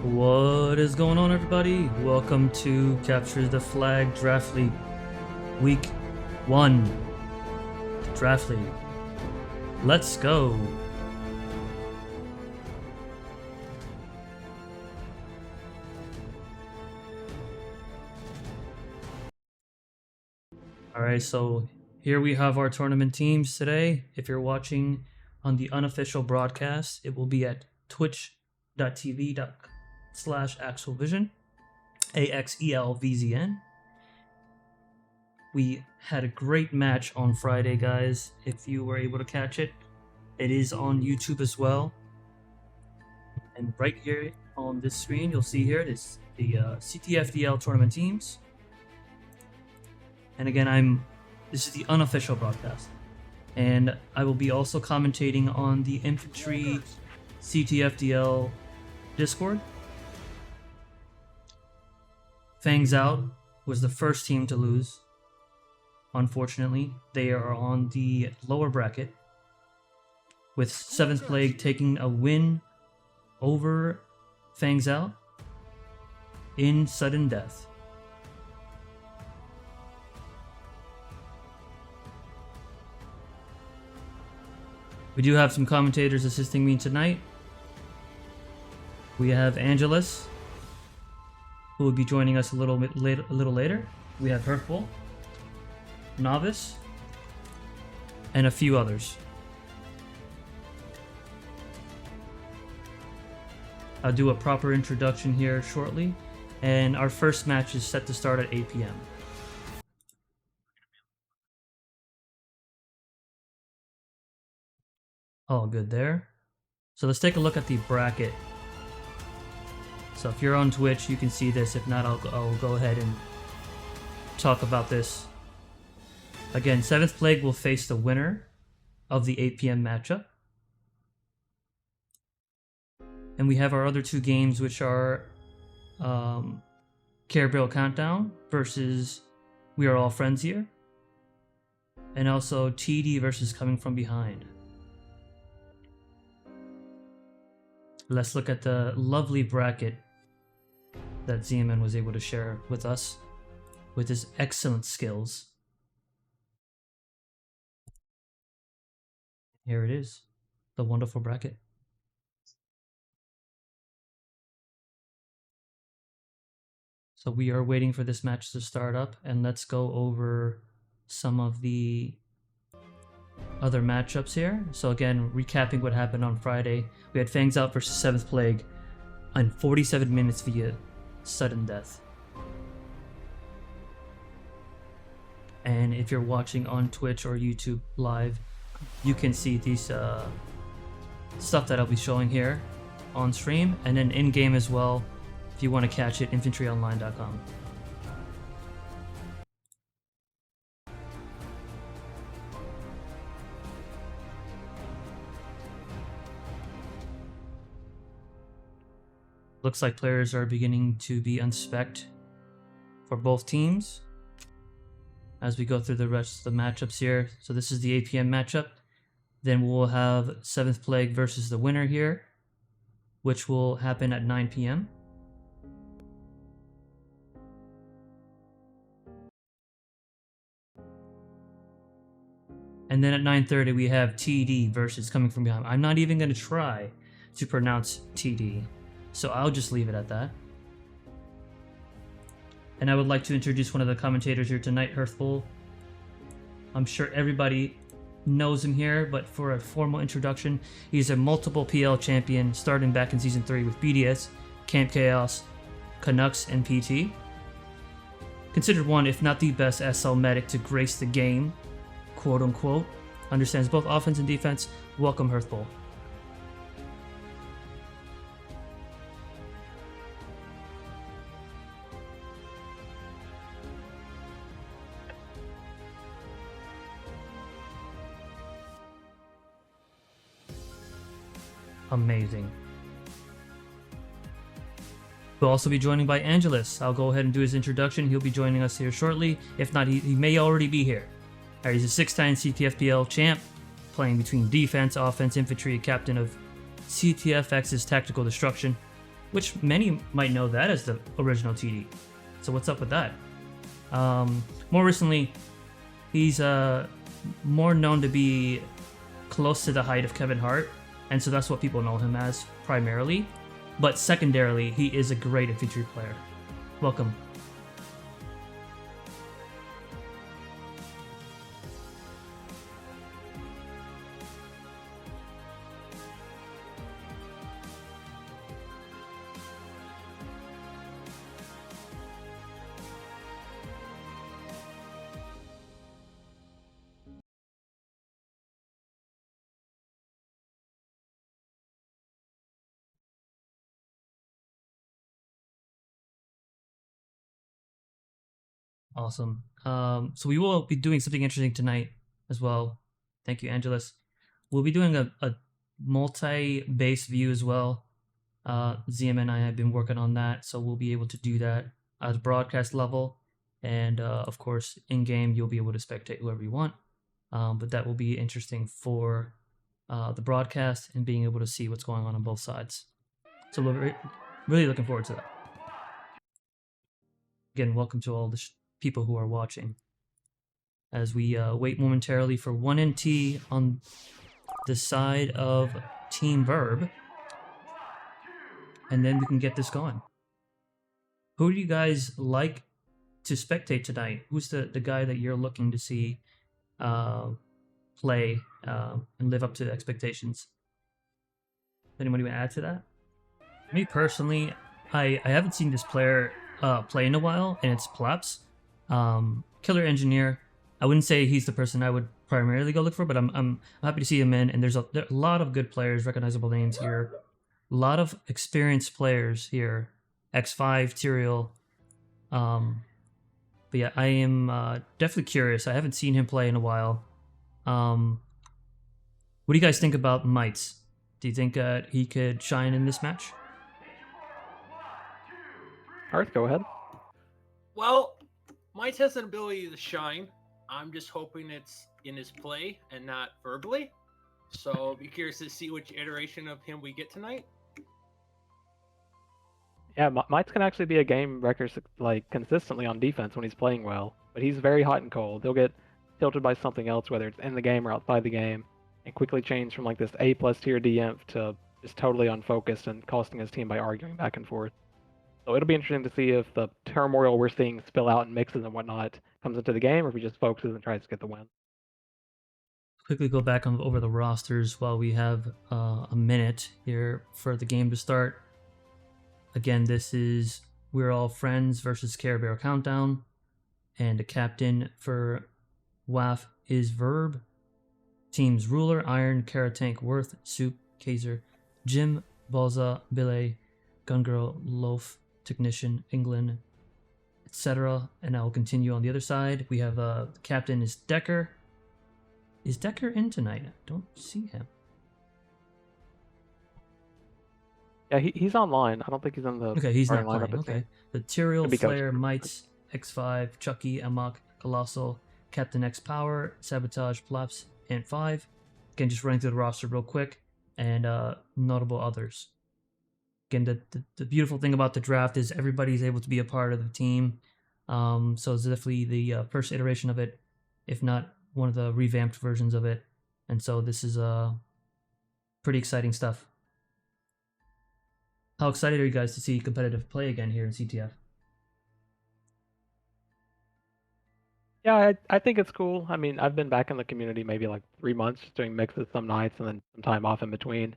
What is going on, everybody? Welcome to Capture the Flag Draft League Week 1 Draft League. Let's go. Alright, so here we have our tournament teams today. If you're watching on the unofficial broadcast, it will be at twitch.tv/AxelVision, AxelVZN. We had a great match on Friday, guys. If you were able to catch it, it is on YouTube as well. And right here on this screen, you'll see here it is the CTFDL tournament teams. And again, this is the unofficial broadcast. And I will be also commentating on the Infantry CTFDL Discord. Fangs Out was the first team to lose. Unfortunately, they are on the lower bracket, with 7th Plague taking a win over Fangs Out in sudden death. We do have some commentators assisting me tonight. We have Angelus, who will be joining us a little later. We have Herthbull, Novice, and a few others. I'll do a proper introduction here shortly, and our first match is set to start at 8 p.m. All good there. So let's take a look at the bracket. So if you're on Twitch, you can see this. If not, I'll go ahead and talk about this. Again, 7th Plague will face the winner of the 8 p.m. matchup. And we have our other two games, which are Care Barrel Countdown versus We Are All Friends Here. And also TD versus Coming From Behind. Let's look at the lovely bracket that ZMN was able to share with us with his excellent skills. Here it is, the wonderful bracket. So we are waiting for this match to start up, and let's go over some of the other matchups here. So again, recapping what happened on Friday, we had Fangs Out versus 7th Plague on 47 minutes via sudden death. And if you're watching on Twitch or YouTube live, you can see these stuff that I'll be showing here on stream, and then in-game as well if you want to catch it, infantryonline.com. Looks like players are beginning to be unspec'd for both teams as we go through the rest of the matchups here. So this is the 8 p.m. matchup. Then we'll have 7th Plague versus the winner here, which will happen at 9 p.m. And then at 9:30 we have TD versus Coming From Behind. I'm not even going to try to pronounce TD, so I'll just leave it at that. And I would like to introduce one of the commentators here tonight, Herthbull. I'm sure everybody knows him here, but for a formal introduction, he's a multiple PL champion starting back in Season 3 with BDS, Camp Chaos, Canucks, and PT. Considered one, if not the best SL medic to grace the game, quote unquote. Understands both offense and defense. Welcome, Herthbull. Amazing. We'll also be joining by Angelus. I'll go ahead and do his introduction. He'll be joining us here shortly. If not, he may already be here. He's a 6-time CTFDL champ, playing between defense, offense, infantry, captain of CTFX's Tactical Destruction. which many might know that as the original TD. So what's up with that? More recently, he's more known to be close to the height of Kevin Hart, and so that's what people know him as primarily. But secondarily, he is a great infantry player. Welcome. Awesome. So we will be doing something interesting tonight as well. Thank you, Angelus. We'll be doing a multi-base view as well. ZM and I have been working on that, so we'll be able to do that at broadcast level. And of course, in game, you'll be able to spectate whoever you want. But that will be interesting for the broadcast and being able to see what's going on both sides. So we're really looking forward to that. Again, welcome to all the people who are watching as we wait momentarily for 1NT on the side of Team Verb, and then we can get this going. Who do you guys like to spectate tonight? Who's the guy that you're looking to see play and live up to the expectations? Anybody want to add to that? Me personally, I haven't seen this player play in a while, and it's Plaps. Killer Engineer. I wouldn't say he's the person I would primarily go look for, but I'm happy to see him in. And there are a lot of good players, recognizable names here. A lot of experienced players here. X5, Tyrael. But yeah, I am definitely curious. I haven't seen him play in a while. What do you guys think about Mites? Do you think he could shine in this match? Hearth, go ahead. Well, Mites has an ability to shine. I'm just hoping it's in his play and not verbally. So be curious to see which iteration of him we get tonight. Yeah, Mites can actually be a game wrecker like consistently on defense when he's playing well, but he's very hot and cold. He'll get tilted by something else, whether it's in the game or outside the game, and quickly change from like this A+ tier DMF to just totally unfocused and costing his team by arguing back and forth. So it'll be interesting to see if the turmoil we're seeing spill out in mixes and whatnot comes into the game, or if he just focuses and tries to get the win. Quickly go back over the rosters while we have a minute here for the game to start. Again, this is We're All Friends versus Care Bear Countdown, and the captain for WAF is Verb. Teams Ruler, Iron, Karatank, Worth, Soup, Kaiser, Jim, Balza, Billet, Gun Girl, Loaf, Technician, England, etc. And I will continue on the other side. We have the captain is Decker. Is Decker in tonight? I don't see him. Yeah, he's online. I don't think he's in the Okay, he's not lineup. playing. Okay. The Tyrael, Flare, Mites, X5, Chucky, Amok, Colossal, Captain X Power, Sabotage, Plaps, and 5. Again, just running through the roster real quick, and notable others. Again, the beautiful thing about the draft is everybody's able to be a part of the team. So it's definitely the first iteration of it, if not one of the revamped versions of it. And so this is pretty exciting stuff. How excited are you guys to see competitive play again here in CTF? Yeah, I think it's cool. I mean, I've been back in the community maybe like 3 months, doing mixes some nights and then some time off in between.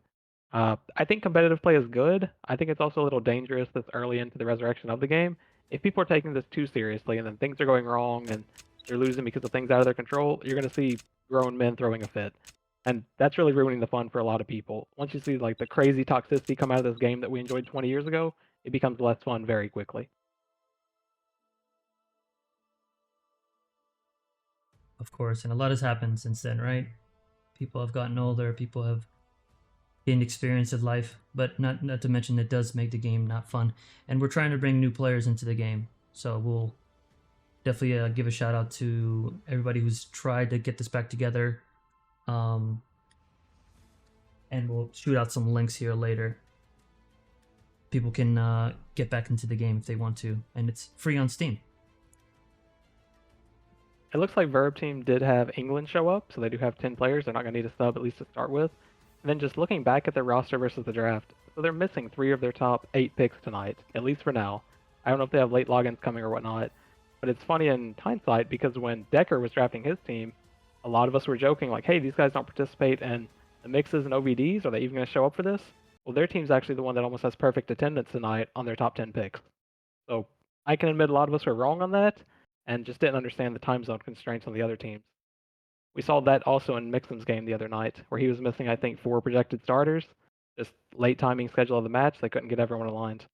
I think competitive play is good. I think it's also a little dangerous this early into the resurrection of the game. If people are taking this too seriously and then things are going wrong and they're losing because of things out of their control, you're going to see grown men throwing a fit. And that's really ruining the fun for a lot of people. Once you see like the crazy toxicity come out of this game that we enjoyed 20 years ago, it becomes less fun very quickly. Of course, and a lot has happened since then, right? People have gotten older, people have gained experience of life, but not to mention it does make the game not fun. And we're trying to bring new players into the game, so we'll definitely give a shout out to everybody who's tried to get this back together. And we'll shoot out some links here later. people can get back into the game if they want to, and it's free on Steam. It looks like Verb Team did have England show up, so they do have 10 players. They're not going to need a sub, at least to start with. And then just looking back at their roster versus the draft, so they're missing 3 of their top 8 picks tonight, at least for now. I don't know if they have late logins coming or whatnot, but it's funny in hindsight because when Decker was drafting his team, a lot of us were joking like, hey, these guys don't participate in the mixes and OVDs. Are they even going to show up for this? Well, their team's actually the one that almost has perfect attendance tonight on their top 10 picks. So I can admit a lot of us were wrong on that and just didn't understand the time zone constraints on the other teams. We saw that also in Mixon's game the other night, where he was missing, I think, 4 projected starters. Just late timing schedule of the match, they couldn't get everyone aligned.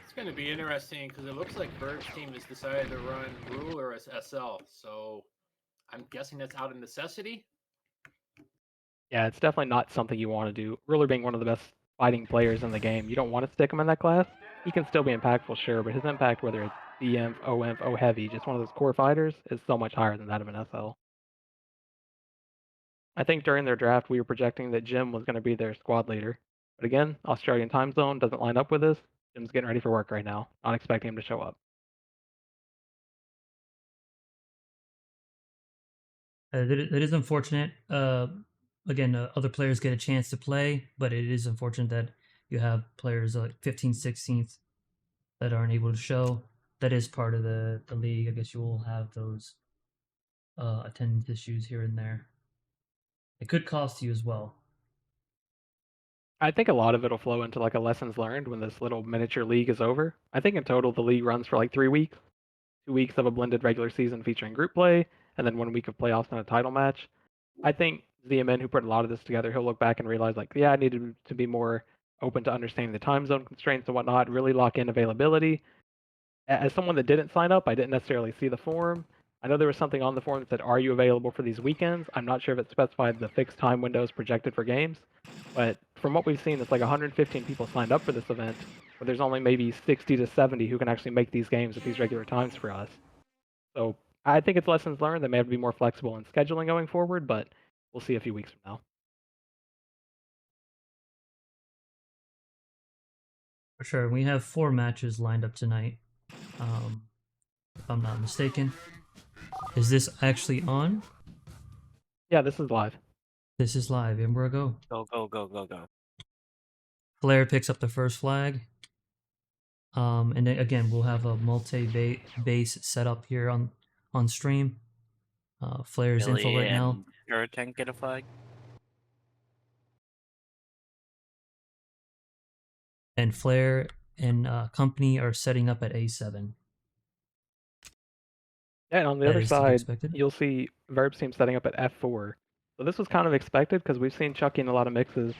It's going to be interesting because it looks like Verb's team has decided to run Ruler as SL. So I'm guessing that's out of necessity. Yeah, it's definitely not something you want to do. Ruler being one of the best fighting players in the game, you don't want to stick him in that class. He can still be impactful, sure, but his impact, whether it's D-Inf, O-Inf, O-Heavy, just one of those core fighters, is so much higher than that of an SL. I think during their draft, we were projecting that Jim was going to be their squad leader. But again, Australian time zone doesn't line up with this. Jim's getting ready for work right now. Not expecting him to show up. That is unfortunate. Again, other players get a chance to play, but it is unfortunate that you have players like 15th, 16th that aren't able to show. That is part of the league. I guess you will have those attendance issues here and there. It could cost you as well. I think a lot of it'll flow into like a lessons learned when this little miniature league is over. I think in total the league runs for like 3 weeks. 2 weeks of a blended regular season featuring group play, and then 1 week of playoffs and a title match. I think ZMN, who put a lot of this together, he'll look back and realize, like, yeah, I needed to be more open to understanding the time zone constraints and whatnot, really lock in availability. As someone that didn't sign up, I didn't necessarily see the form. I know there was something on the form that said, are you available for these weekends? I'm not sure if it specified the fixed time windows projected for games, but from what we've seen, it's like 115 people signed up for this event, but there's only maybe 60 to 70 who can actually make these games at these regular times for us. So I think it's lessons learned. They may have to be more flexible in scheduling going forward, but we'll see a few weeks from now. For sure. We have 4 matches lined up tonight. If I'm not mistaken. Is this actually on? Yeah, this is live. This is live. And we're go. Go, go, go, go, go. Flair picks up the first flag. And then again, we'll have a multi-base set up here on stream. Flair's Billy info right now. and Hurricane get a flag. And Flair and company are setting up at A7. Yeah, and on the That other is to be side, expected. you'll see Verb's team setting up at F4. So this was kind of expected because we've seen Chucky in a lot of mixes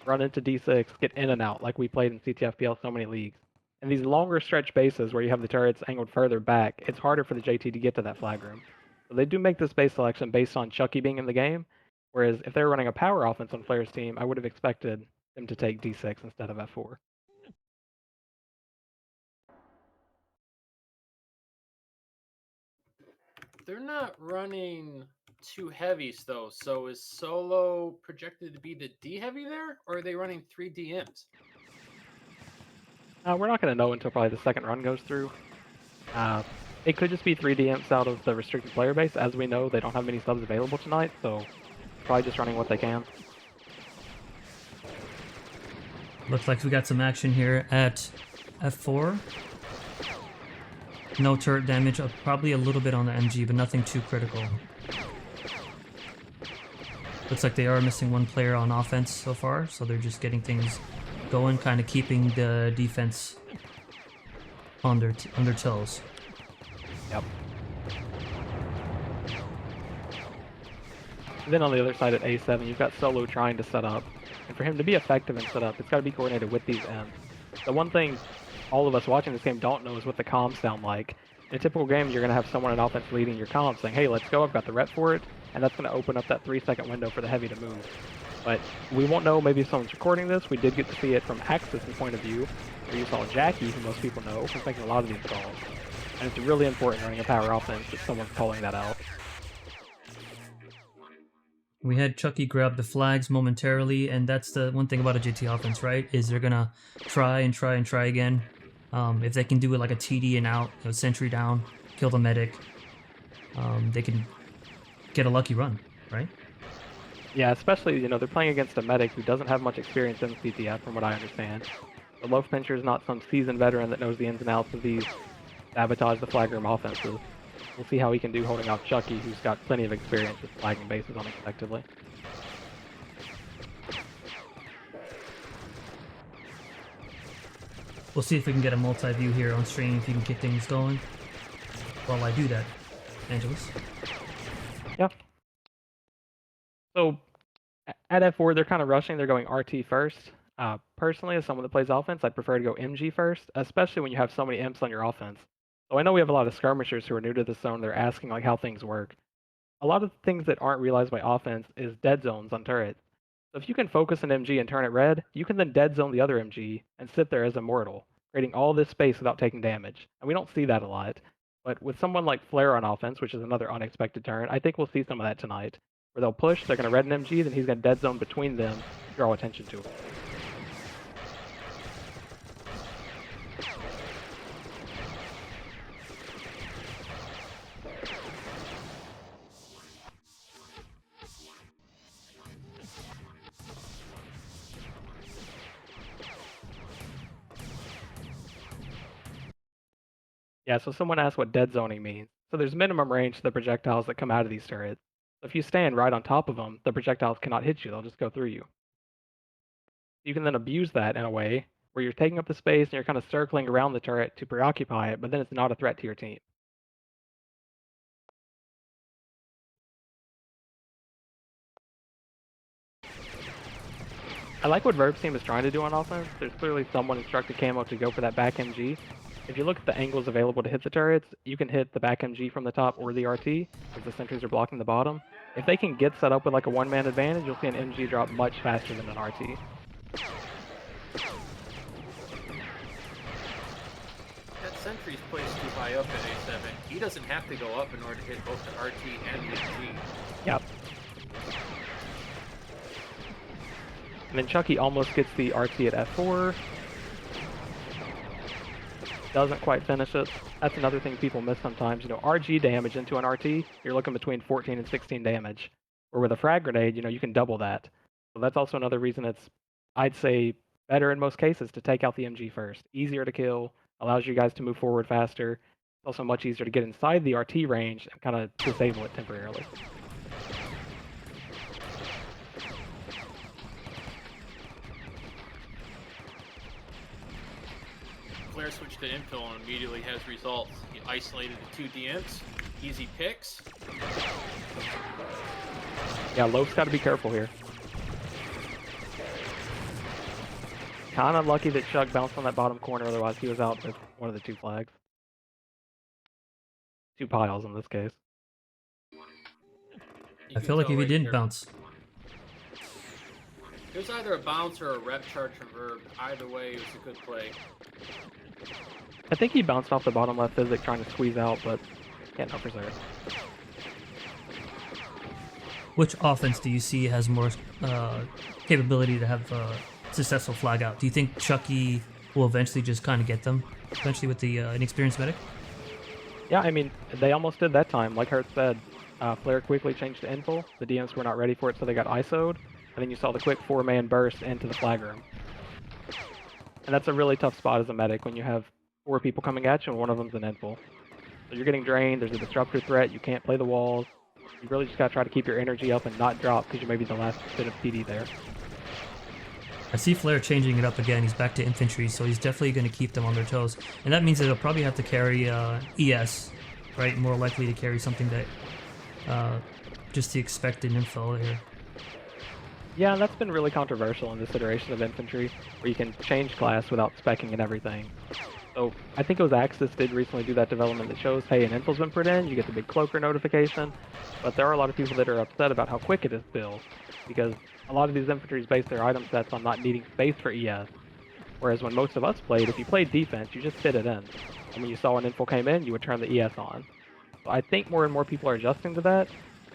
run into D6, get in and out like we played in CTFDL so many leagues. And these longer stretch bases where you have the turrets angled further back, it's harder for the JT to get to that flag room. So they do make this base selection based on Chucky being in the game, whereas if they were running a power offense on Flair's team, I would have expected them to take D6 instead of F4. They're not running 2 heavies though. So is Solo projected to be the D heavy there, or are they running 3 DMs? We're not going to know until probably the second run goes through. It could just be 3D imps out of the restricted player base. As we know, they don't have many subs available tonight, so probably just running what they can. Looks like we got some action here at F4. No turret damage, probably a little bit on the MG, but nothing too critical. Looks like they are missing 1 player on offense so far, so they're just getting things going, kind of keeping the defense on their toes. Yep. And then on the other side at A7, you've got Solo trying to set up. And for him to be effective in setup, it's got to be coordinated with these M's. The one thing all of us watching this game don't know is what the comms sound like. In a typical game, you're going to have someone in offense leading your comms saying, hey, let's go, I've got the rep for it, and that's going to open up that 3-second window for the heavy to move. But we won't know, maybe if someone's recording this. We did get to see it from Axel's point of view, where you saw Jackie, who most people know, was making a lot of these calls. And it's really important running a power offense that someone's calling that out. We had Chucky grab the flags momentarily, and that's the one thing about a GT offense, right? Is they're gonna try and try and try again. If they can do it like a TD and out, sentry down, kill the medic, they can get a lucky run, right? Yeah, especially, you know, they're playing against a medic who doesn't have much experience in CTF, from what I understand. The Loaf Pincher is not some seasoned veteran that knows the ins and outs of these sabotage the flag room offenses. We'll see how he can do holding off Chucky, who's got plenty of experience with flagging bases unexpectedly. We'll see if we can get a multi-view here on stream, if you can get things going. While I do that, Angelus. Yeah. So, at F4, they're kind of rushing. They're going RT first. Personally, as someone that plays offense, I'd prefer to go MG first, especially when you have so many imps on your offense. So I know we have a lot of skirmishers who are new to the zone. They're asking like how things work. A lot of things that aren't realized by offense is dead zones on turrets. So if you can focus an MG and turn it red, you can then dead zone the other MG and sit there as immortal, creating all this space without taking damage. And we don't see that a lot. But with someone like Flare on offense, which is another unexpected turn, I think we'll see some of that tonight. Where they'll push, they're going to red an MG, then he's going to dead zone between them, draw attention to it. Yeah, so someone asked what dead zoning means. So there's minimum range to the projectiles that come out of these turrets. So if you stand right on top of them, the projectiles cannot hit you, they'll just go through you. You can then abuse that in a way where you're taking up the space and you're kind of circling around the turret to preoccupy it, but then it's not a threat to your team. I like what Verb's team is trying to do on offense. There's clearly someone instructed Camo to go for that back MG. If you look at the angles available to hit the turrets, you can hit the back MG from the top or the RT, because the sentries are blocking the bottom. If they can get set up with like a one-man advantage, you'll see an MG drop much faster than an RT. That sentry's placed too high up at A7. He doesn't have to go up in order to hit both the RT and the MG. Yep. And then Chucky almost gets the RT at F4. Doesn't quite finish it. That's another thing people miss sometimes. You know, RG damage into an RT, you're looking between 14 and 16 damage. Or with a frag grenade, you know, you can double that. So that's also another reason it's, I'd say, better in most cases to take out the MG first. Easier to kill, allows you guys to move forward faster. It's also much easier to get inside the RT range and kind of disable it temporarily. Flare switched to infill and immediately has results. He isolated the two DMs. Easy picks. Yeah, Loaf's got to be careful here. Kind of lucky that Chuck bounced on that bottom corner, otherwise he was out with one of the two flags. Two piles in this case. I feel like if he didn't bounce. There's either a bounce or a rep charge from Verb. Either way, it was a good play. I think he bounced off the bottom left physic trying to squeeze out, but can't know for certain. Which offense do you see has more capability to have successful flag out? Do you think Chucky will eventually just kind of get them, eventually with the inexperienced medic? Yeah, I mean, they almost did that time. Like Hertz said, Flare quickly changed to info. The DMs were not ready for it, so they got ISO'd. And then you saw the quick 4-man burst into the flag room. And that's a really tough spot as a medic when you have 4 people coming at you and one of them's an info. So you're getting drained, there's a disruptor threat, you can't play the walls. You really just gotta try to keep your energy up and not drop because you may be the last bit of PD there. I see Flare changing it up again. He's back to infantry, so he's definitely going to keep them on their toes. And that means that he'll probably have to carry ES, right? More likely to carry something that just the expected info here. Yeah, that's been really controversial in this iteration of infantry, where you can change class without speccing and everything. So I think it was Axis did recently do that development that shows, hey, an info's been put in, you get the big cloaker notification, but there are a lot of people that are upset about how quick it is built, because a lot of these infantries base their item sets on not needing space for ES. Whereas when most of us played, if you played defense, you just fit it in. And when you saw an info came in, you would turn the ES on. So I think more and more people are adjusting to that,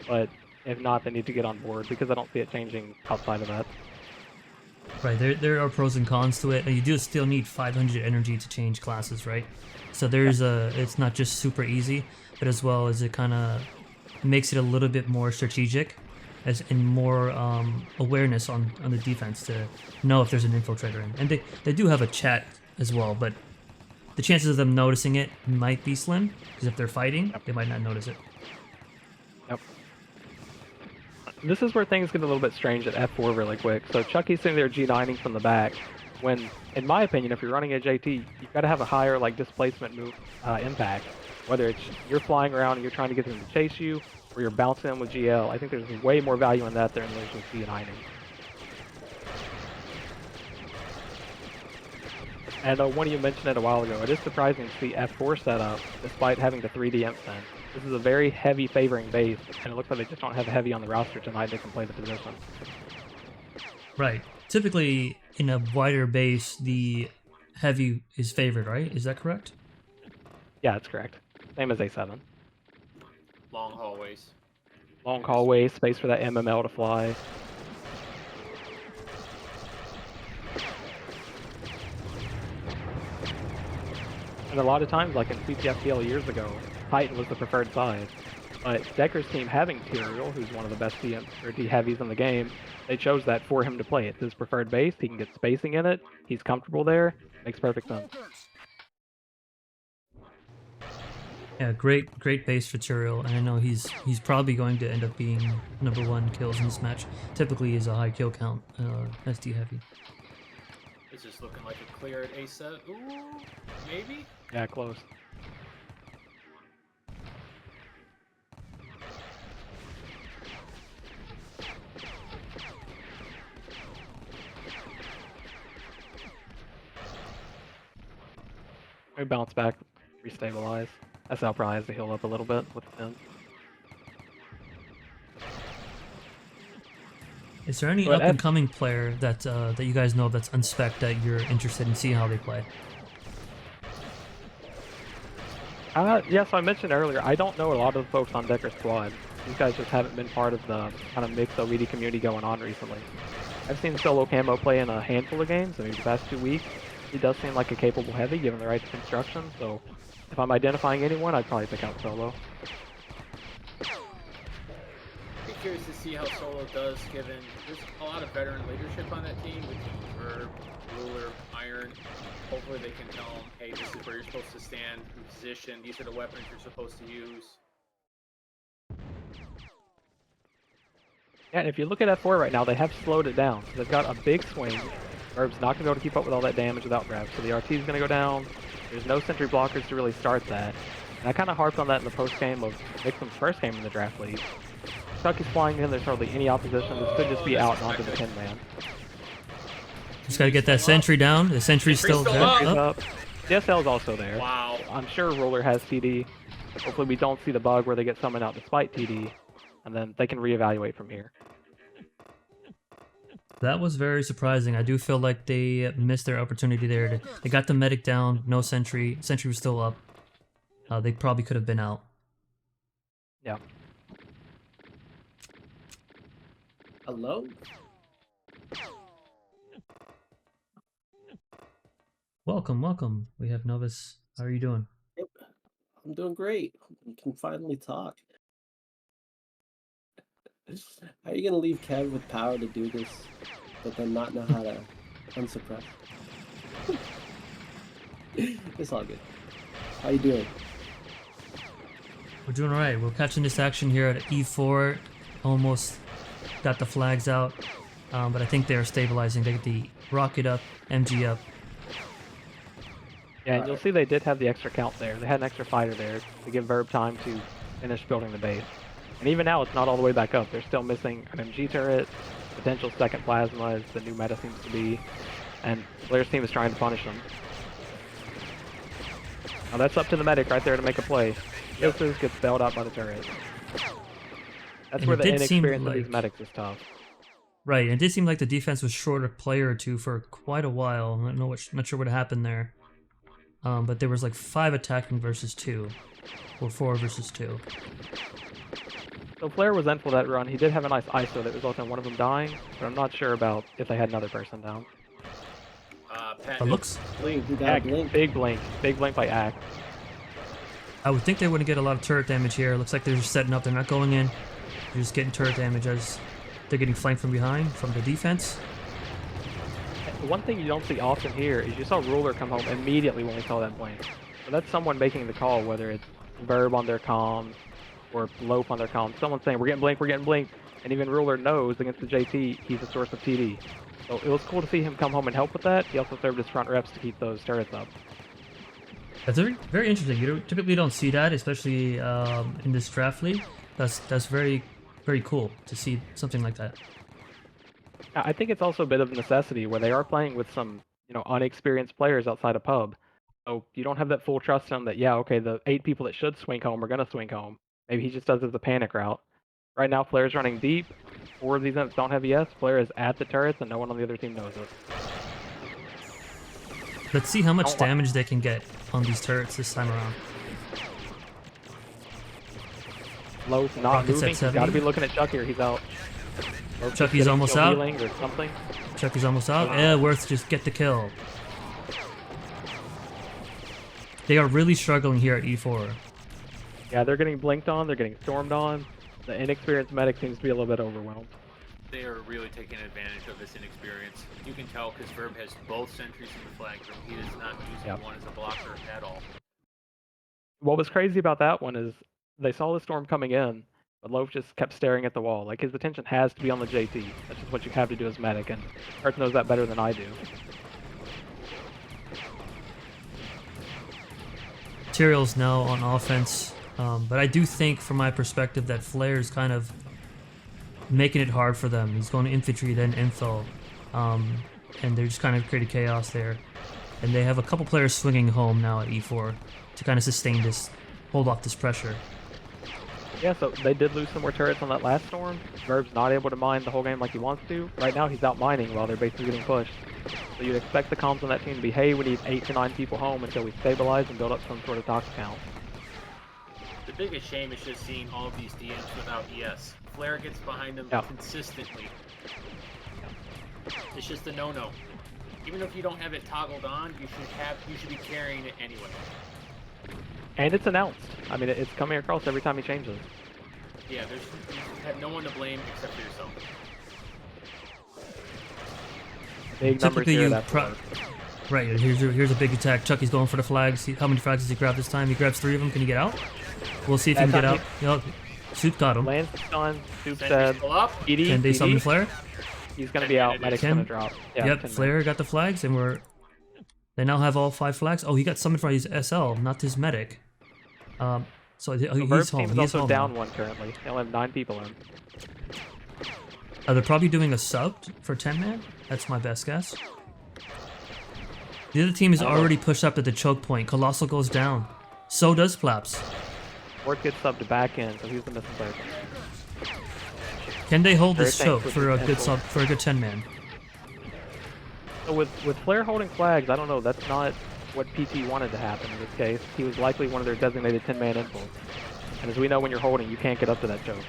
but if not, they need to get on board because I don't see it changing outside of that. Right, there are pros and cons to it, and you do still need 500 energy to change classes, right? So there's it's not just super easy, but as well as it kind of makes it a little bit more strategic, and more awareness on the defense to know if there's an infiltrator in. And they do have a chat as well, but the chances of them noticing it might be slim, because if they're fighting, they might not notice it. Yep. This is where things get a little bit strange at F4 really quick. So Chucky's sitting there G9ing from the back, when, in my opinion, if you're running a JT, you've got to have a higher like displacement move impact. Whether it's you're flying around and you're trying to get them to chase you, or you're bouncing them with GL. I think there's way more value in that than there's with G9ing. And one of you mentioned it a while ago, it is surprising to see F4 set up despite having the 3D instant. This is a very heavy favoring base, and it looks like they just don't have heavy on the roster tonight that can play the position. Right. Typically, in a wider base, the heavy is favored, right? Is that correct? Yeah, that's correct. Same as A7. Long hallways. Long hallways, space for that MML to fly. And a lot of times, like in CTFDL years ago, Titan was the preferred side. But Decker's team having Tyrael, who's one of the best D heavies in the game, they chose that for him to play. It's his preferred base, he can get spacing in it, he's comfortable there, makes perfect sense. Yeah, great base for Tyrael, and I know he's probably going to end up being #1 kills in this match. Typically, is a high kill count SD heavy. It's just looking like a clear at A7. Ooh, maybe? Yeah, close. We bounce back, restabilize. SL probably has to heal up a little bit with the 10. Is there any But up-and-coming player that that you guys know that's unspec that you're interested in seeing how they play? Yeah, so I mentioned earlier, I don't know a lot of the folks on Decker's squad. These guys just haven't been part of the kind of mixed OED community going on recently. I've seen Solo Camo play in a handful of games, I mean, the past 2 weeks. He does seem like a capable heavy, given the right instructions, so if I'm identifying anyone, I'd probably pick out Solo. Be curious to see how Solo does, given there's a lot of veteran leadership on that team with Verb, Ruler, Iron. Hopefully they can tell him, hey, this is where you're supposed to stand in position, these are the weapons you're supposed to use. Yeah, and if you look at F4 right now, they have slowed it down. So they've got a big swing. Verb's not going to be able to keep up with all that damage without grab, so the RT is going to go down. There's no sentry blockers to really start that. And I kind of harped on that in the post-game of Vixen's first game in the draft league. Chucky's flying in, there's hardly any opposition. This could just be out and onto the pin man. Just gotta get that sentry down. The sentry's still there. Sentry's Oh. up. DSL is also there. Wow. I'm sure Roller has TD. Hopefully we don't see the bug where they get summoned out despite TD, and then they can reevaluate from here. That was very surprising. I do feel like they missed their opportunity there. They got the medic down, no sentry. Sentry was still up. They probably could have been out. Yeah. Hello? Welcome, welcome. We have Novice. How are you doing? Yep. I'm doing great. We can finally talk. How are you gonna leave Kev with power to do this, but then not know how to unsuppress? It's all good. How you doing? We're doing all right. We're catching this action here at E4. Almost got the flags out, but I think they're stabilizing. They get the rocket up, MG up. Yeah, and you'll see they did have the extra count there. They had an extra fighter there to give Verb time to finish building the base. And even now, it's not all the way back up. They're still missing an MG turret, potential second plasma as the new meta seems to be, and Blair's team is trying to punish them. Now that's up to the medic right there to make a play. Misses, gets bailed out by the turret. That's And where it the did seem inexperience of these like- medics is tough. Right, it did seem like the defense was short a player or two for quite a while. I don't know not sure what happened there. But there was like 5 attacking versus 2, or 4 versus 2. So Flair was in for that run. He did have a nice ISO that resulted in one of them dying, but I'm not sure about if they had another person down. Pat, But looks, Blink, we got a blink. Big blink by Axe. I would think they wouldn't get a lot of turret damage here. Looks like they're just setting up. They're not going in. They're just getting turret damage as they're getting flanked from behind from the defense. One thing you don't see often here is you saw Ruler come home immediately when we saw that blink. So that's someone making the call, whether it's Verb on their comms or Loaf on their comms. Someone saying, we're getting blinked. And even Ruler knows against the JT, he's a source of TD. So it was cool to see him come home and help with that. He also served as front reps to keep those turrets up. That's very, very interesting. You typically don't see that, especially in this draft league. That's very, very cool to see something like that. I think it's also a bit of necessity where they are playing with some, unexperienced players outside of pub. So you don't have that full trust in them that, yeah, okay, the 8 people that should swing home are going to swing home. Maybe he just does it as a panic route. Right now, Flair's running deep. 4 of these units don't have ES. Flair is at the turrets, and no one on the other team knows it. Let's see how much damage they can get on these turrets this time around. Lowe's not Rockets moving. at He's 70. got to be looking at Chuck here. He's out. Chucky's almost out. Or something. Chucky's almost out. Yeah, Worth just get the kill. They are really struggling here at E4. Yeah, they're getting blinked on. They're getting stormed on. The inexperienced medic seems to be a little bit overwhelmed. They are really taking advantage of this inexperience. You can tell because Verb has both sentries in the flag room. He is not using one as a blocker at all. What was crazy about that one is they saw the storm coming in, but Loaf just kept staring at the wall. Like, his attention has to be on the JT. That's just what you have to do as medic, and Herth knows that better than I do. Material's now on offense, but I do think, from my perspective, that Flair's kind of making it hard for them. He's going to infantry, then info, and they're just kind of creating chaos there. And they have a couple players swinging home now at E4 to kind of sustain this, hold off this pressure. Yeah, so they did lose some more turrets on that last storm. Verb's not able to mine the whole game like he wants to. Right now he's out mining while they're basically getting pushed. So you'd expect the comms on that team to be, hey, we need 8 to 9 people home until we stabilize and build up some sort of tox count. The biggest shame is just seeing all of these DMs without ES. Flair gets behind them consistently. It's just a no-no. Even if you don't have it toggled on, you should be carrying it anyway. And it's announced. I mean, it's coming across every time he changes. Yeah, you have no one to blame except for yourself. Big numbers Typically, here. Right, here's a big attack. Chucky's going for the flags. How many flags does he grab this time? He grabs 3 of them. Can he get out? We'll see if he can get out. Yep. Soup got him. Lance done. Soup said. Can they summon Flare? He's going to be out. Medic's going to drop. Yeah, yep, Flare got the flags, and they now have all 5 flags. Oh, he got summoned for his SL, not his medic. So he's home. He's also down 1 currently. They only have 9 people in. They're probably doing a sub for 10-man. That's my best guess. The other team is already pushed up to the choke point. Colossal goes down. So does Flaps. Ward gets subbed back in, so he's the missing person. Can they hold this choke for a good sub for a good 10-man? So with Flair holding flags, I don't know. That's not what PT wanted to happen in this case. He was likely one of their designated 10-man infuls. And as we know, when you're holding, you can't get up to that choke.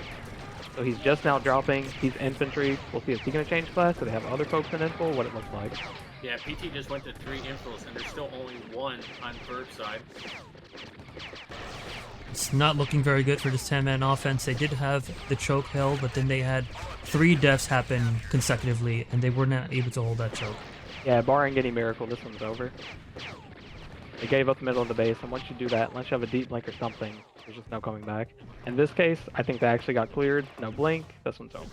So he's just now dropping. He's infantry. We'll see if he's going to change class. Do they have other folks in info? What it looks like. Yeah, PT just went to 3 infos, and there's still only 1 on Verb's side. It's not looking very good for this 10-man offense. They did have the choke held, but then they had 3 deaths happen consecutively, and they were not able to hold that choke. Yeah, barring any miracle, this one's over. They gave up the middle of the base, and once you do that, unless you have a deep blink or something, there's just no coming back. In this case, I think they actually got cleared. No blink. This one's over.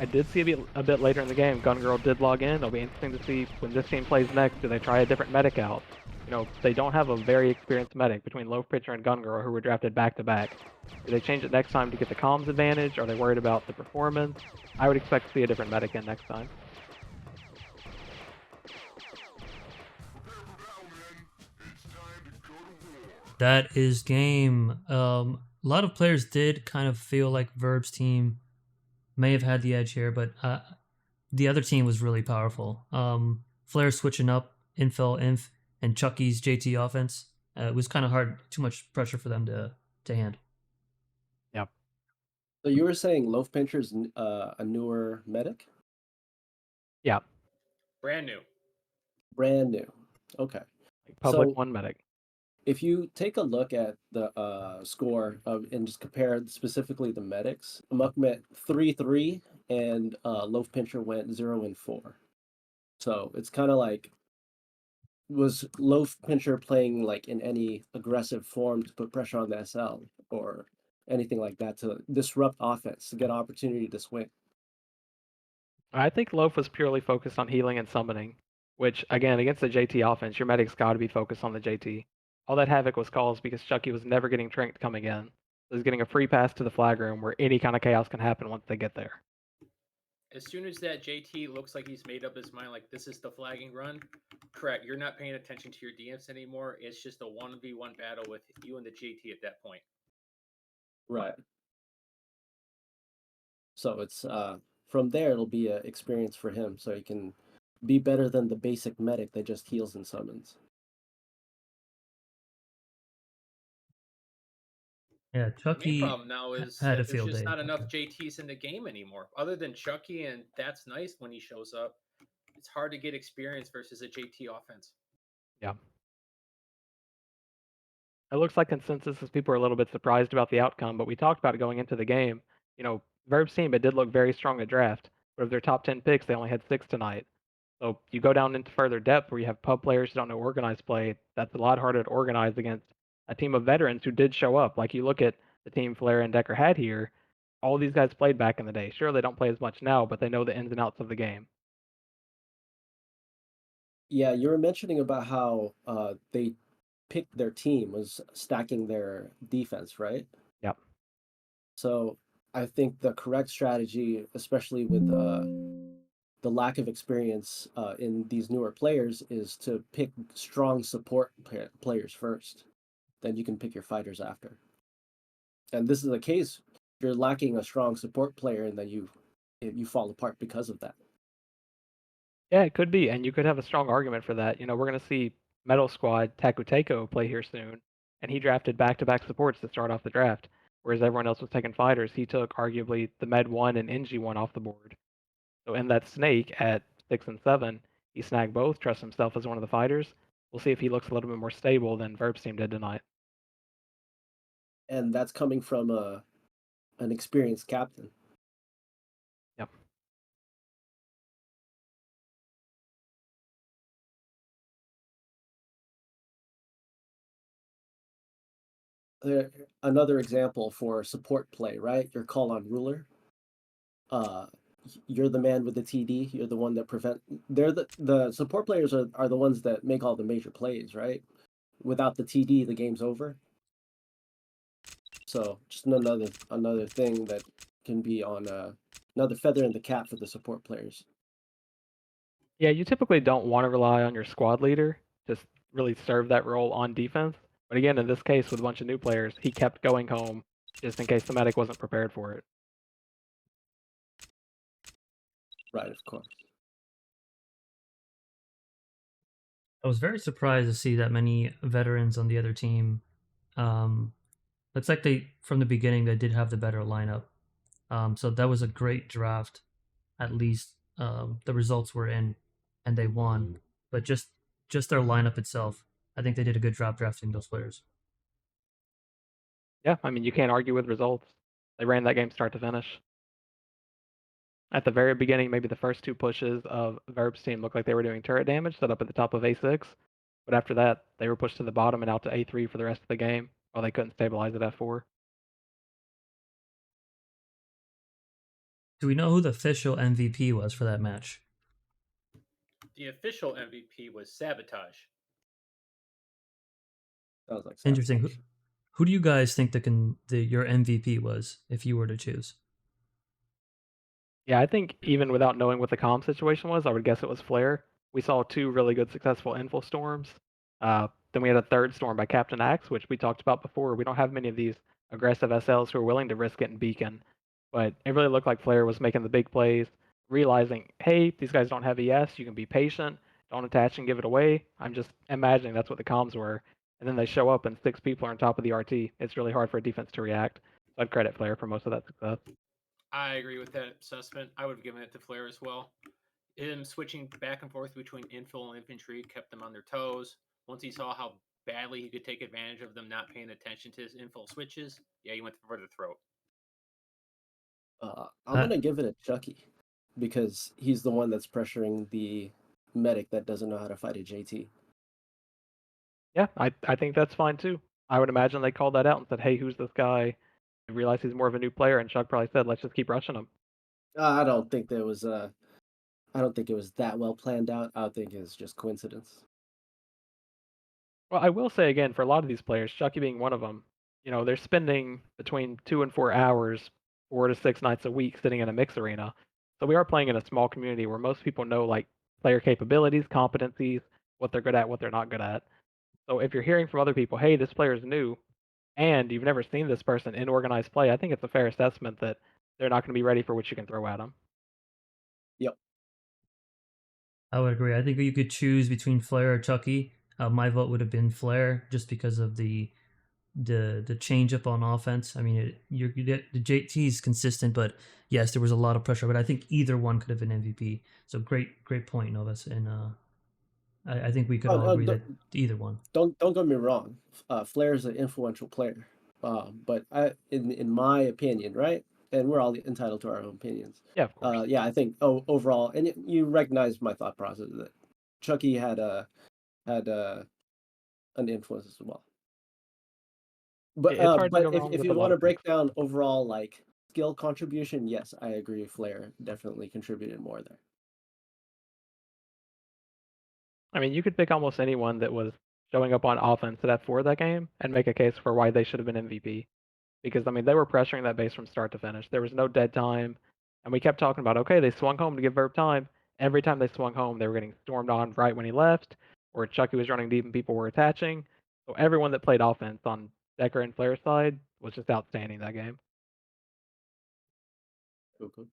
I did see a bit later in the game, Gun Girl did log in. It'll be interesting to see when this team plays next, do they try a different medic out? You know, they don't have a very experienced medic between Loaf Pitcher and Gun Girl, who were drafted back-to-back. Do they change it next time to get the comms advantage? Are they worried about the performance? I would expect to see a different medic in next time. That is game. A lot of players did kind of feel like Verb's team may have had the edge here, but the other team was really powerful. Flair switching up, Infel, Inf, and Chucky's JT offense. It was kind of hard, too much pressure for them to handle. Yep. So you were saying Loaf Pincher's a newer medic? Yeah. Brand new. Brand new. Okay. Like Public So 1 medic. if you take a look at the score and just compare specifically the medics, Amok went 3-3 and Loaf Pincher went 0-4. So it's kind of like, was Loaf Pincher playing like in any aggressive form to put pressure on the SL or anything like that to disrupt offense to get opportunity to swing? I think Loaf was purely focused on healing and summoning, which, again, against the JT offense, your medic's got to be focused on the JT. All that havoc was caused because Chucky was never getting tranked coming in. He was getting a free pass to the flag room where any kind of chaos can happen once they get there. As soon as that JT looks like he's made up his mind, like this is the flagging run, correct. You're not paying attention to your DMs anymore. It's just a 1v1 battle with you and the JT at that point. Right. So it's from there it'll be an experience for him, so he can be better than the basic medic that just heals and summons. Yeah, The main Chucky problem now is had a that there's field just day. not enough JTs in the game anymore. Other than Chucky, and that's nice when he shows up. It's hard to get experience versus a JT offense. Yeah. It looks like consensus is people are a little bit surprised about the outcome, but we talked about it going into the game. Verb's team, it did look very strong at draft, but of their top 10 picks, they only had 6 tonight. So you go down into further depth where you have pub players who don't know organized play. That's a lot harder to organize against a team of veterans who did show up. Like you look at the team Flair and Decker had here, all these guys played back in the day. Sure, they don't play as much now, but they know the ins and outs of the game. Yeah, you were mentioning about how they picked their team was stacking their defense, right? Yep. So I think the correct strategy, especially with the lack of experience in these newer players, is to pick strong support players first. Then you can pick your fighters after. And this is the case. If you're lacking a strong support player, and then you fall apart because of that. Yeah, it could be, and you could have a strong argument for that. We're going to see Metal Squad Takuteko play here soon, and he drafted back-to-back supports to start off the draft, whereas everyone else was taking fighters. He took arguably the Med 1 and NG 1 off the board. So in that snake at 6 and 7, he snagged both, trusts himself as one of the fighters. We'll see if he looks a little bit more stable than Verb's team did tonight. And that's coming from an experienced captain. Yep. Another example for support play, right? You're called on ruler. You're the man with the TD. You're the one that prevent. They're the support players are the ones that make all the major plays, right? Without the TD, the game's over. So just another thing that can be on another feather in the cap for the support players. Yeah, you typically don't want to rely on your squad leader to really serve that role on defense. But again, in this case, with a bunch of new players, he kept going home just in case the medic wasn't prepared for it. Right, of course. I was very surprised to see that many veterans on the other team. Looks like from the beginning, they did have the better lineup. So that was a great draft. At least the results were in, and they won. But just their lineup itself, I think they did a good job drafting those players. Yeah, I mean, you can't argue with results. They ran that game start to finish. At the very beginning, maybe the first 2 pushes of Verb's team looked like they were doing turret damage, set up at the top of A6. But after that, they were pushed to the bottom and out to A3 for the rest of the game, while they couldn't stabilize at F4. Do we know who the official MVP was for that match? The official MVP was Sabotage. Sounds like Interesting. sabotage. Who do you guys think your MVP was if you were to choose? Yeah, I think even without knowing what the comm situation was, I would guess it was Flare. We saw 2 really good successful info storms. Then we had a third storm by Captain Axe, which we talked about before. We don't have many of these aggressive SLs who are willing to risk it and beacon. But it really looked like Flare was making the big plays, realizing, hey, these guys don't have ES. You can be patient, don't attach and give it away. I'm just imagining that's what the comms were. And then they show up and 6 people are on top of the RT. It's really hard for a defense to react. So I'd credit Flare for most of that success. I agree with that assessment. I would have given it to Flair as well. Him switching back and forth between infill and infantry kept them on their toes. Once he saw how badly he could take advantage of them not paying attention to his infill switches, yeah, he went for the throat. I'm gonna give it a Chucky because he's the one that's pressuring the medic that doesn't know how to fight a JT. Yeah, I think that's fine too. I would imagine they called that out and said, hey, who's this guy? I realized he's more of a new player, and Chuck probably said, let's just keep rushing him. I don't think there was I don't think it was that well planned out. I think it's just coincidence. Well, I will say again, for a lot of these players, Chucky being one of them, they're spending between 2 and 4 hours, 4 to 6 nights a week sitting in a mix arena. So we are playing in a small community where most people know like player capabilities, competencies, what they're good at, what they're not good at. So if you're hearing from other people, hey, this player is new, and you've never seen this person in organized play, I think it's a fair assessment that they're not going to be ready for what you can throw at them. Yep. I would agree. I think you could choose between Flair or Chucky. My vote would have been Flair just because of the change up on offense. I mean, you get the JT is consistent, but yes, there was a lot of pressure. But I think either one could have been MVP. So great point, Novice. And I think we could all agree that either one. Don't get me wrong. Flair is an influential player, but in my opinion, right? And we're all entitled to our own opinions. Yeah, of course. Yeah, I think overall, and you recognize my thought process that Chucky had an influence as well. But It's hard to go but wrong if with you a lot want to of break things. down overall like skill contribution, yes, I agree. Flair definitely contributed more there. I mean, you could pick almost anyone that was showing up on offense at F4 that game and make a case for why they should have been MVP. Because, I mean, they were pressuring that base from start to finish. There was no dead time. And we kept talking about, okay, they swung home to give Verb time. Every time they swung home, they were getting stormed on right when he left, or Chucky was running deep and people were attaching. So everyone that played offense on Decker and Flair's side was just outstanding that game. Cool.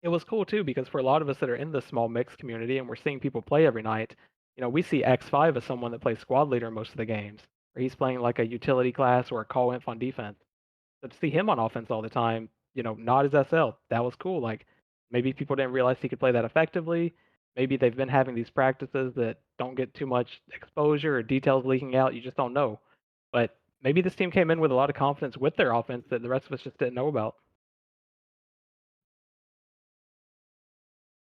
It was cool too because for a lot of us that are in the small mixed community and we're seeing people play every night, we see X5 as someone that plays squad leader most of the games, or he's playing like a utility class or a call inf on defense. So to see him on offense all the time, not as SL, that was cool. Like maybe people didn't realize he could play that effectively. Maybe they've been having these practices that don't get too much exposure or details leaking out. You just don't know. But maybe this team came in with a lot of confidence with their offense that the rest of us just didn't know about.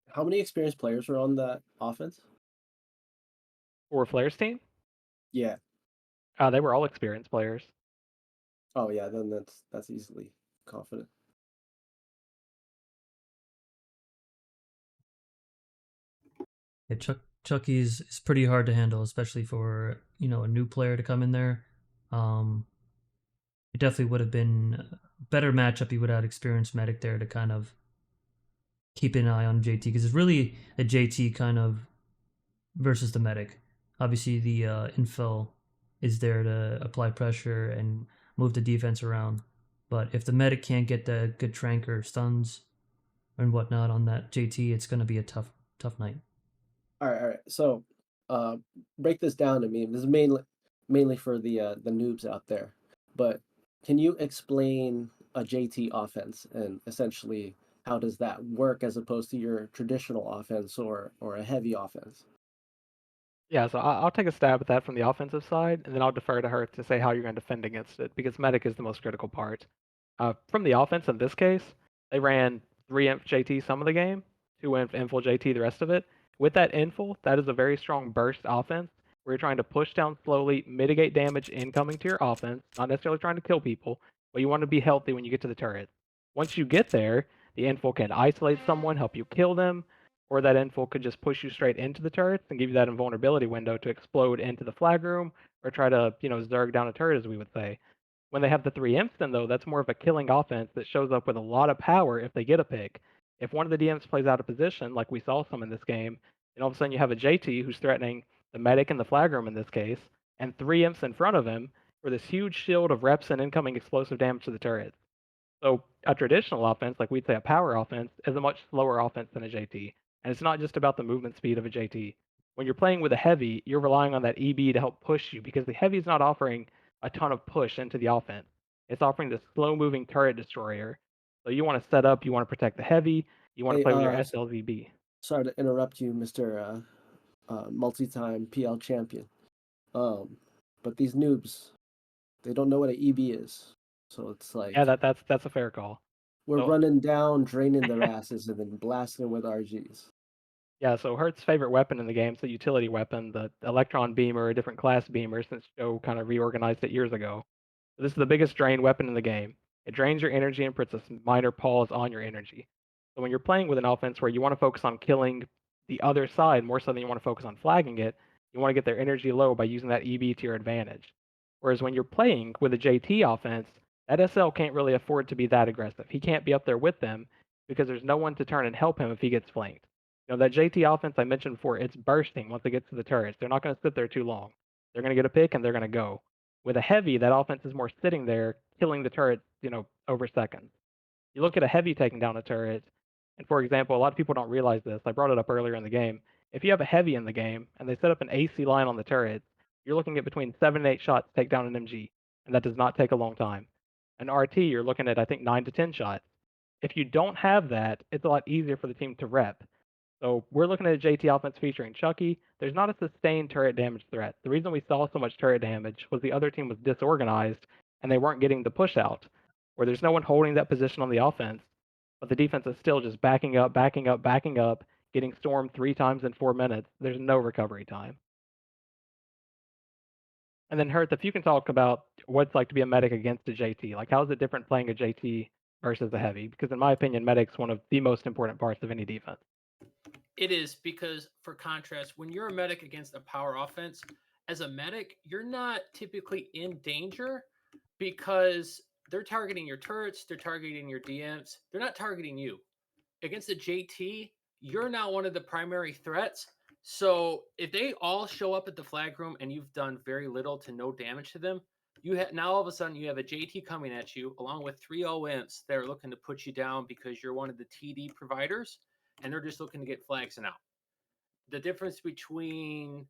How many experienced players were on that offense? For Flair's team, Yeah. they were all experienced players. Oh yeah, then that's easily confident. Yeah, Chucky's is pretty hard to handle, especially for a new player to come in there. It definitely would have been a better matchup. You would have had experienced medic there to kind of keep an eye on JT because it's really a JT kind of versus the medic. Obviously, the infill is there to apply pressure and move the defense around. But if the medic can't get the good trank or stuns and whatnot on that JT, it's going to be a tough night. All right. So, break this down to me. This is mainly for the noobs out there. But can you explain a JT offense and essentially how does that work as opposed to your traditional offense or a heavy offense? Yeah, so I'll take a stab at that from the offensive side, and then I'll defer to her to say how you're going to defend against it, because medic is the most critical part. From the offense in this case, they ran 3 inf JT some of the game, 2 inf infil JT the rest of it. With that infil, that is a very strong burst offense, where you're trying to push down slowly, mitigate damage incoming to your offense, not necessarily trying to kill people, but you want to be healthy when you get to the turret. Once you get there, the infil can isolate someone, help you kill them, or that infil could just push you straight into the turrets and give you that invulnerability window to explode into the flag room or try to, zerg down a turret, as we would say. When they have the 3 imps, then though, that's more of a killing offense that shows up with a lot of power if they get a pick. If one of the DMs plays out of position, like we saw some in this game, and all of a sudden you have a JT who's threatening the medic in the flag room in this case, and 3 imps in front of him for this huge shield of reps and incoming explosive damage to the turrets. So a traditional offense, like we'd say a power offense, is a much slower offense than a JT. And it's not just about the movement speed of a JT. When you're playing with a heavy, you're relying on that EB to help push you because the heavy is not offering a ton of push into the offense. It's offering this slow moving turret destroyer. So you want to set up, you want to protect the heavy, you want to Hey, play with your SLZB. sorry to interrupt you, Mr. Multi-time PL champion. But these noobs, they don't know what an EB is. So it's like Yeah, that's a fair call. we're So running down, draining their asses, and then blasting them with RGs. yeah, so Hertz's favorite weapon in the game is the utility weapon, the electron beamer, a different class beamer since Joe kind of reorganized it years ago. So this is the biggest drain weapon in the game. It drains your energy and puts a minor pause on your energy. So when you're playing with an offense where you want to focus on killing the other side more so than you want to focus on flagging it, you want to get their energy low by using that EB to your advantage. Whereas when you're playing with a JT offense, that SL can't really afford to be that aggressive. He can't be up there with them because there's no one to turn and help him if he gets flanked. That JT offense I mentioned before, it's bursting once it gets to the turrets. They're not going to sit there too long. They're going to get a pick and they're going to go. With a heavy, that offense is more sitting there, killing the turret, over seconds. You look at a heavy taking down a turret, and for example, a lot of people don't realize this. I brought it up earlier in the game. If you have a heavy in the game and they set up an AC line on the turret, you're looking at between 7 and 8 shots to take down an MG, and that does not take a long time. An RT, you're looking at, I think, 9 to 10 shots. If you don't have that, it's a lot easier for the team to rep. So we're looking at a JT offense featuring Chucky. There's not a sustained turret damage threat. The reason we saw so much turret damage was the other team was disorganized and they weren't getting the push out, where there's no one holding that position on the offense, but the defense is still just backing up, backing up, backing up, getting stormed 3 times in 4 minutes. There's no recovery time. And then Herth, if you can talk about what it's like to be a medic against a JT, like how is it different playing a JT versus a heavy? Because in my opinion, medic's one of the most important parts of any defense. It is because, for contrast, when you're a medic against a power offense, as a medic, you're not typically in danger because they're targeting your turrets, they're targeting your DMs, they're not targeting you. Against a JT, you're now one of the primary threats. So if they all show up at the flag room and you've done very little to no damage to them, now all of a sudden you have a JT coming at you along with 3 imps that are looking to put you down because you're one of the TD providers, and they're just looking to get flags and out. The difference between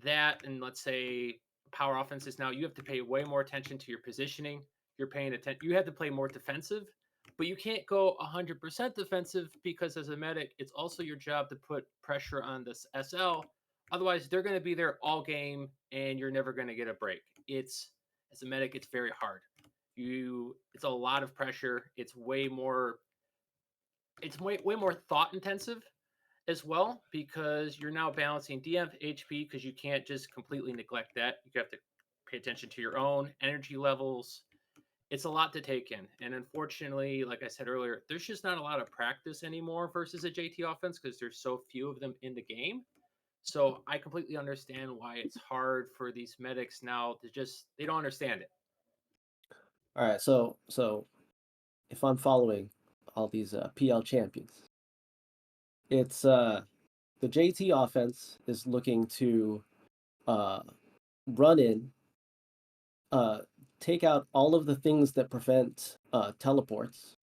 that and, let's say, power offense is now you have to pay way more attention to your positioning. You're paying attention. You have to play more defensive, but you can't go 100% defensive because as a medic, it's also your job to put pressure on this SL. Otherwise, they're going to be there all game and you're never going to get a break. As a medic, it's very hard. It's a lot of pressure. It's way more thought intensive as well because you're now balancing DF HP because you can't just completely neglect that. You have to pay attention to your own energy levels. It's a lot to take in. And unfortunately, like I said earlier, there's just not a lot of practice anymore versus a JT offense because there's so few of them in the game. So I completely understand why it's hard for these medics now they don't understand it. All right, so if I'm following all these PL champions, it's the JT offense is looking to run in, take out all of the things that prevent teleports,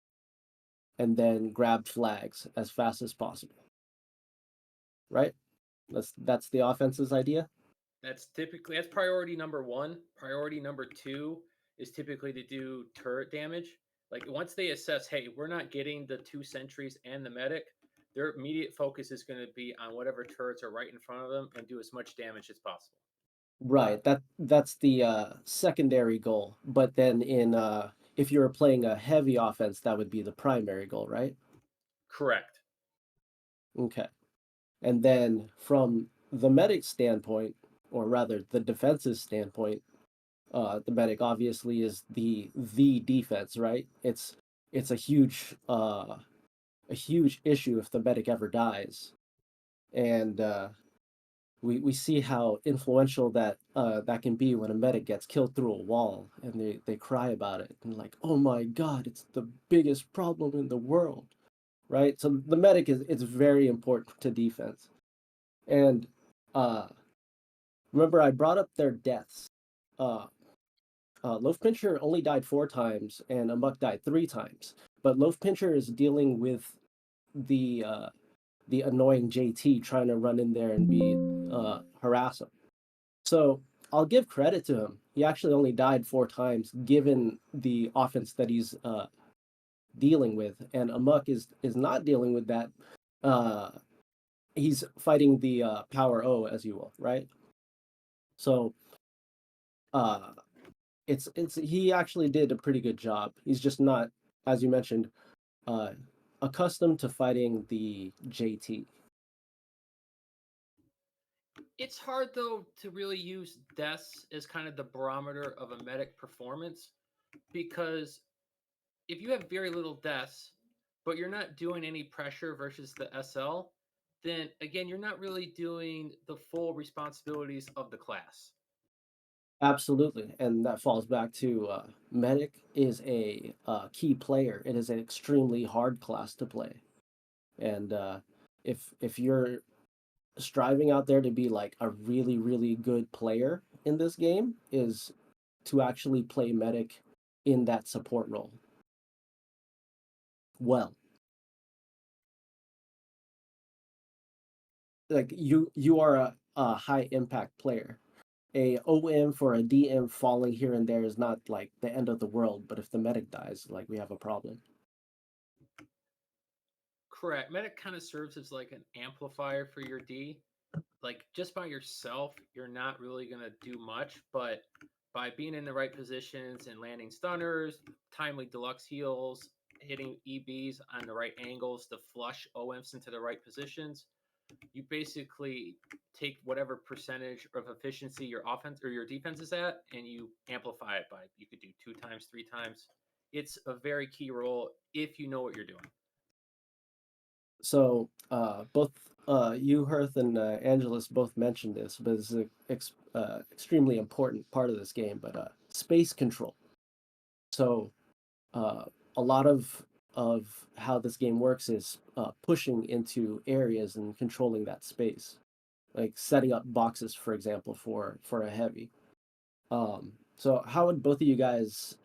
and then grab flags as fast as possible. Right? That's the offense's idea. That's priority number 1. Priority number 2 is typically to do turret damage. Like once they assess, hey, we're not getting the 2 sentries and the medic, their immediate focus is going to be on whatever turrets are right in front of them and do as much damage as possible. Right. That's the secondary goal. But then if you were playing a heavy offense, that would be the primary goal, right? Correct. Okay. And then from the medic standpoint, or rather the defense's standpoint, the medic obviously is the defense, right? It's a huge issue if the medic ever dies, and we see how influential that can be when a medic gets killed through a wall, and they cry about it and like, oh my god, it's the biggest problem in the world, right? So the medic is it's very important to defense, and remember I brought up their deaths. Loaf Pincher only died 4 times, and Amok died 3 times. But Loaf Pincher is dealing with the annoying JT trying to run in there and be harass him. So I'll give credit to him. He actually only died 4 times, given the offense that he's dealing with, and Amok is not dealing with that. He's fighting the power O, as you will, right? So uh, it's he actually did a pretty good job. He's just not, as you mentioned, accustomed to fighting the JT. It's hard though to really use deaths as kind of the barometer of a medic performance, because if you have very little deaths, but you're not doing any pressure versus the SL, then again, you're not really doing the full responsibilities of the class. Absolutely, and that falls back to medic is a key player. It is an extremely hard class to play, and if you're striving out there to be like a really really good player in this game, is to actually play medic in that support role well. Like you are a high impact player. A OM for a DM falling here and there is not like the end of the world, but if the medic dies, like we have a problem. Correct. Medic kind of serves as like an amplifier for your D. Like just by yourself, you're not really going to do much, but by being in the right positions and landing stunners, timely deluxe heals, hitting EBs on the right angles to flush OMs into the right positions, you basically take whatever percentage of efficiency your offense or your defense is at and you amplify it by, you could do 2 times, 3 times. It's a very key role if you know what you're doing. So both you, Herth, and Angelus both mentioned this, but it's an extremely important part of this game. But space control. So a lot of how this game works is pushing into areas and controlling that space, like setting up boxes, for example, for a heavy. So how would both of you guys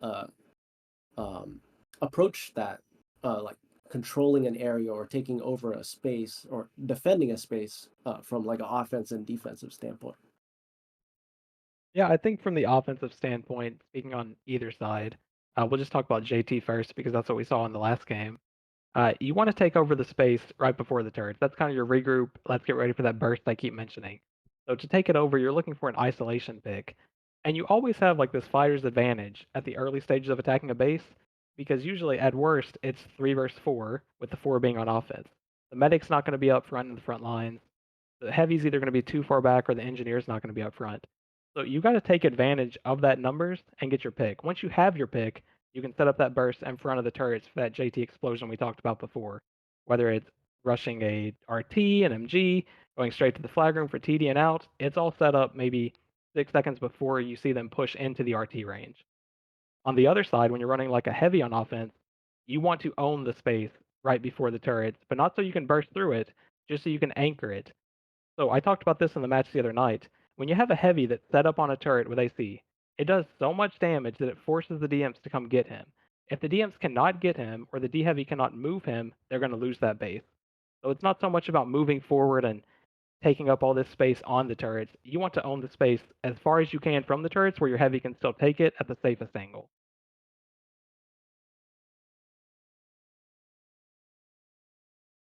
um, approach that, like controlling an area or taking over a space or defending a space from like an offense and defensive standpoint? Yeah, I think from the offensive standpoint, speaking on either side, we'll just talk about JT first because that's what we saw in the last game. You want to take over the space right before the turrets. That's kind of your regroup. Let's get ready for that burst I keep mentioning. So to take it over, you're looking for an isolation pick. And you always have like this fighter's advantage at the early stages of attacking a base, because usually at worst it's 3 versus 4, with the 4 being on offense. The medic's not going to be up front in the front lines. The heavy's either going to be too far back or the engineer's not going to be up front. So you got to take advantage of that numbers and get your pick. Once you have your pick, you can set up that burst in front of the turrets for that JT explosion we talked about before. Whether it's rushing a RT, an MG, going straight to the flag room for TD and out, it's all set up maybe 6 seconds before you see them push into the RT range. On the other side, when you're running like a heavy on offense, you want to own the space right before the turrets, but not so you can burst through it, just so you can anchor it. So I talked about this in the match the other night. When you have a heavy that's set up on a turret with AC, it does so much damage that it forces the DMs to come get him. If the DMs cannot get him or the D heavy cannot move him, they're going to lose that base. So it's not so much about moving forward and taking up all this space on the turrets. You want to own the space as far as you can from the turrets where your heavy can still take it at the safest angle.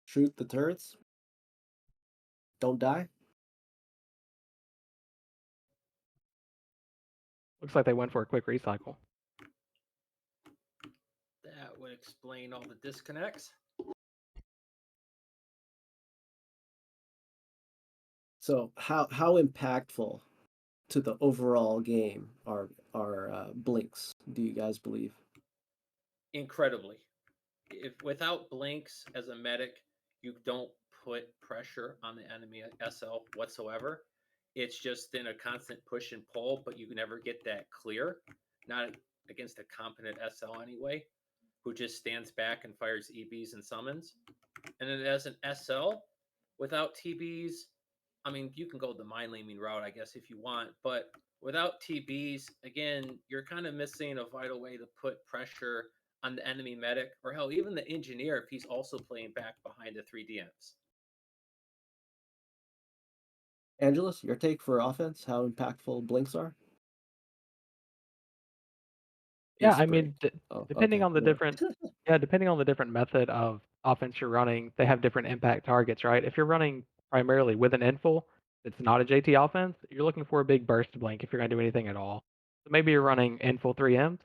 Shoot the turrets, don't die. Looks like they went for a quick recycle. That would explain all the disconnects. So how impactful to the overall game are blinks? Do you guys believe? Incredibly. If without blinks as a medic, you don't put pressure on the enemy SL whatsoever. It's just in a constant push and pull, but you never get that clear. Not against a competent SL anyway, who just stands back and fires EBs and summons. And then as an SL, without TBs, I mean, you can go the mind leaming route, I guess, if you want, but without TBs, again, you're kind of missing a vital way to put pressure on the enemy medic, or hell, even the engineer if he's also playing back behind the 3DMs. Angelus, your take for offense? How impactful blinks are? Yeah, He's I break. mean, Oh, depending okay. on the different, yeah, depending on the different method of offense you're running, they have different impact targets, right? If you're running primarily with an infil, it's not a JT offense. You're looking for a big burst blink if you're going to do anything at all. So maybe you're running infil 3Ms.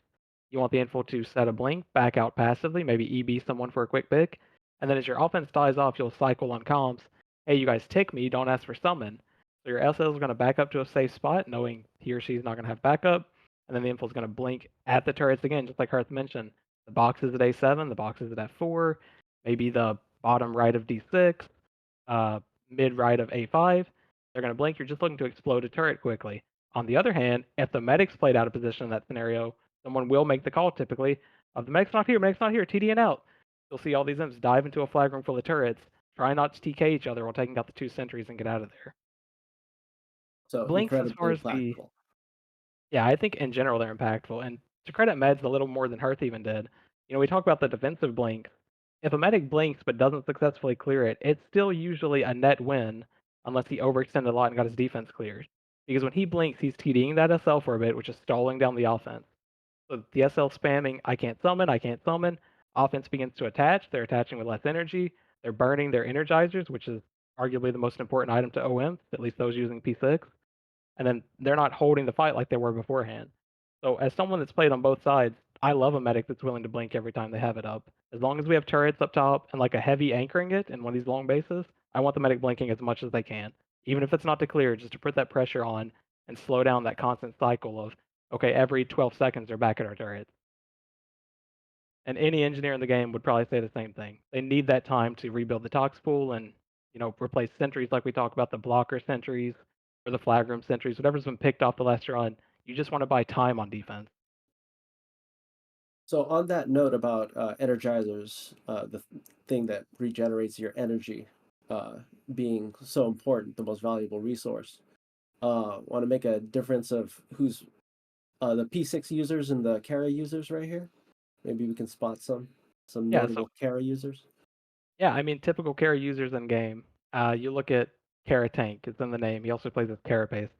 You want the infil to set a blink, back out passively, maybe EB someone for a quick pick, and then as your offense dies off, you'll cycle on comms. Hey, you guys tick me, don't ask for summon. So your SL is going to back up to a safe spot, knowing he or she's not going to have backup, and then the info is going to blink at the turrets again, just like Herth mentioned. The box is at A7, the box is at F4, maybe the bottom right of D6, uh, mid right of A5. They're going to blink. You're just looking to explode a turret quickly. On the other hand, if the medic's played out of position in that scenario, someone will make the call typically of the medic's not here, TD and out. You'll see all these imps dive into a flag room full of turrets, try not to TK each other while taking out the 2 sentries and get out of there. So Blinks as far incredibly as the impactful. Yeah, I think in general they're impactful. And to credit Meds a little more than Hearth even did, we talk about the defensive blink. If a medic blinks but doesn't successfully clear it, it's still usually a net win unless he overextended a lot and got his defense cleared. Because when he blinks, he's TDing that SL for a bit, which is stalling down the offense. So the SL spamming, I can't summon. Offense begins to attach. They're attaching with less energy. They're burning their energizers, which is arguably the most important item to OM, at least those using P6, and then they're not holding the fight like they were beforehand. So as someone that's played on both sides, I love a medic that's willing to blink every time they have it up. As long as we have turrets up top and like a heavy anchoring it in one of these long bases, I want the medic blinking as much as they can. Even if it's not to clear, just to put that pressure on and slow down that constant cycle of, okay, every 12 seconds they're back at our turrets. And any engineer in the game would probably say the same thing. They need that time to rebuild the tox pool and, replace sentries like we talk about, the blocker sentries or the flag room sentries, whatever's been picked off the last run. You just want to buy time on defense. So on that note about energizers, the thing that regenerates your energy, uh, being so important, the most valuable resource. Want to make a difference of who's the P6 users and the Kara users right here. Maybe we can spot some Yeah, notable Kara users. Yeah, I mean, typical Kara users in game. You look at Kara Tank, it's in the name. He also plays as Carapace.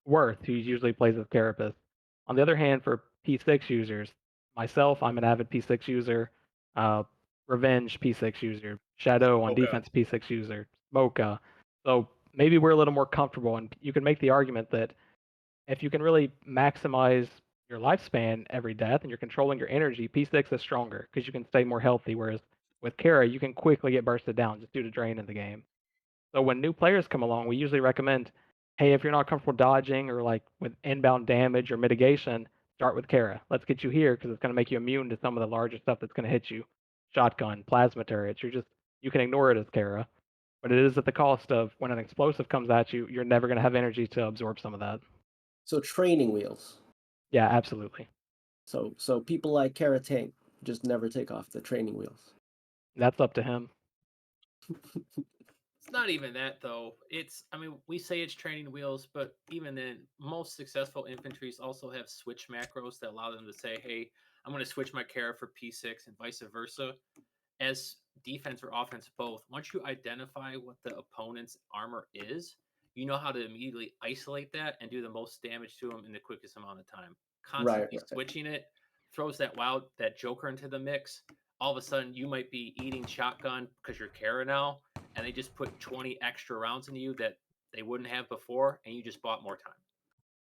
Worth, who usually plays as Carapace. On the other hand, for P6 users, myself, I'm an avid P6 user. Revenge P6 user. Shadow on Okay. defense P6 user. Mocha. So maybe we're a little more comfortable, and you can make the argument that if you can really maximize your lifespan every death and you're controlling your energy, P6 is stronger because you can stay more healthy. Whereas with Kara, you can quickly get bursted down just due to drain in the game. So when new players come along, we usually recommend, hey, if you're not comfortable dodging or like with inbound damage or mitigation, start with Kara. Let's get you here because it's going to make you immune to some of the larger stuff that's going to hit you. Shotgun, plasma turrets. You can ignore it as Kara, but it is at the cost of when an explosive comes at you, you're never going to have energy to absorb some of that. So training wheels. Yeah, absolutely. So people like Kara Tank just never take off the training wheels. That's up to him. It's not even that though. I mean, we say it's training wheels, but even then, most successful infantries also have switch macros that allow them to say, hey, I'm going to switch my Kara for P6 and vice versa. As defense or offense both, once you identify what the opponent's armor is, you know how to immediately isolate that and do the most damage to them in the quickest amount of time. Constantly Right. switching it throws that Joker into the mix. All of a sudden, you might be eating shotgun because you're Kara now, and they just put 20 extra rounds into you that they wouldn't have before, and you just bought more time.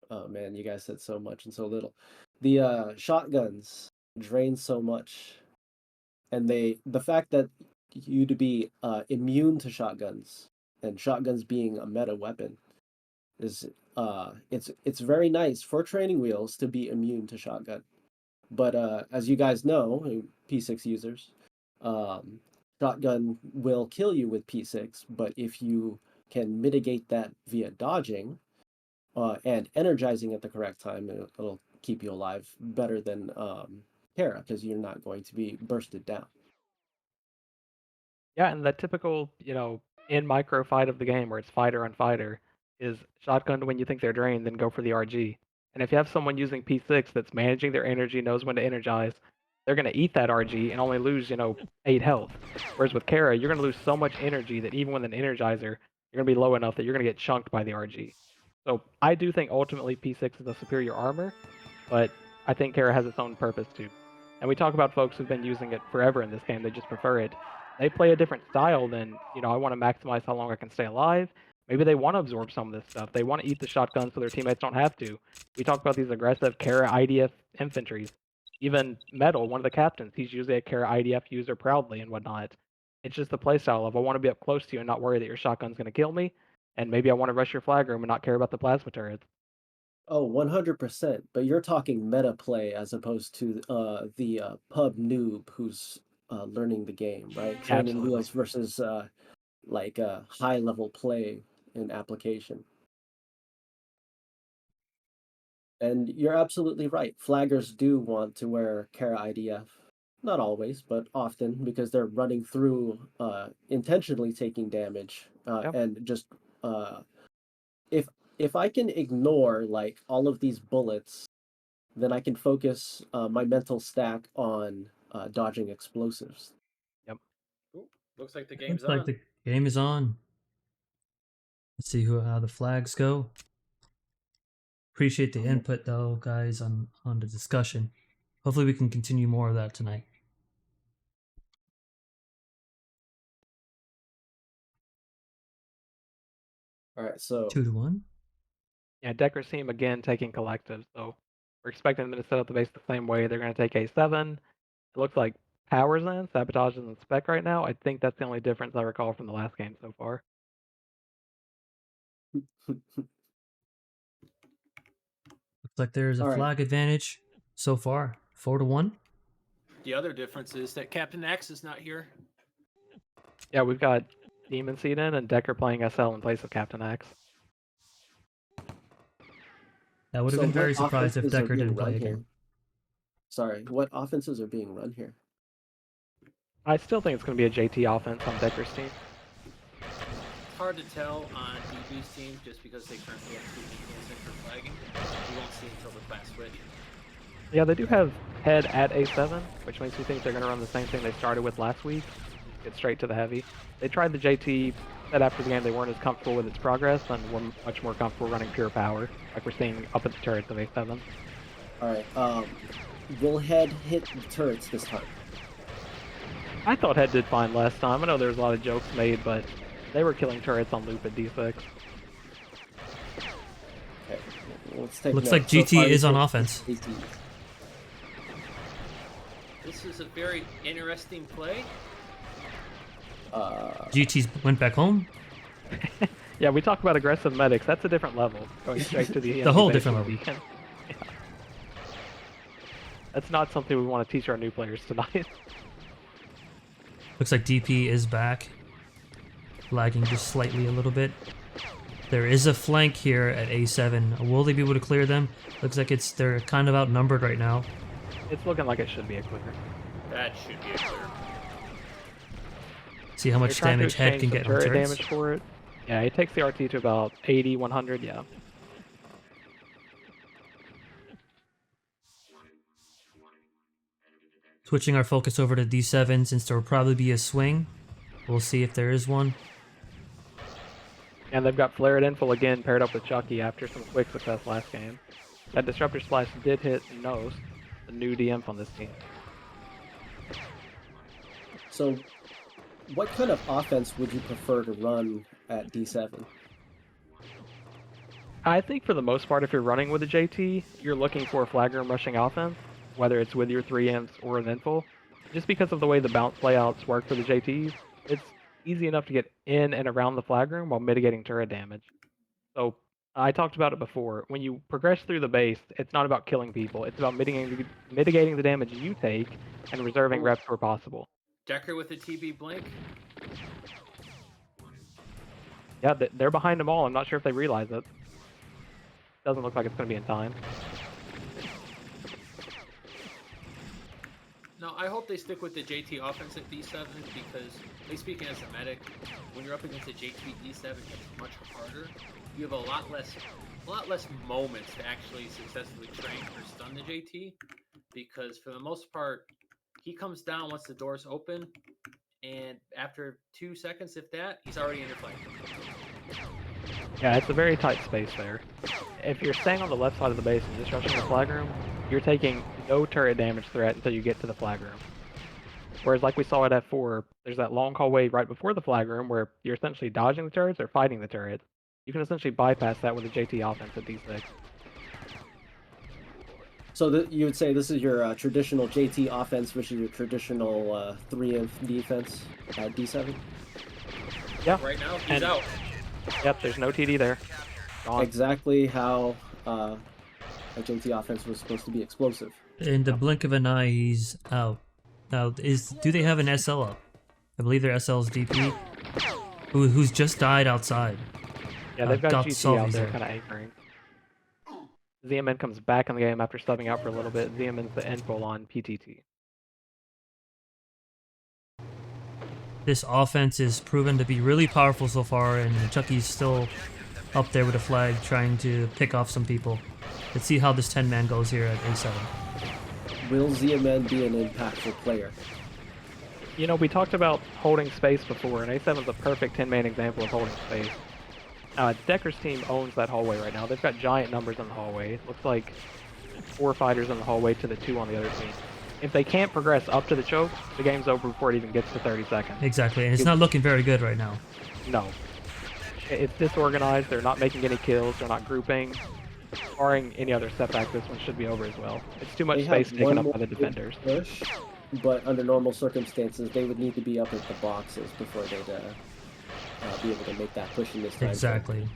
Oh man, you guys said so much and so little. The shotguns drain so much, and the fact that you to be immune to shotguns and shotguns being a meta weapon is it's very nice for training wheels to be immune to shotgun. But as you guys know, P6 users, um, shotgun will kill you with P6. But if you can mitigate that via dodging and energizing at the correct time, it'll keep you alive better than Kara because you're not going to be bursted down. Yeah, and that typical, in micro fight of the game where it's fighter on fighter is shotgun when you think they're drained, then go for the RG. And if you have someone using P6 that's managing their energy, knows when to energize, they're going to eat that RG and only lose, 8 health. Whereas with Kara, you're going to lose so much energy that even with an energizer, you're going to be low enough that you're going to get chunked by the RG. So I do think ultimately P6 is a superior armor, but I think Kara has its own purpose too. And we talk about folks who've been using it forever in this game, they just prefer it. They play a different style than, I want to maximize how long I can stay alive. Maybe they want to absorb some of this stuff. They want to eat the shotgun so their teammates don't have to. We talk about these aggressive Kara IDF infantries. Even Metal, one of the captains, he's usually a Kara IDF user proudly and whatnot. It's just the playstyle of I want to be up close to you and not worry that your shotgun's going to kill me. And maybe I want to rush your flag room and not care about the plasma turrets. Oh, 100%. But you're talking meta play as opposed to the pub noob who's learning the game, right? Training Absolutely. wheels versus like high level play in application. And you're absolutely right. Flaggers do want to wear Kara IDF. Not always, but often because they're running through intentionally taking damage Yep. and just if I can ignore like all of these bullets, then I can focus my mental stack on dodging explosives. Ooh, looks like the game's Looks like on. the game is on. Let's see how the flags go. Appreciate the input though, guys, on the discussion. Hopefully we can continue more of that tonight. All right, so 2-1. Yeah, Decker's team again taking collective, so we're expecting them to set up the base the same way. They're going to take A7. It looks like Power's in, Sabotage is in spec right now. I think that's the only difference I recall from the last game so far. Looks like there's a All right. flag advantage so far. 4-1. The other difference is that Captain X is not here. Yeah, we've got Demon Seed in and Decker playing SL in place of Captain X. I would have So been what very surprised if offenses are Decker being didn't play run here? again. Sorry, what offenses are being run here? I still think it's going to be a JT offense on Decker's team. It's hard to tell on DB's team just because they currently have 2 vehicles in for flagging. We won't see until the class switch. Yeah, they do have head at A7, which makes me think they're going to run the same thing they started with last week. Get straight to the heavy. They tried the JT, said after the game they weren't as comfortable with its progress and were much more comfortable running pure power, like we're seeing up at the turrets of A7. All right, will head hit the turrets this time? I thought head did fine last time. I know there was a lot of jokes made, but they were killing turrets on loop at D6. Okay, let's take Looks note. like So GT far, is on hit offense. 18. This is a very interesting play. GT went back home. Yeah, we talk about aggressive medics. That's a different level. Going straight to the The whole base different with level. Beacon. Yeah. That's not something we want to teach our new players tonight. Looks like DP is back. Lagging just slightly a little bit. There is a flank here at A7. Will they be able to clear them? Looks like they're kind of outnumbered right now. It's looking like it should be a clear. That should be a clear. See how much They're trying to damage head exchange can some get on turret turrets. damage for it. Yeah, it takes the RT to about 80, 100, yeah. Switching our focus over to D7 since there will probably be a swing. We'll see if there is one. And they've got Flare at Infil again paired up with Chucky after some quick success last game. That Disruptor Splash did hit Nose, the new DM on this team. So, what kind of offense would you prefer to run at D7? I think for the most part, if you're running with a JT, you're looking for a flag room rushing offense, whether it's with your 3 imps or an infil. Just because of the way the bounce layouts work for the JTs, it's easy enough to get in and around the flag room while mitigating turret damage. So I talked about it before. When you progress through the base, it's not about killing people. It's about mitigating the damage you take and reserving reps where possible. Decker with a TB blink. Yeah, they're behind them all. I'm not sure if they realize it. Doesn't look like it's going to be in time. No, I hope they stick with the JT offense at D7 because, they speaking as a medic, when you're up against a JT D7, it's much harder. You have a lot less moments to actually successfully train or stun the JT because for the most part, he comes down once the doors open, and after 2 seconds, if that, he's already in your flank. Yeah, it's a very tight space there. If you're staying on the left side of the base and just rushing the flag room, you're taking no turret damage threat until you get to the flag room. Whereas like we saw at F4, there's that long hallway right before the flag room where you're essentially dodging the turrets or fighting the turrets. You can essentially bypass that with a JT offense at D6. So you would say this is your traditional JT offense versus your traditional 3-inf defense at D7? Yeah. Right now, he's And- out. Yep, there's no TD there. Gone. Exactly how a JT offense was supposed to be explosive. In the blink of an eye, he's out. Now, do they have an SL up? I believe their SL is DP, who's just died outside. Yeah, they've got got GT Solvies out there there. kind of anchoring. ZMN comes back in the game after subbing out for a little bit. ZMN's the info on PTT. This offense is proven to be really powerful so far, and Chucky's still up there with a flag trying to pick off some people. Let's see how this 10-man goes here at A7. Will ZMN be an impactful player? You know, we talked about holding space before, and A7's a perfect 10-man example of holding space. Decker's team owns that hallway right now. They've got giant numbers in the hallway. It looks like 4 fighters in the hallway to the 2 on the other team. If they can't progress up to the choke, the game's over before it even gets to 30 seconds. Exactly, and it's not looking very good right now. No. It's disorganized, they're not making any kills, they're not grouping. Barring any other setback, this one should be over as well. It's too much They space have taken one up more by the big defenders. push, but under normal circumstances, they would need to be up at the boxes before they'd be able to make that push in this time. Exactly.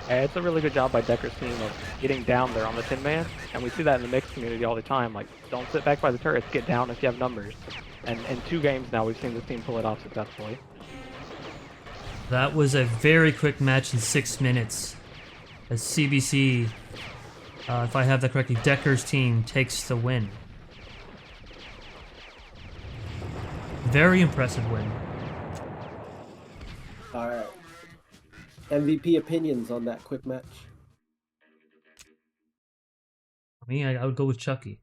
Yeah, it's a really good job by Decker's team of getting down there on the 10-man, and we see that in the mixed community all the time. Like, don't sit back by the turrets, get down if you have numbers. And in 2 games now, we've seen this team pull it off successfully. That was a very quick match in 6 minutes. As CBC, if I have that correctly, Decker's team takes the win. Very impressive win. All right. MVP opinions on that quick match? For me, I would go with Chucky.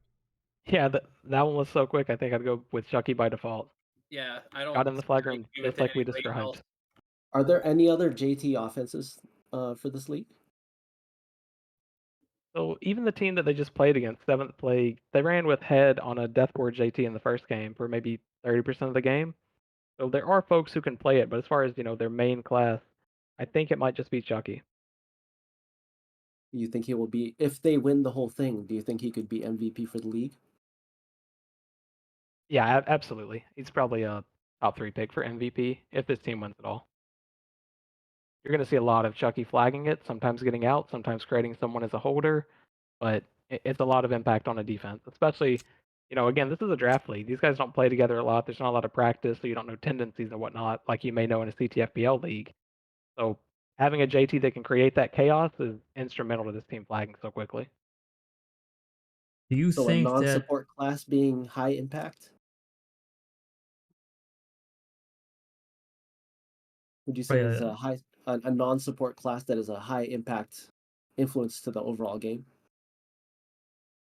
Yeah, that one was so quick, I think I'd go with Chucky by default. Yeah, I don't. Got in the flag room agree with just like we anybody described. else. Are there any other JT offenses for this league? So even the team that they just played against, 7th Plague, they ran with Head on a Deathboard JT in the first game for maybe 30% of the game. So there are folks who can play it, but as far as, their main class, I think it might just be Chucky. You think he will be, if they win the whole thing, do you think he could be MVP for the league? Yeah, absolutely. He's probably a top 3 pick for MVP if this team wins it all. You're going to see a lot of Chucky flagging it, sometimes getting out, sometimes creating someone as a holder, but it's a lot of impact on a defense, especially, again, this is a draft league. These guys don't play together a lot. There's not a lot of practice, so you don't know tendencies and whatnot, like you may know in a CTFDL league. So having a JT that can create that chaos is instrumental to this team flagging so quickly. Do you So a think that non-support class being high impact? Would you say is a non-support class that is a high impact influence to the overall game?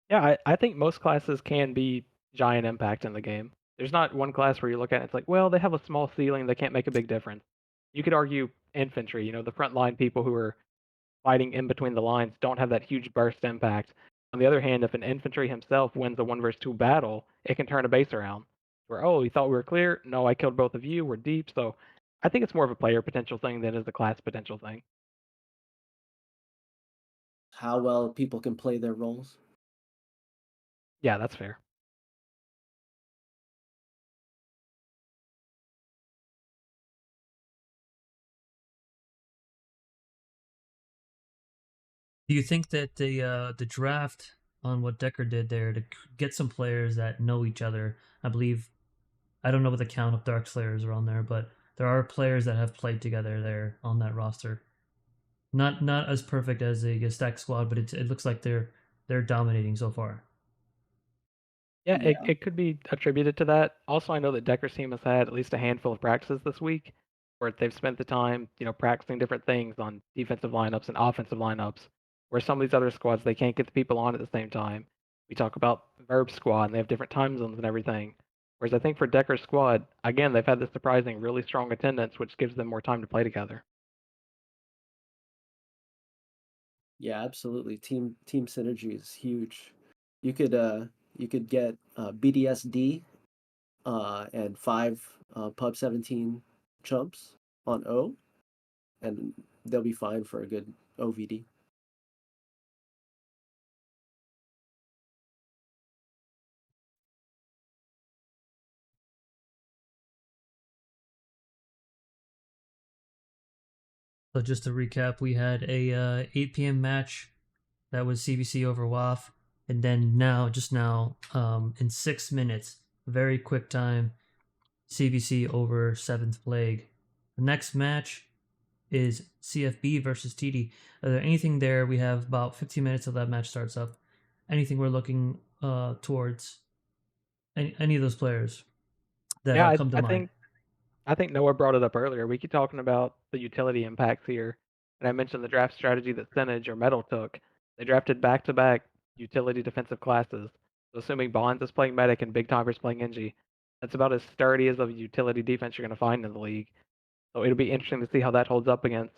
Yeah, I think most classes can be giant impact in the game. There's not one class where you look at it, it's like, well, they have a small ceiling, they can't make a big difference. You could argue infantry, the frontline people who are fighting in between the lines don't have that huge burst impact. On the other hand, if an infantry himself wins a 1 versus 2 battle, it can turn a base around. Where, oh, you thought we were clear? No, I killed both of you, we're deep. So I think it's more of a player potential thing than it is a class potential thing. How well people can play their roles? Yeah, that's fair. Do you think that the draft on what Decker did there to get some players that know each other? I believe, I don't know what the count of Dark Slayers are on there, but there are players that have played together there on that roster. Not as perfect as a stack squad, but it looks like they're dominating so far. Yeah, Yeah. it could be attributed to that. Also, I know that Decker's team has had at least a handful of practices this week where they've spent the time, practicing different things on defensive lineups and offensive lineups, where some of these other squads, they can't get the people on at the same time. We talk about Verb squad, and they have different time zones and everything. Whereas I think for Decker's squad, again, they've had this surprising, really strong attendance, which gives them more time to play together. Yeah, absolutely. Team synergy is huge. You could get BDSD and 5 Pub 17 chumps on O, and they'll be fine for a good OVD. So just to recap, we had a 8 p.m. match that was CBC over WAF, and then just now, in 6 minutes, very quick time, CBC over Seventh Plague. The next match is CFB versus TD. Are there anything there? We have about 15 minutes till that match starts up. Anything we're looking towards? Any of those players that Yeah, come to mind? I think Noah brought it up earlier. We keep talking about the utility impacts here, and I mentioned the draft strategy that Senage or Metal took. They drafted back-to-back utility defensive classes. So assuming Bonds is playing medic and Big Timer's playing Engie, that's about as sturdy as a utility defense you're going to find in the league. So it'll be interesting to see how that holds up against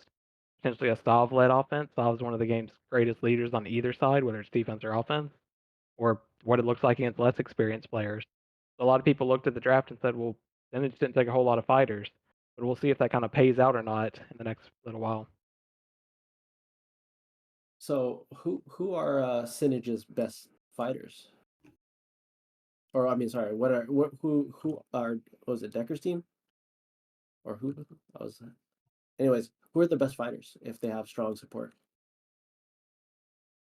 potentially a Stav-led offense. Stav's one of the game's greatest leaders on either side, whether it's defense or offense, or what it looks like against less experienced players. So a lot of people looked at the draft and said, well, then it just didn't take a whole lot of fighters. But we'll see if that kind of pays out or not in the next little while. So who are Synage's best fighters? Or I mean, sorry, who are was it Decker's team? Or who I was anyways, who are the best fighters if they have strong support?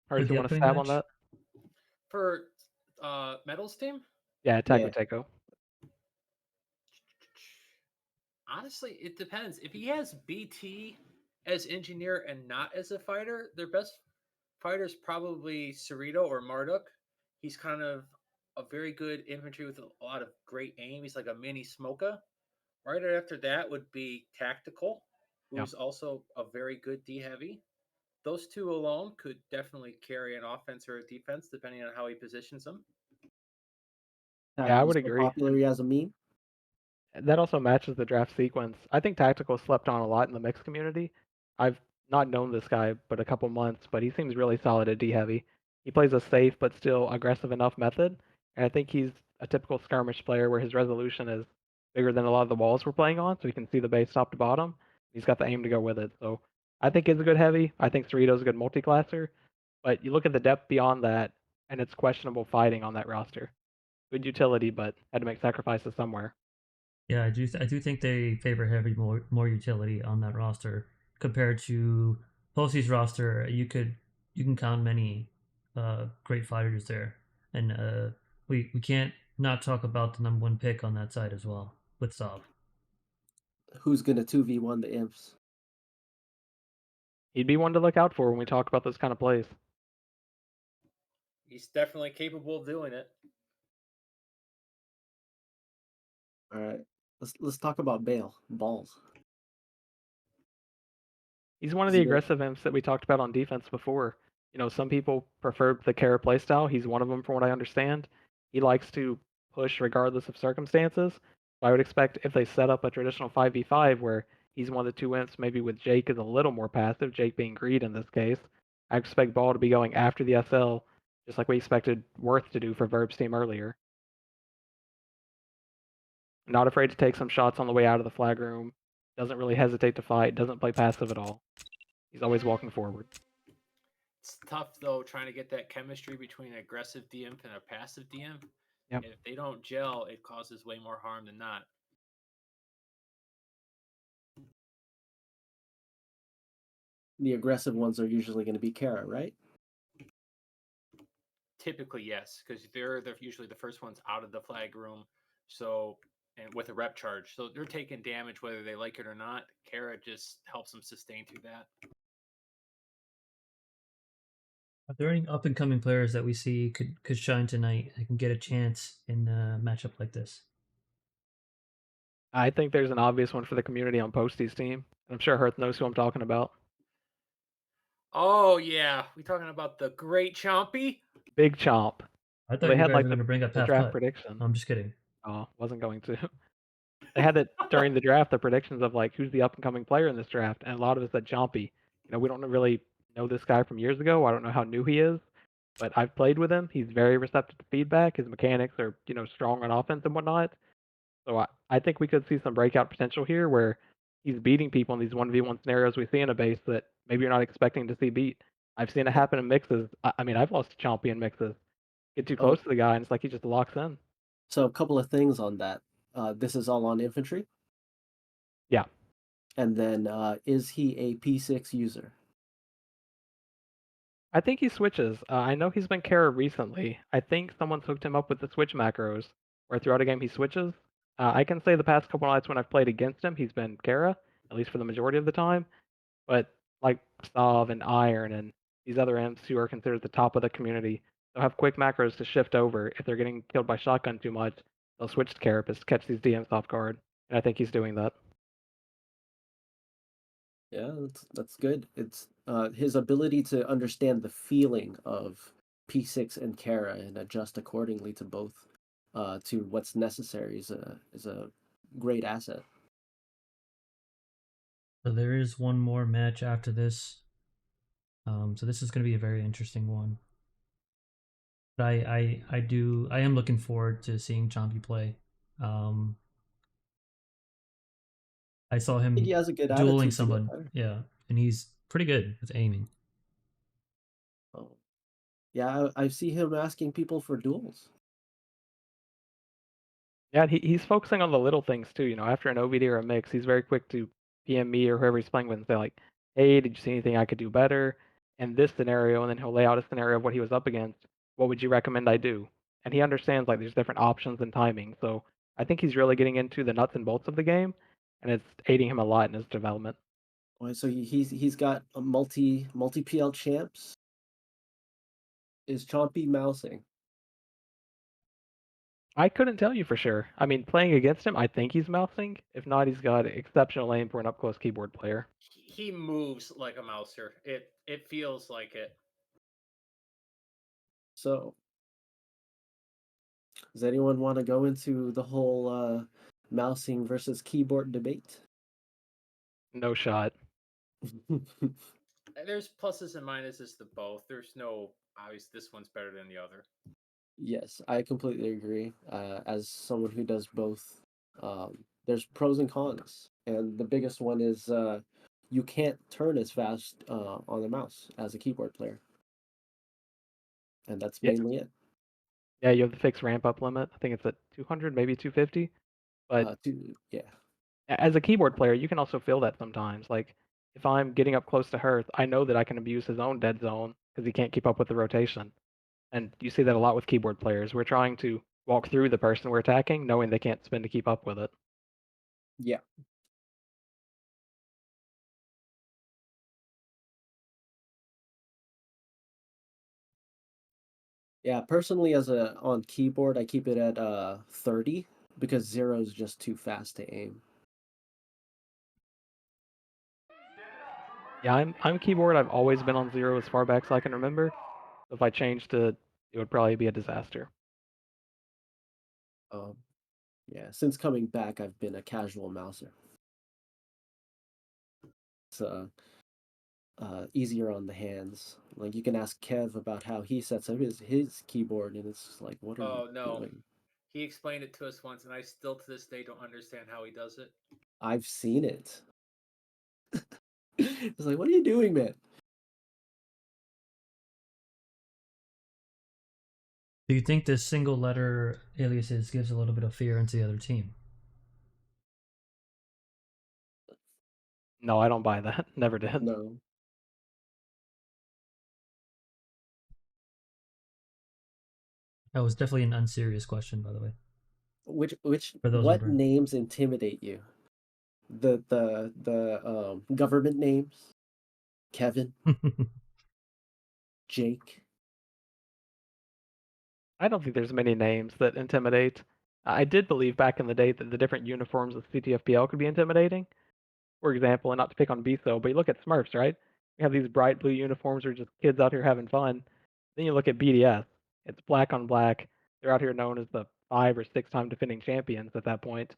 Or For if you the want to upcoming stab on match? that? For Metal's team, Yeah, Yeah. Taco. honestly, it depends. If he has BT as engineer and not as a fighter, their best fighter is probably Cerrito or Marduk. He's kind of a very good infantry with a lot of great aim. He's like a mini Smoka. Right after that would be Tactical, Yeah. who's also a very good D heavy. Those two alone could definitely carry an offense or a defense, depending on how he positions them. Yeah, I would So agree. popular he has a meme. That also matches the draft sequence. I think Tactical slept on a lot in the mixed community. I've not known this guy but a couple months, but he seems really solid at D heavy. He plays a safe but still aggressive enough method, and I think he's a typical skirmish player where his resolution is bigger than a lot of the walls we're playing on, so he can see the base top to bottom. He's got the aim to go with it. So I think he's a good heavy. I think Cerrito's a good multi-classer, but you look at the depth beyond that, and it's questionable fighting on that roster. Good utility, but had to make sacrifices somewhere. Yeah, I do think they favor heavy more utility on that roster compared to Posey's roster. You can count many great fighters there, and we can't not talk about the number one pick on that side as well with Saab. Who's gonna 2v1 the imps? He'd be one to look out for when we talk about those kind of plays. He's definitely capable of doing it. All right. Let's talk about Bale. Balls. He's one of Is the he gonna aggressive imps that we talked about on defense before. Some people prefer the Kara playstyle. He's one of them, from what I understand. He likes to push regardless of circumstances. I would expect if they set up a traditional 5v5 where he's one of the two imps, maybe with Jake is a little more passive, Jake being Greed in this case, I expect Ball to be going after the SL, just like we expected Worth to do for Verb's team earlier. Not afraid to take some shots on the way out of the flag room. Doesn't really hesitate to fight. Doesn't play passive at all. He's always walking forward. It's tough though trying to get that chemistry between an aggressive DM and a passive DM. Yep. And if they don't gel, it causes way more harm than not. the aggressive ones are usually gonna be Kara, right? Typically, yes, because they're usually the first ones out of the flag room. So, and with a rep charge, so they're taking damage whether they like it or not. Kara just helps them sustain through that. Are there any up and coming players that we see could shine tonight and can get a chance in a matchup like this? I think there's an obvious one for the community on Posty's team. I'm sure Hearth knows who I'm talking about. Oh yeah, we talking about the Great Chompy? Big Chomp. I Well, thought they you had guys were like going to bring up the half draft cut. prediction. I'm just kidding. Oh, wasn't going to. They had it during the draft, the predictions of like who's the up and coming player in this draft, and a lot of us said Chompy. We don't really know this guy from years ago. I don't know how new he is, but I've played with him. He's very receptive to feedback. His mechanics are, strong on offense and whatnot. So I think we could see some breakout potential here where he's beating people in these 1v1 scenarios we see in a base that maybe you're not expecting to see beat. I've seen it happen in mixes. I mean, I've lost to Chompy in mixes. Get too Oh, close to the guy, and it's like he just locks in. so a couple of things on that. This is all on infantry, Yeah. and then is he a P6 user? I think he switches. I know he's been Kara recently. I think someone's hooked him up with the switch macros, where throughout a game he switches. I can say the past couple nights when I've played against him, he's been Kara, at least for the majority of the time. But like Stav and Iron and these other imps who are considered the top of the community, they'll have quick macros to shift over. If they're getting killed by shotgun too much, they'll switch to Carapace to catch these DMs off guard. And I think he's doing that. Yeah, that's good. It's his ability to understand the feeling of P6 and Kara and adjust accordingly to both, to what's necessary is a great asset. So there is one more match after this. So this is going to be a very interesting one. But I am looking forward to seeing Chompy play. Um, I saw I think he him has a good dueling attitude to get someone, better. yeah, and he's pretty good with aiming. Oh, yeah, I see him asking people for duels. Yeah, he's focusing on the little things too. After an OVD or a mix, he's very quick to PM me or whoever he's playing with and say like, "Hey, did you see anything I could do better in this scenario?" And then he'll lay out a scenario of what he was up against. What would you recommend I do? And he understands like there's different options and timing. So I think he's really getting into the nuts and bolts of the game, and it's aiding him a lot in his development. So he's got a multi PL champs. Is Chompy mousing? I couldn't tell you for sure. I mean, playing against him, I think he's mousing. If not, he's got exceptional aim for an up close keyboard player. He moves like a mouser. It feels like it. So, does anyone want to go into the whole mousing versus keyboard debate? No shot. There's pluses and minuses to both. There's no obvious this one's better than the other. Yes, I completely agree. As someone who does both, there's pros and cons, and the biggest one is you can't turn as fast on the mouse as a keyboard player, and that's Yeah, mainly it. yeah, you have the fixed ramp up limit. I think it's at 200, maybe 250. But Yeah, as a keyboard player, you can also feel that sometimes. Like if I'm getting up close to Hearth, I know that I can abuse his own dead zone because he can't keep up with the rotation. And you see that a lot with keyboard players. We're trying to walk through the person we're attacking, knowing they can't spin to keep up with it. yeah, yeah. Personally, as a on keyboard, I keep it at 30 because 0 is just too fast to aim. Yeah, I'm keyboard. I've always been on 0 as far back as I can remember. If I changed to, it would probably be a disaster. Um, yeah, since coming back, I've been a casual mouser. It's easier on the hands. Like you can ask Kev about how he sets up his keyboard, and it's just like, what are you Oh no. doing? He explained it to us once, and I still to this day don't understand how he does it. I've seen it. It's like, what are you doing, man? Do you think this single letter aliases gives a little bit of fear into the other team? No, I don't buy that. Never did. No. That was definitely an unserious question, by the way. Which For those what wondering. names intimidate you? The government names? Kevin? Jake. I don't think there's many names that intimidate. I did believe back in the day that the different uniforms of CTFDL could be intimidating. For example, and not to pick on Beso, but you look at Smurfs, right? We have these bright blue uniforms where just kids out here having fun. Then you look at BDS. It's black on black. They're out here known as the 5 or 6 time defending champions at that point.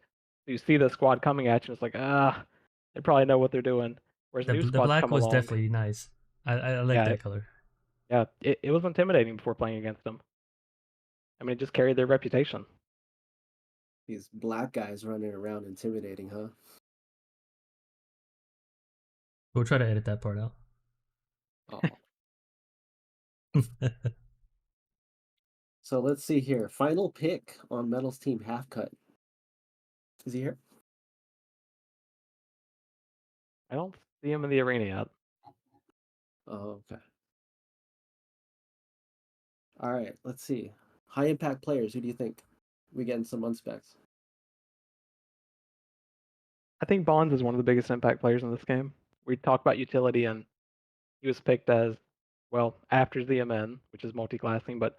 So you see the squad coming at you, and it's like, they probably know what they're doing. Whereas new The squads black come was along. definitely nice. I like Yeah, that color. yeah, it was intimidating before playing against them. I mean, it just carried their reputation. These black guys running around intimidating, huh? We'll try to edit that part out. Oh. So let's see here. Final pick on Metal's team, Half Cut. Is he here? I don't see him in the arena yet. Oh, okay. All right, let's see. High impact players, who do you think? We getting some unspecs. I think Bonds is one of the biggest impact players in this game. We talk about utility, and he was picked as, well, after ZMN, which is multi-classing, but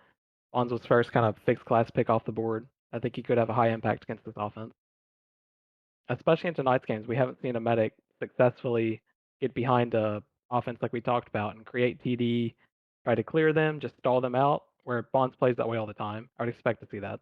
Bonds was first kind of fixed class pick off the board. I think he could have a high impact against this offense. Especially in tonight's games, we haven't seen a medic successfully get behind a offense like we talked about and create TD, try to clear them, just stall them out, where Bonds plays that way all the time. I would expect to see that.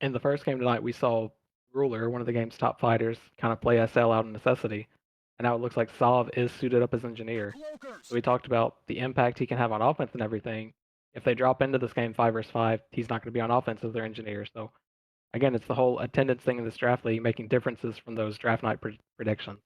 In the first game tonight, we saw Ruler, one of the game's top fighters, kind of play SL out of necessity. And now it looks like Sov is suited up as engineer. So we talked about the impact he can have on offense and everything. If they drop into this game 5 versus 5, he's not going to be on offense as their engineer. So again, it's the whole attendance thing in this draft league making differences from those draft night predictions.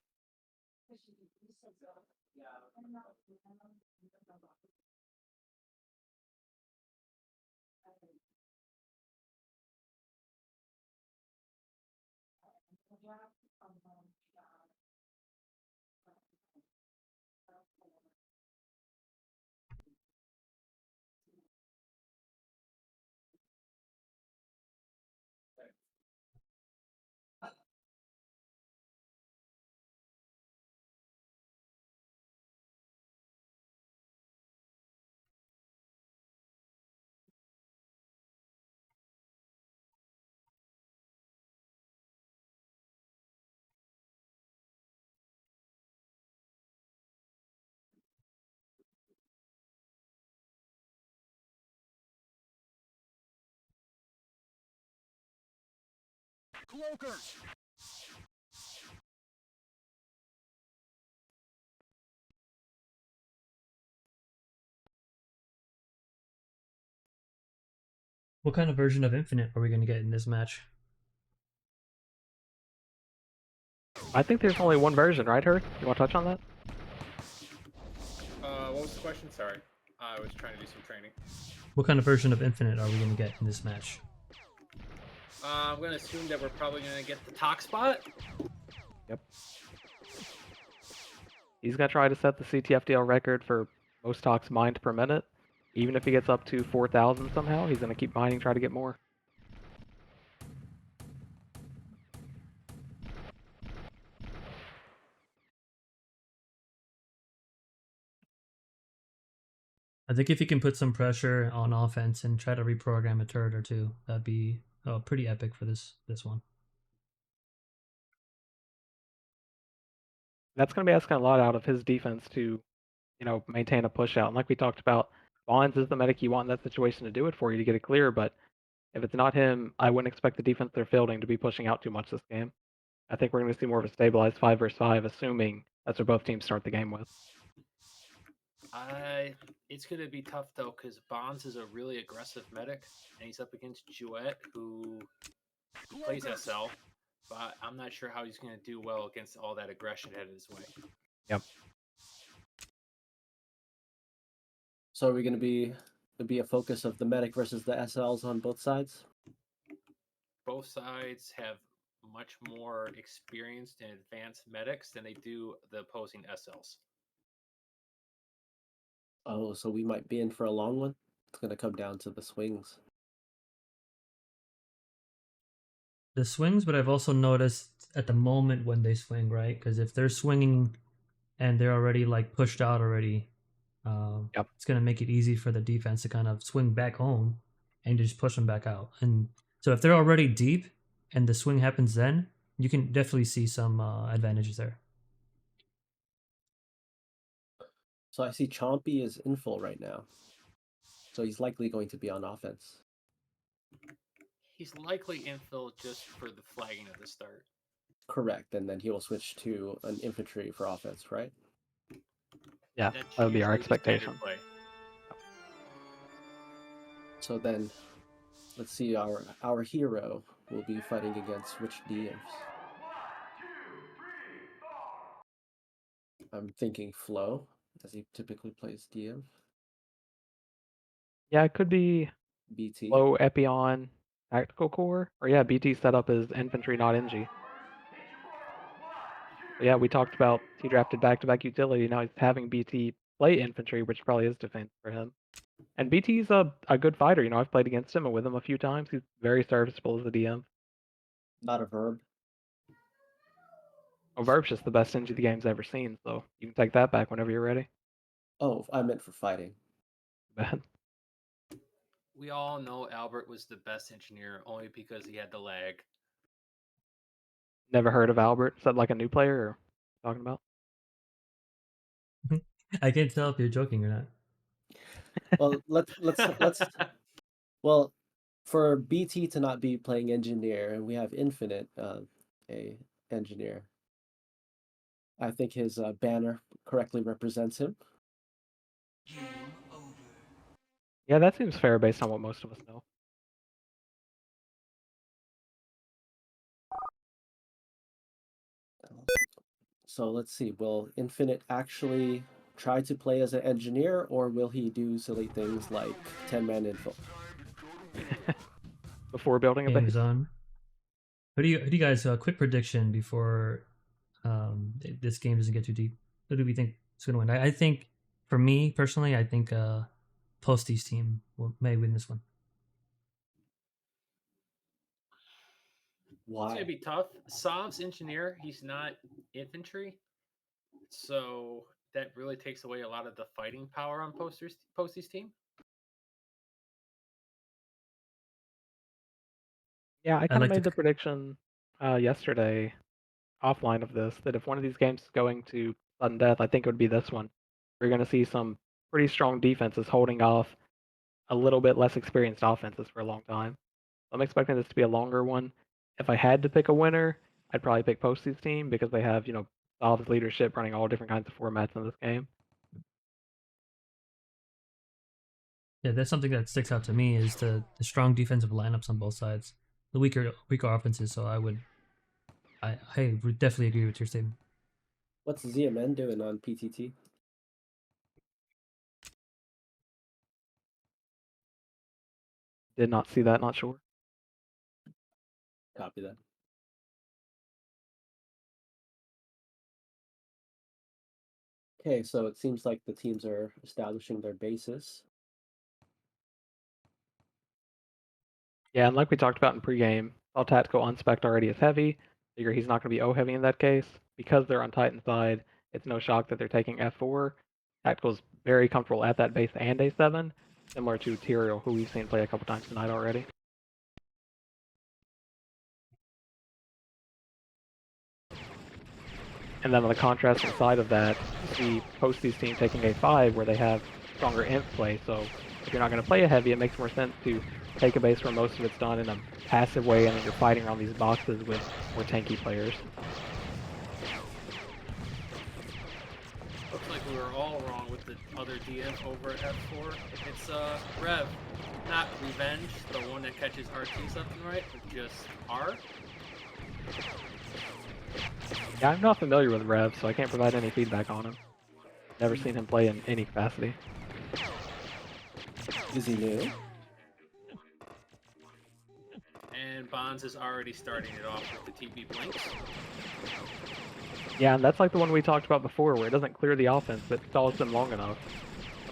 What kind of version of Infinite are we going to get in this match? I think there's only one version, right, Herth? You want to touch on that? What was the question? Sorry. I was trying to do some training. What kind of version of Infinite are we going to get in this match? I'm going to assume that we're probably going to get the talk spot. Yep. He's going to try to set the CTFDL record for most talks mined per minute. Even if he gets up to 4,000 somehow, he's going to keep mining, try to get more. I think if he can put some pressure on offense and try to reprogram a turret or two, that'd be pretty epic for this one. That's going to be asking a lot out of his defense to, maintain a push out. And like we talked about, Bonds is the medic you want in that situation to do it for you to get it clear. But if it's not him, I wouldn't expect the defense they're fielding to be pushing out too much this game. I think we're going to see more of a stabilized 5 versus 5, assuming that's what both teams start the game with. It's going to be tough, though, because Bonds is a really aggressive medic, and he's up against Jouet, who plays SL, but I'm not sure how he's going to do well against all that aggression headed his way. Yep. So are we going to be a focus of the medic versus the SLs on both sides? Both sides have much more experienced and advanced medics than they do the opposing SLs. Oh, so we might be in for a long one. It's going to come down to the swings. The swings, but I've also noticed at the moment when they swing, right? Because if they're swinging and they're already like pushed out already, Yep. it's gonna make it easy for the defense to kind of swing back home and just push them back out. And so if they're already deep and the swing happens, then you can definitely see some advantages there. So I see Chompy is in full right now. So he's likely going to be on offense. He's likely infill just for the flagging at the start. Correct, and then he will switch to an infantry for offense, right? Yeah, That's that would be our usually the standard expectation. play. So then, let's see, our hero will be fighting against which DMs? I'm thinking Flo, as he typically plays DM. Yeah, it could be BT. low Epion Tactical Core, or yeah, BT setup is infantry, not NG. But yeah, we talked about he drafted back-to-back utility. Now he's having BT play infantry, which probably is defense for him. And BT's a good fighter. You know, I've played against him and with him a few times. He's very serviceable as a DM. Not a verb. Well, Verb's just the best NG the game's ever seen, so you can take that back whenever you're ready. Oh, I meant for fighting. But We all know Albert was the best engineer only because he had the lag. never heard of Albert. Is that like a new player or talking about? I can't tell if you're joking or not. Well, let's well, for BT to not be playing engineer, and we have Infinite, a engineer. I think his banner correctly represents him. Yeah, that seems fair based on what most of us know. So let's see, will Infinite actually try to play as an engineer, or will he do silly things like 10-man info? Before building a Game base. is on. Who do you guys quick prediction before this game doesn't get too deep? Who do we think is going to win? I think, for me personally, I think Posty's team may win this one. It's Why? gonna be tough. Saab's engineer, he's not infantry, so that really takes away a lot of the fighting power on Posty's team. Yeah, I kind of like to made the prediction yesterday offline of this that if one of these games is going to sudden death, I think it would be this one. We're going to see some pretty strong defenses holding off a little bit less experienced offenses for a long time. I'm expecting this to be a longer one. If I had to pick a winner, I'd probably pick Posty's team because they have, Solve's leadership running all different kinds of formats in this game. Yeah, that's something that sticks out to me is the strong defensive lineups on both sides, the weaker offenses. So I would definitely agree with your statement. What's ZMN doing on PTT? Did not see that, not sure. Copy that. Okay, so it seems like the teams are establishing their bases. Yeah, and like we talked about in pregame, all tactical unspec already is heavy. Figure he's not going to be O heavy in that case. Because they're on Titan side, it's no shock that they're taking F4. Tactical's very comfortable at that base and A7, similar to Tyrael, who we've seen play a couple times tonight already. And then on the contrasting side of that, we post these teams taking A5 where they have stronger imp play. So if you're not going to play a heavy, it makes more sense to take a base where most of it's done in a passive way, and then you're fighting around these boxes with more tanky players. Looks like we were all wrong with the other DM over at F4. It's Rev, not Revenge, the one that catches RT something right, but just R. Yeah, I'm not familiar with Rev, so I can't provide any feedback on him. Never seen him play in any capacity. Is he new? And Bonds is already starting it off with the TB blinks. Yeah, and that's like the one we talked about before, where it doesn't clear the offense, but stalls them long enough.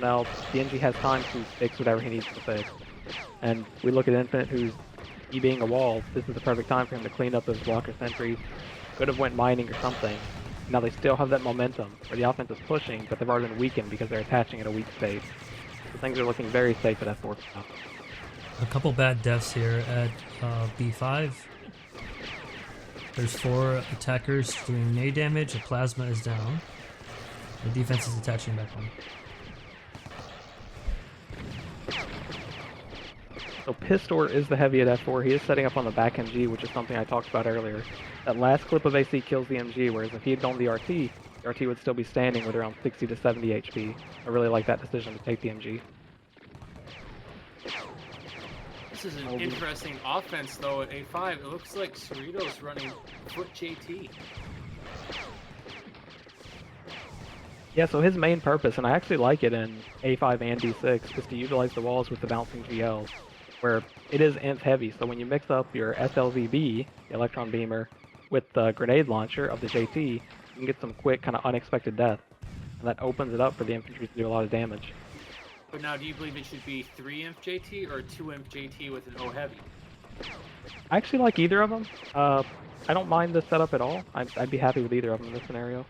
Now, the NG has time to fix whatever he needs to fix. And we look at Infinite, who's he being a wall, this is the perfect time for him to clean up those blocker sentries. Could have went mining or something. Now they still have that momentum, where the offense is pushing, but they've already been weakened because they're attaching at a weak space. So things are looking very safe at F4 now. A couple bad deaths here at B5. There's 4 attackers doing nade damage. A plasma is down. The defense is attaching back on. So Pistor is the heavy at F4. He is setting up on the back MG, which is something I talked about earlier. That last clip of AC kills the MG, whereas if he had gone the RT would still be standing with around 60 to 70 HP. I really like that decision to take the MG. This is an interesting offense, though, at A5. It looks like Cerrito's running foot JT. Yeah, so his main purpose, and I actually like it in A5 and D6, is to utilize the walls with the bouncing GLs, where it is inf heavy. So when you mix up your SLVB, the electron beamer, with the grenade launcher of the JT, you can get some quick, kind of unexpected death. And that opens it up for the infantry to do a lot of damage. But now, do you believe it should be 3 inf JT or 2 inf JT with an O heavy? I actually like either of them. I don't mind the setup at all. I'd be happy with either of them in this scenario.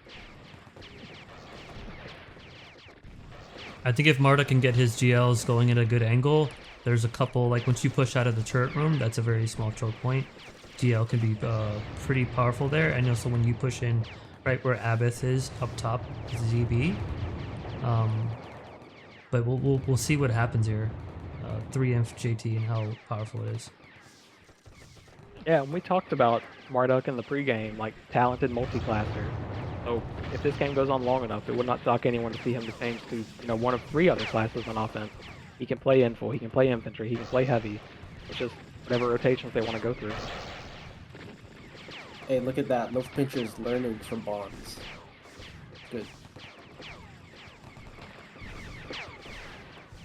I think if Marta can get his GLs going at a good angle, there's a couple, like once you push out of the turret room, that's a very small choke point. GL can be pretty powerful there, and also when you push in right where Abath is, up top, ZB. But we'll see what happens here. 3 inf JT and how powerful it is. Yeah, and we talked about Marduk in the pregame, like talented multi-classer. So if this game goes on long enough, it would not shock anyone to see him change to, one of 3 other classes on offense. He can play info, he can play infantry, he can play heavy. It's just whatever rotations they want to go through. Hey, look at that. Loaf Pincher's learning from Bonds. Good.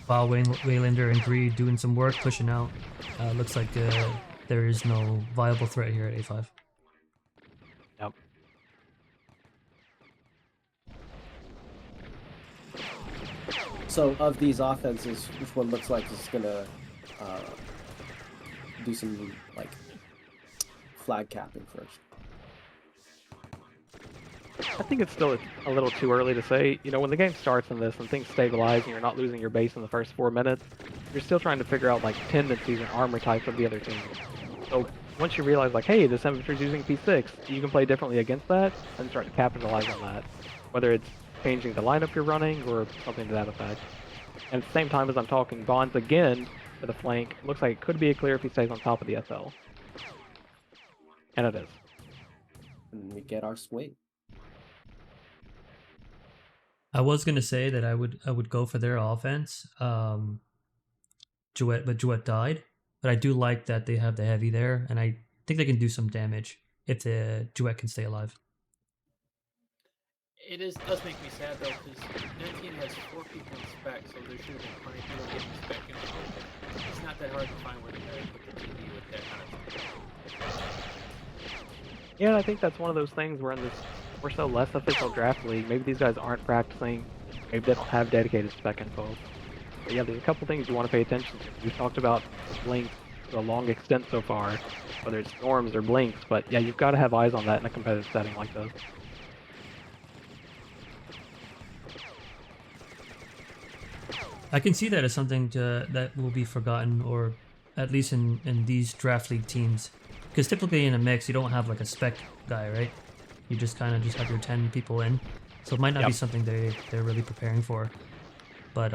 While Waylander and Greed doing some work, pushing out. Looks like there is no viable threat here at A5. Yep. So, of these offenses, which one looks like it's gonna do some like flag capping first? I think it's still a little too early to say. When the game starts in this and things stabilize and you're not losing your base in the first 4 minutes, you're still trying to figure out like tendencies and armor types of the other team. So once you realize like, hey, this infantry's using P6, you can play differently against that and start to capitalize on that. Whether it's changing the lineup you're running or something to that effect. And at the same time as I'm talking, Bonds again for the flank. Looks like it could be a clear if he stays on top of the SL. And it is. And we get our swing. I was gonna say that I would go for their offense. Jouet, but Jouet died. But I do like that they have the heavy there, and I think they can do some damage if the Jouet can stay alive. It does make me sad, though, because that team has 4 people in spec, so there should have been plenty of people getting spec in. It's not that hard to find where they're going to put the TV with that kind of stuff. Yeah, I think that's one of those things where we're so less official draft league. Maybe these guys aren't practicing. Maybe they don't have dedicated spec info. But yeah, there's a couple things you want to pay attention to. We've talked about blinks to a long extent so far, whether it's storms or blinks. But yeah, you've got to have eyes on that in a competitive setting like this. I can see that as something that will be forgotten, or at least in these draft league teams. Because typically in a mix, you don't have like a spec guy, right? You just kind of just have your 10 people in. So it might not be something they're really preparing for. But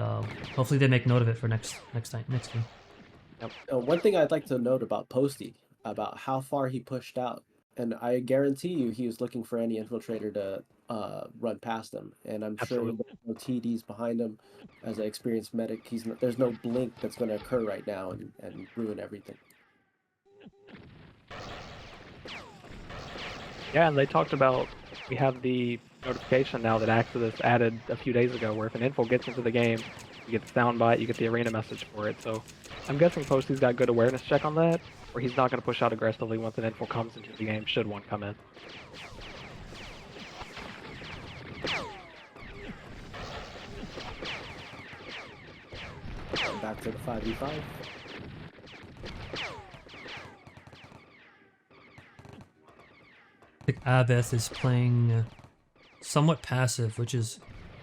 hopefully they make note of it for next game. Yep. One thing I'd like to note about Posty, about how far he pushed out. And I guarantee you he was looking for any infiltrator to run past him. And I'm sure there's no TDs behind him. As an experienced medic, there's no blink that's going to occur right now and ruin everything. Yeah, and they talked about, we have the notification now that Angelus added a few days ago, where if an info gets into the game, You get the soundbite, you get the arena message for it. So I'm guessing Posty's got good awareness check on that, or he's not going to push out aggressively once an info comes into the game, should one come in. Back to the 5v5. I think Abeth is playing somewhat passive, which is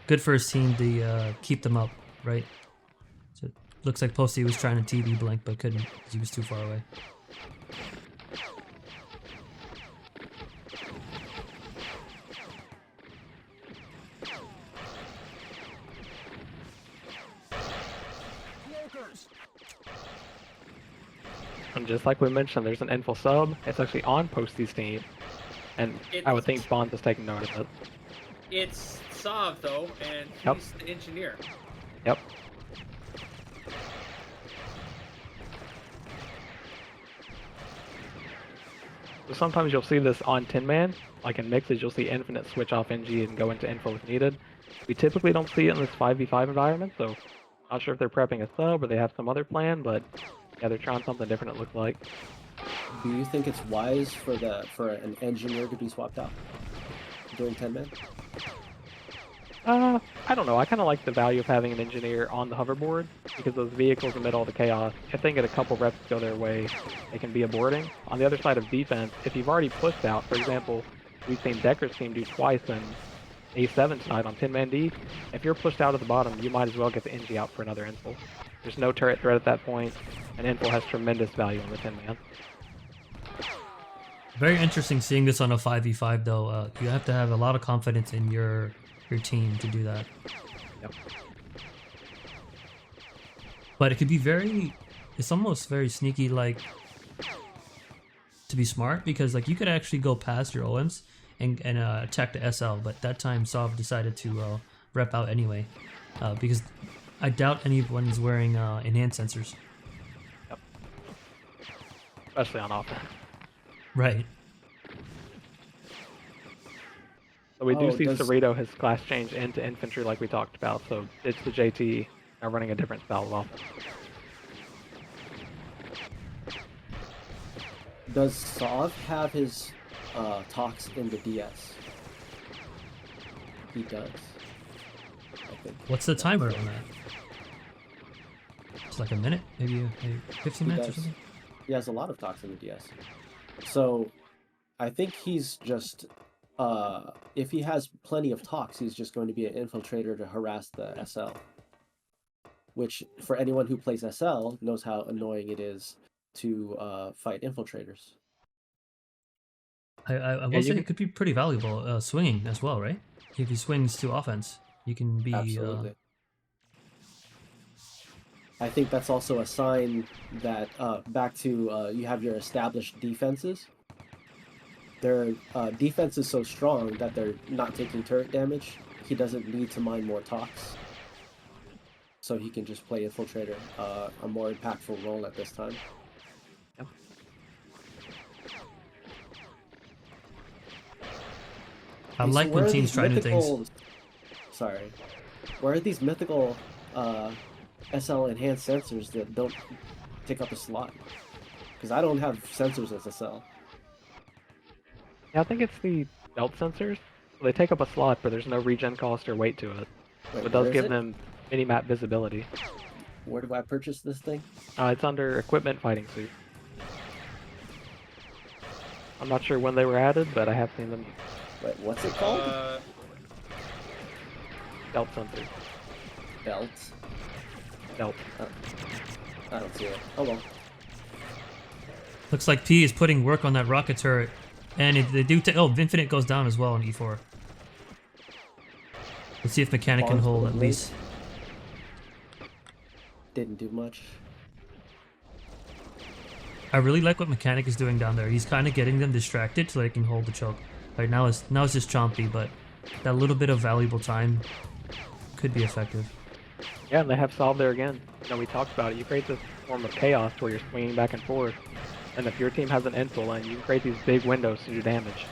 good for his team to keep them up, right? So it looks like Posty was trying to TV blink, but couldn't because he was too far away. And just like we mentioned, there's an info sub. It's actually on Posty's team, and I would think Bonds is taking note of it. It's Sav though, and he's Yep. the engineer. Yep. So sometimes you'll see this on Tin Man, like in mixes, you'll see Infinite switch off NG and go into info if needed. We typically don't see it in this 5v5 environment, so not sure if they're prepping a sub or they have some other plan, but yeah, they're trying something different, it looks like. Do you think it's wise for an engineer to be swapped out during 10-man? I don't know. I kind of like the value of having an engineer on the hoverboard because those vehicles amid all the chaos, if they get a couple reps go their way, they can be aborting. On the other side of defense, if you've already pushed out, for example, we've seen Decker's team do twice in A7 tonight on 10-man D. If you're pushed out at the bottom, you might as well get the NG out for another info. There's no turret threat at that point, and info has tremendous value on the 10-man. Very interesting seeing this on a 5v5 though. You have to have a lot of confidence in your team to do that. Yep. But it could be it's almost very sneaky, like, to be smart, because like you could actually go past your OMs and attack the SL, but that time Sov decided to rep out anyway, because I doubt anyone's wearing enhanced sensors. Yep. Especially on offense. Right. So we do Oh, see does- Cerrito has class changed into infantry like we talked about, so it's the JT now running a different style of offense. Does Sov have his talks in the DS? He does. I think. What's the timer on that? It's like a minute, maybe 15 He minutes or does. something. He has a lot of talks in the DS. So I think he's just if he has plenty of talks, he's just going to be an infiltrator to harass the SL. Which, for anyone who plays SL, knows how annoying it is to fight infiltrators. I will you say can- it could be pretty valuable swinging as well, right? If he swings to offense, you can be Absolutely. I think that's also a sign that back to you have your established defenses. Their defense is so strong that they're not taking turret damage. He doesn't need to mine more talks. So he can just play infiltrator, a more impactful role at this time. Yep. I Okay, so like where when are teams these try new things. mythical- Sorry. Where are these mythical SL enhanced sensors that don't take up a slot? Because I don't have sensors as SL. Yeah, I think it's the belt sensors. They take up a slot, but there's no regen cost or weight to it. Wait, It where does is give it? them mini-map visibility. Where do I purchase this thing? It's under equipment fighting suit. I'm not sure when they were added, but I have seen them. Wait, what's it called? Belt sensors. Belt. Belt. I don't see it. Oh well. Looks like P is putting work on that rocket turret, and they do. Oh, Infinite goes down as well on E4. Let's see if Mechanic can Bonds hold with at a least. Didn't do much. I really like what Mechanic is doing down there. He's kind of getting them distracted so they can hold the choke. Right now it's just chompy, but that little bit of valuable time could be effective. Yeah, and they have solved there again. You know, we talked about it. You create this form of chaos where you're swinging back and forth, and if your team has an info lane, you can create these big windows to do damage.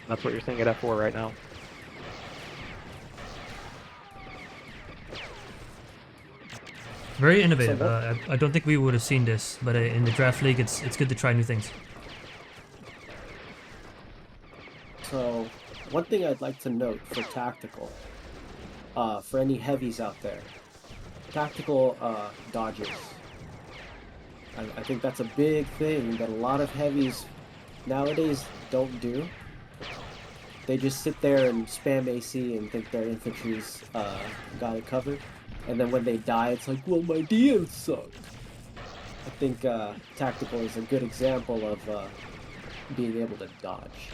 And that's what you're seeing at F4 right now. Very innovative. what- I don't think we would have seen this, but in the draft league, it's good to try new things. So, one thing I'd like to note for tactical, for any heavies out there, tactical dodges. I think that's a big thing that a lot of heavies nowadays don't do. They just sit there and spam AC and think their infantry's got it covered. And then when they die, it's like, well, my DMs suck. I think tactical is a good example of being able to dodge.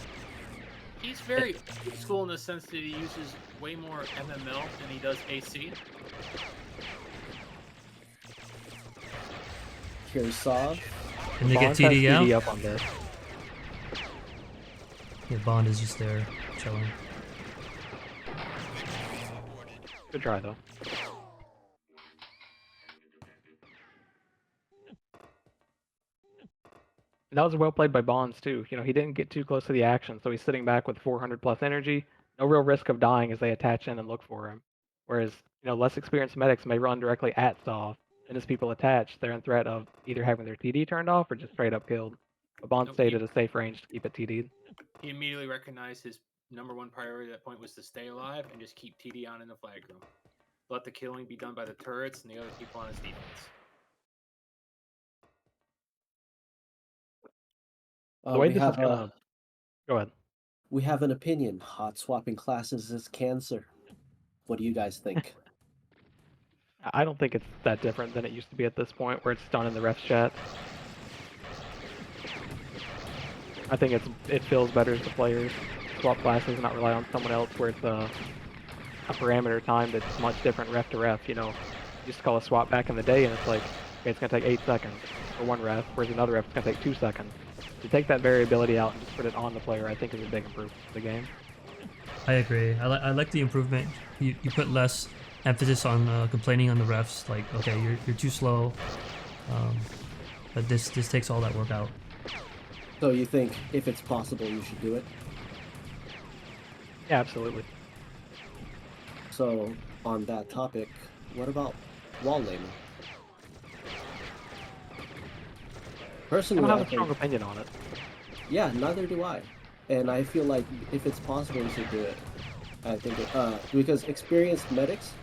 He's very old school in the sense that he uses way more MML than he does AC. Here's Saw. And they get Bond has TD out. TD up on this. Yeah, Bond is just there chilling. Good try though. And that was well played by Bonds too. You know, he didn't get too close to the action, so he's sitting back with 400 plus energy. No real risk of dying as they attach in and look for him. Whereas, you know, less experienced medics may run directly at Saw, and as people attach, they're in threat of either having their TD turned off or just straight up killed. But Bond Nope, stayed he- at a safe range to keep it TD'd. He immediately recognized his #1 priority at that point was to stay alive and just keep TD on in the flag room. Let the killing be done by the turrets and the other people on his defense. The way we this have is gonna go ahead. we have an opinion. Hot swapping classes is cancer. What do you guys think? I don't think it's that different than it used to be at this point, where it's done in the refs chat. I think it feels better to players swap classes and not rely on someone else, where it's a parameter time that's much different ref to ref. You know, you used to call a swap back in the day, and it's like, okay, it's gonna take 8 seconds for one ref, whereas another ref it's gonna take 2 seconds. To take that variability out and just put it on the player, I think is a big improvement to the game. I agree. I like the improvement. You put less emphasis on complaining on the refs. Like, okay, you're too slow. But this takes all that work out. So you think if it's possible, you should do it? Yeah, absolutely. So on that topic, what about wall laming? I Personally, don't have I a strong think, opinion on it. yeah, neither do I. And I feel like if it's possible, you should do it. I think because experienced medics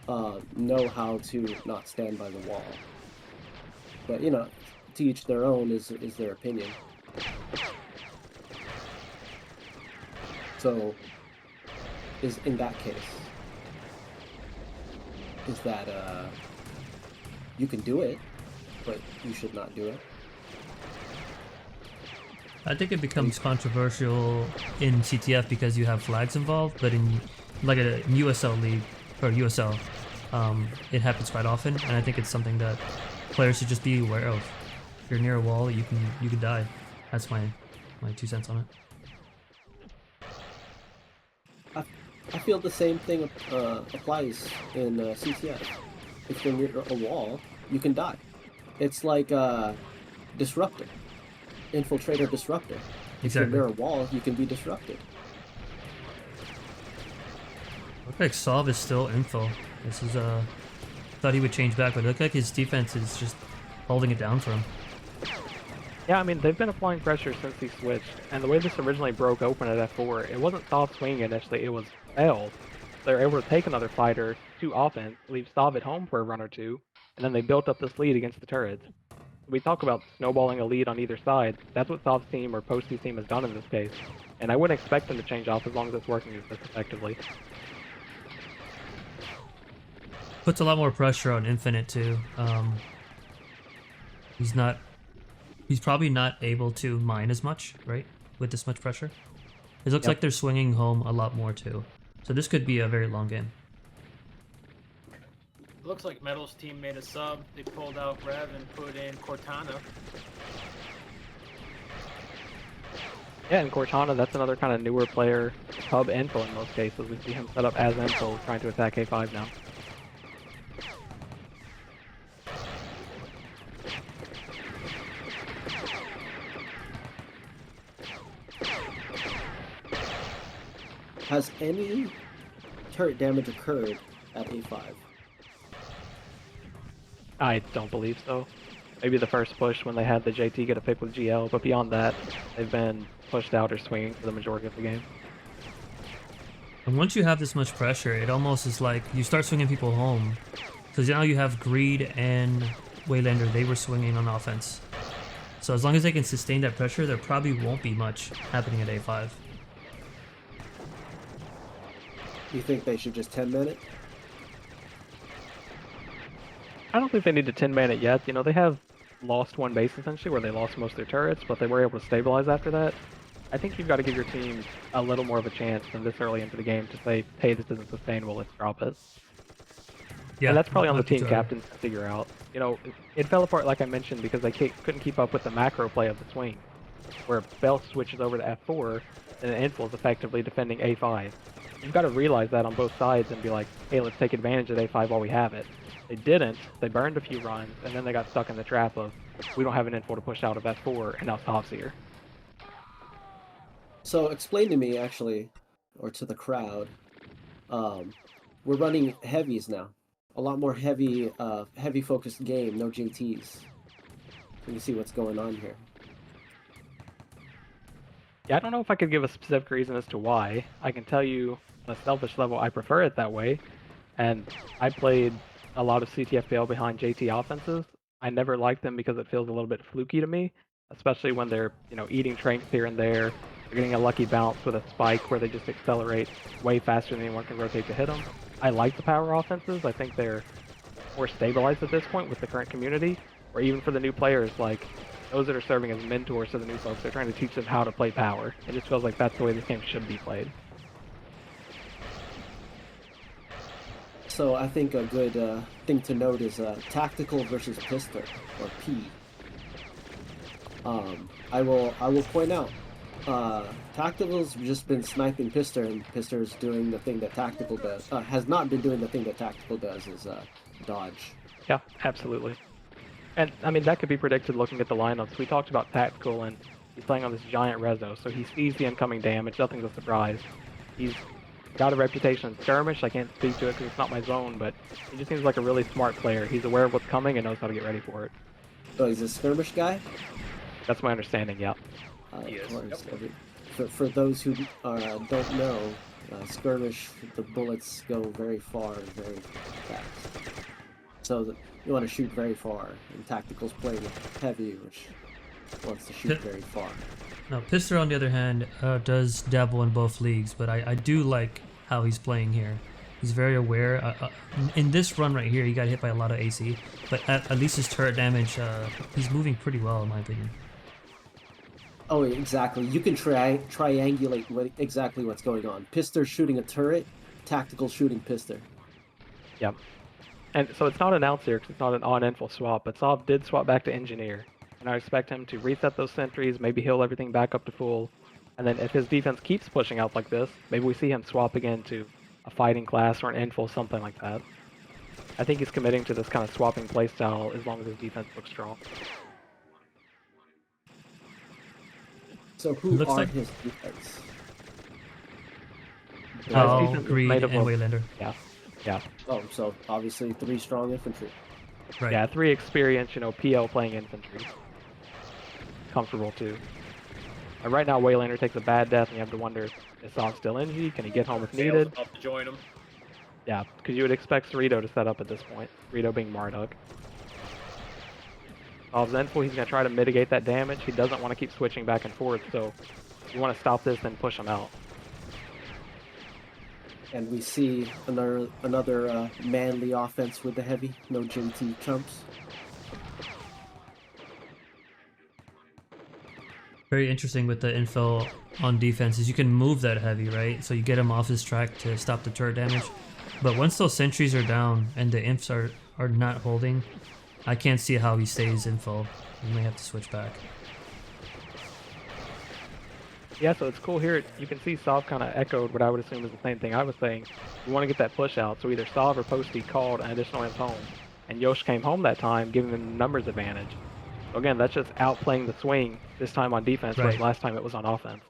know how to not stand by the wall. But you know, to each their own is their opinion. So, is in that case, is that you can do it, but you should not do it. I think it becomes controversial in CTF because you have flags involved, but in like a USL league or USL, it happens quite often, and I think it's something that players should just be aware of. If you're near a wall, you can die. That's my 2 cents on it. I feel the same thing applies in CTF. If you're near a wall, you can die. It's like disruptor, infiltrator, disruptor. If Exactly. you're near a wall, you can be disrupted. Looks like Solve is still info. This is thought he would change back, but it looked like his defense is just holding it down for him. Yeah, I mean, they've been applying pressure since he switched, and the way this originally broke open at F4, it wasn't Sov swinging initially, it was L. They were able to take another fighter to offense, leave Sov at home for a run or two, and then they built up this lead against the turrets. We talk about snowballing a lead on either side. That's what Sov's team or Posty's team has done in this case, and I wouldn't expect them to change off as long as it's working this effectively. Puts a lot more pressure on Infinite too. He's probably not able to mine as much, right? With this much pressure. It looks Yep. like they're swinging home a lot more too. So this could be a very long game. It looks like Metal's team made a sub. They pulled out Rev and put in Cortana. Yeah, and Cortana, that's another kind of newer player, hub info in most cases. We see him set up as info, trying to attack A5 now. Has any turret damage occurred at A5? I don't believe so. Maybe the first push when they had the JT get a pick with GL, but beyond that, they've been pushed out or swinging for the majority of the game. And once you have this much pressure, it almost is like you start swinging people home. Because now you have Greed and Waylander, they were swinging on offense. So as long as they can sustain that pressure, there probably won't be much happening at A5. You think they should just 10-man it? I don't think they need to 10-man it yet. You know, they have lost one base essentially where they lost most of their turrets, but they were able to stabilize after that. I think you've got to give your team a little more of a chance than this early into the game to say, hey, this isn't sustainable, let's drop it. Yeah, And that's probably on the might be team too early. captains to figure out. You know, it fell apart like I mentioned because they couldn't keep up with the macro play of the swing, where Belt switches over to F4 and Infil is effectively defending A5. You've got to realize that on both sides and be like, hey, let's take advantage of A5 while we have it. They didn't. They burned a few runs, and then they got stuck in the trap of, we don't have an Infil to push out of F4, and now Sov's here. So explain to me, actually, or to the crowd, we're running heavies now. A lot more heavy focused game, no JTs. Can you see what's going on here? Yeah, I don't know if I could give a specific reason as to why. I can tell you, on a selfish level, I prefer it that way, and I played a lot of CTFDL behind JT offenses. I never liked them because it feels a little bit fluky to me, especially when they're, you know, eating tranks here and there. They're getting a lucky bounce with a spike where they just accelerate way faster than anyone can rotate to hit them. I like the power offenses. I think they're more stabilized at this point with the current community, or even for the new players, like those that are serving as mentors to the new folks. They're trying to teach them how to play power. It just feels like that's the way this game should be played. So I think a good thing to note is tactical versus pistol, or P. I will point out, Tactical's just been sniping Pister, and Pister's doing the thing that Tactical does. Has not been doing the thing that Tactical does, is dodge. Yeah, absolutely. And I mean, that could be predicted looking at the lineups. We talked about Tactical, and he's playing on this giant reso, so he sees the incoming damage. Nothing's a surprise. He's got a reputation in skirmish. I can't speak to it because it's not my zone, but he just seems like a really smart player. He's aware of what's coming and knows how to get ready for it. So he's a skirmish guy? That's my understanding, yeah. Yes. Of course. For those who don't know, skirmish, the bullets go very far and very fast. So you want to shoot very far, and Tactical's playing heavy, which wants to shoot very far. Now, Pister, on the other hand, does dabble in both leagues, but I do like how he's playing here. He's very aware. In this run right here, he got hit by a lot of AC, but at least his turret damage, he's moving pretty well, in my opinion. Oh, exactly. You can triangulate exactly what's going on. Pister shooting a turret, Tactical shooting Pister. Yep. And so it's not announced here because it's not an on-info swap, but Sov did swap back to Engineer. And I expect him to reset those sentries, maybe heal everything back up to full. And then if his defense keeps pushing out like this, maybe we see him swap again to a fighting class or an info, something like that. I think he's committing to this kind of swapping playstyle as long as his defense looks strong. So who Looks are like- his defense? Oh, defense is Greed made and up of- Waylander. Yeah. Oh, so obviously 3 strong infantry. Right. Yeah, 3 experience, you know, PL playing infantry. Comfortable too. And right now, Waylander takes a bad death, and you have to wonder, is Sov still NG? Can he get home if Sales needed? about to join him. Yeah, because you would expect Cerrito to set up at this point. Cerrito being Marduk. Sov's info, he's going to try to mitigate that damage. He doesn't want to keep switching back and forth, so you want to stop this and push him out. And we see another manly offense with the heavy. No JT chumps. Very interesting with the infill on defense is you can move that heavy, right? So you get him off his track to stop the turret damage. But once those sentries are down and the imps are not holding, I can't see how he stays infill. You may have to switch back. Yeah, so it's cool here. You can see Sov kind of echoed what I would assume is the same thing I was saying. You want to get that push out, so either Sov or Posty called an additional imp home. And Yosh came home that time, giving them numbers advantage. So again, that's just outplaying the swing, this time on defense, whereas Right. last time it was on offense.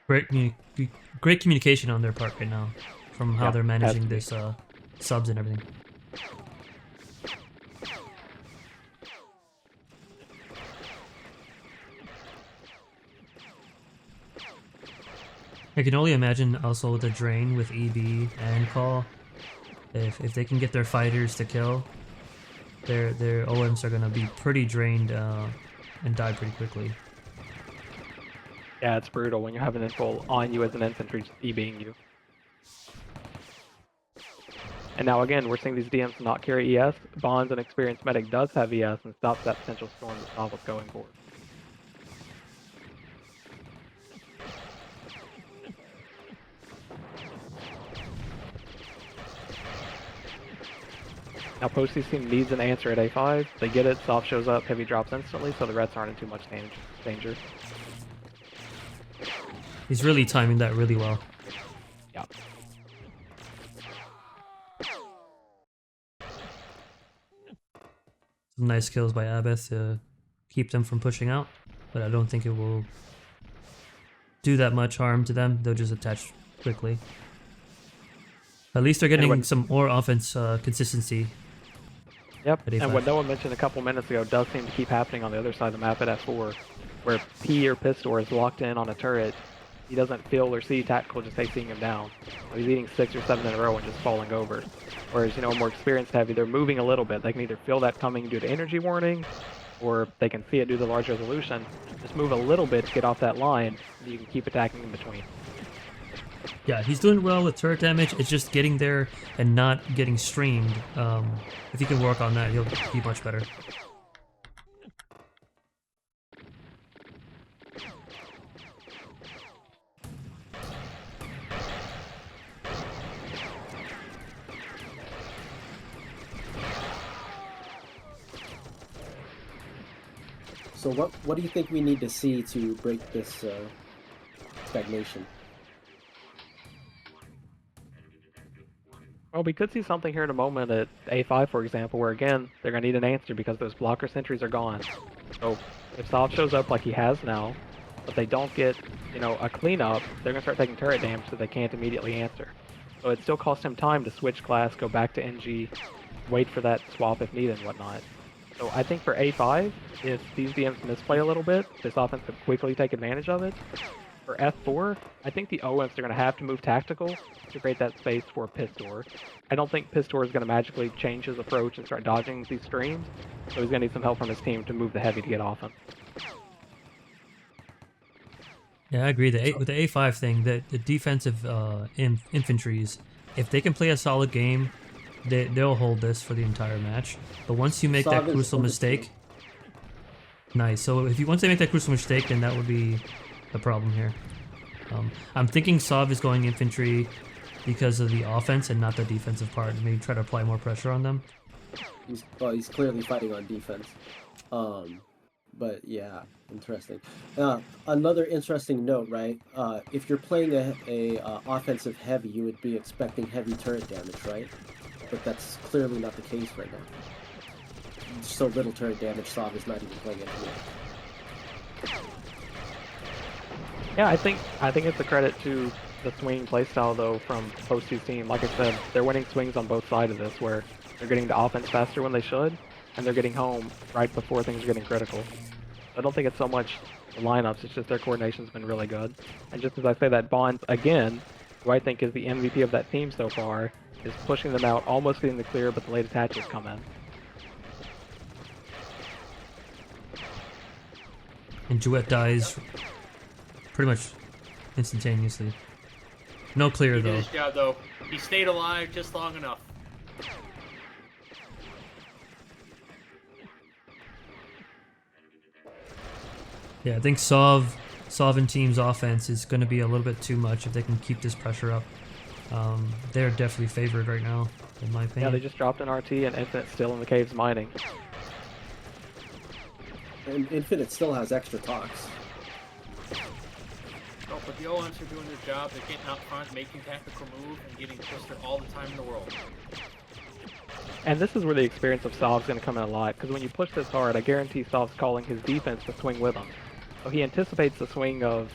Great communication on their part right now, from how Yeah, they're has managing to be. this subs and everything. I can only imagine also the drain with EB and Call. If they can get their fighters to kill, their OMs are gonna be pretty drained and die pretty quickly. Yeah, it's brutal when you have an info on you as an infantry just EBing you. And now again, we're seeing these DMs not carry ES. Bond's an experienced medic does have ES and stops that potential storm that Sov was going for. Now Posty's team needs an answer at A5. They get it, Sov shows up, heavy drops instantly, so the Reds aren't in too much danger. He's really timing that really well. Yeah. Some nice kills by Abbott to keep them from pushing out, but I don't think it will do that much harm to them. They'll just attach quickly. At least they're getting some more offense consistency. Yep, at and A5. what Noah mentioned a couple minutes ago does seem to keep happening on the other side of the map at F4, where P or Pistor is locked in on a turret. He doesn't feel or see tactical just taking him down. He's eating 6 or 7 in a row and just falling over. Whereas, you know, more experienced heavy, they're moving a little bit. They can either feel that coming due to energy warning, or they can see it due to the large resolution. Just move a little bit to get off that line, and you can keep attacking in between. Yeah, he's doing well with turret damage. It's just getting there and not getting streamed. If he can work on that, he'll be much better. So what do you think we need to see to break this stagnation? Well, we could see something here in a moment at A5, for example, where again, they're going to need an answer because those blocker sentries are gone. So if Sov shows up like he has now, but they don't get, you know, a cleanup, they're going to start taking turret damage so they can't immediately answer. So it still costs him time to switch class, go back to NG, wait for that swap if needed and whatnot. So I think for A5, if these DMs misplay a little bit, this offense could quickly take advantage of it. For F4, I think the OMs are going to have to move tactical to create that space for Pistor. I don't think Pistor is going to magically change his approach and start dodging these streams, so he's going to need some help from his team to move the heavy to get off him. Yeah, I agree. With the A5 thing, the defensive infantries, if they can play a solid game, they'll hold this for the entire match. But once you make that crucial mistake, nice. So once they make that crucial mistake, then that would be the problem here. I'm thinking Sov is going infantry because of the offense and not the defensive part. Maybe try to apply more pressure on them. He's clearly fighting on defense. But yeah, interesting. Another interesting note, right? If you're playing a offensive heavy, you would be expecting heavy turret damage, right? But that's clearly not the case right now. So little turret damage, Sov is not even playing it. Yeah, I think it's a credit to the swing playstyle though from Posty's team. Like I said, they're winning swings on both sides of this, where they're getting to offense faster when they should, and they're getting home right before things are getting critical. I don't think it's so much the lineups, it's just their coordination's been really good. And just as I say that, Bond, again, who I think is the MVP of that team so far, is pushing them out, almost getting the clear, but the late attaches come in. And Duet dies pretty much instantaneously. No clear, He though. did his job, though. He stayed alive just long enough. Yeah, I think Sov and team's offense is going to be a little bit too much if they can keep this pressure up. They're definitely favored right now, in my opinion. Yeah, they just dropped an RT and Infinite's still in the caves mining. And Infinite still has extra talks. Oh, but the OMs are doing their job. They're getting out front, making tactical moves, and getting twisted all the time in the world. And this is where the experience of Sov's going to come in a lot, because when you push this hard, I guarantee Sov's calling his defense to swing with him. So he anticipates the swing of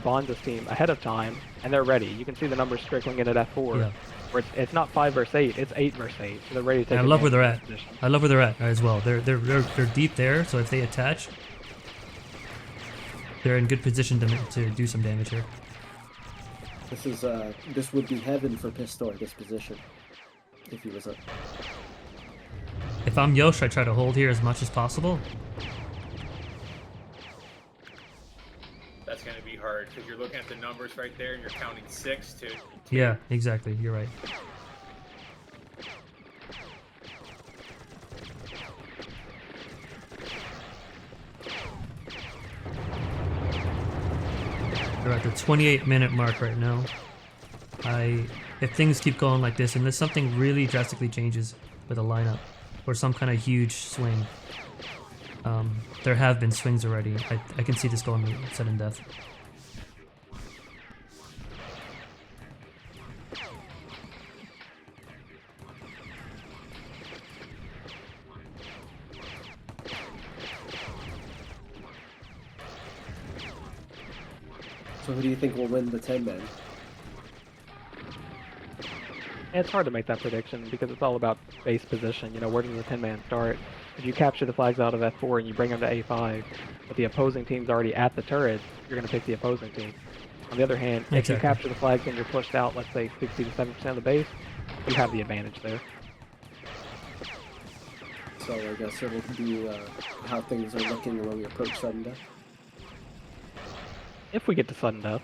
Bonza's team ahead of time, and they're ready. You can see the numbers trickling in at F4. Yeah. Where it's not 5 versus 8, it's 8 versus 8. So they're ready to take I love where they're advantage at. of the position. I love where they're at as well. They're deep there, so if they attach, they're in good position to do some damage here. This would be heaven for Pistor, this position, if he was up. If I'm Yosh, I try to hold here as much as possible. That's going to be hard because you're looking at the numbers right there and you're counting 6 to. Yeah, exactly. You're right. We're at the 28-minute mark right now. If things keep going like this, unless something really drastically changes with a lineup or some kind of huge swing, there have been swings already. I can see this going to sudden death. So who do you think will win the 10-man? It's hard to make that prediction because it's all about base position. You know, where does the 10-man start? If you capture the flags out of F4 and you bring them to A5, but the opposing team's already at the turret, you're going to pick the opposing team. On the other hand, if you Exactly. capture the flags and you're pushed out, let's say 60 to 70% of the base, you have the advantage there. So I guess it will be how things are looking when we approach sudden death. If we get to sudden death.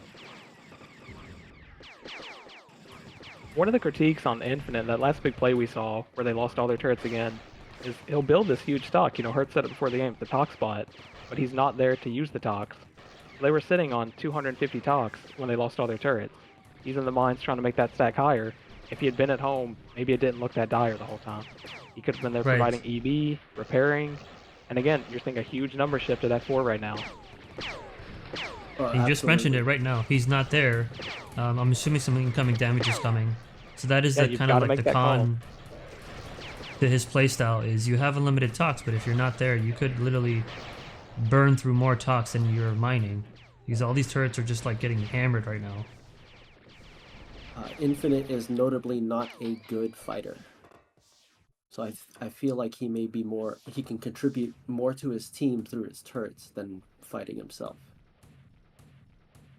One of the critiques on Infinite, that last big play we saw, where they lost all their turrets again, is he'll build this huge stock. You know, Hertz said it before the game, the talk spot, but he's not there to use the talks. They were sitting on 250 talks when they lost all their turrets. He's in the mines trying to make that stack higher. If he had been at home, maybe it didn't look that dire the whole time. He could have been there Right. providing EB, repairing, and again, you're seeing a huge number shift to that 4 right now. You just mentioned it right now. He's not there. I'm assuming some incoming damage is coming. So that is Yeah, the you've kind of gotta like make the that call. con to his playstyle is you have unlimited talks, but if you're not there, you could literally burn through more talks than you're mining. Because all these turrets are just like getting hammered right now. Infinite is notably not a good fighter. So I feel like he may be more, he can contribute more to his team through his turrets than fighting himself.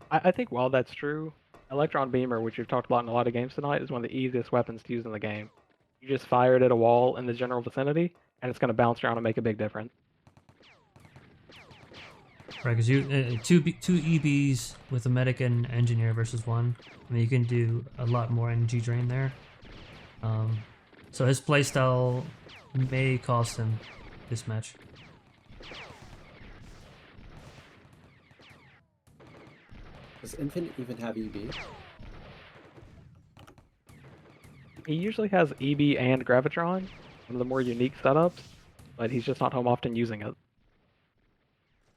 I think while that's true, Electron Beamer, which we've talked about in a lot of games tonight, is one of the easiest weapons to use in the game. You just fire it at a wall in the general vicinity, and it's going to bounce around and make a big difference. Right, because you two EBs with a medic and engineer versus one. I mean, you can do a lot more energy drain there. So his playstyle may cost him this match. Does Infinite even have EB? He usually has EB and Gravitron, one of the more unique setups, but he's just not home often using it.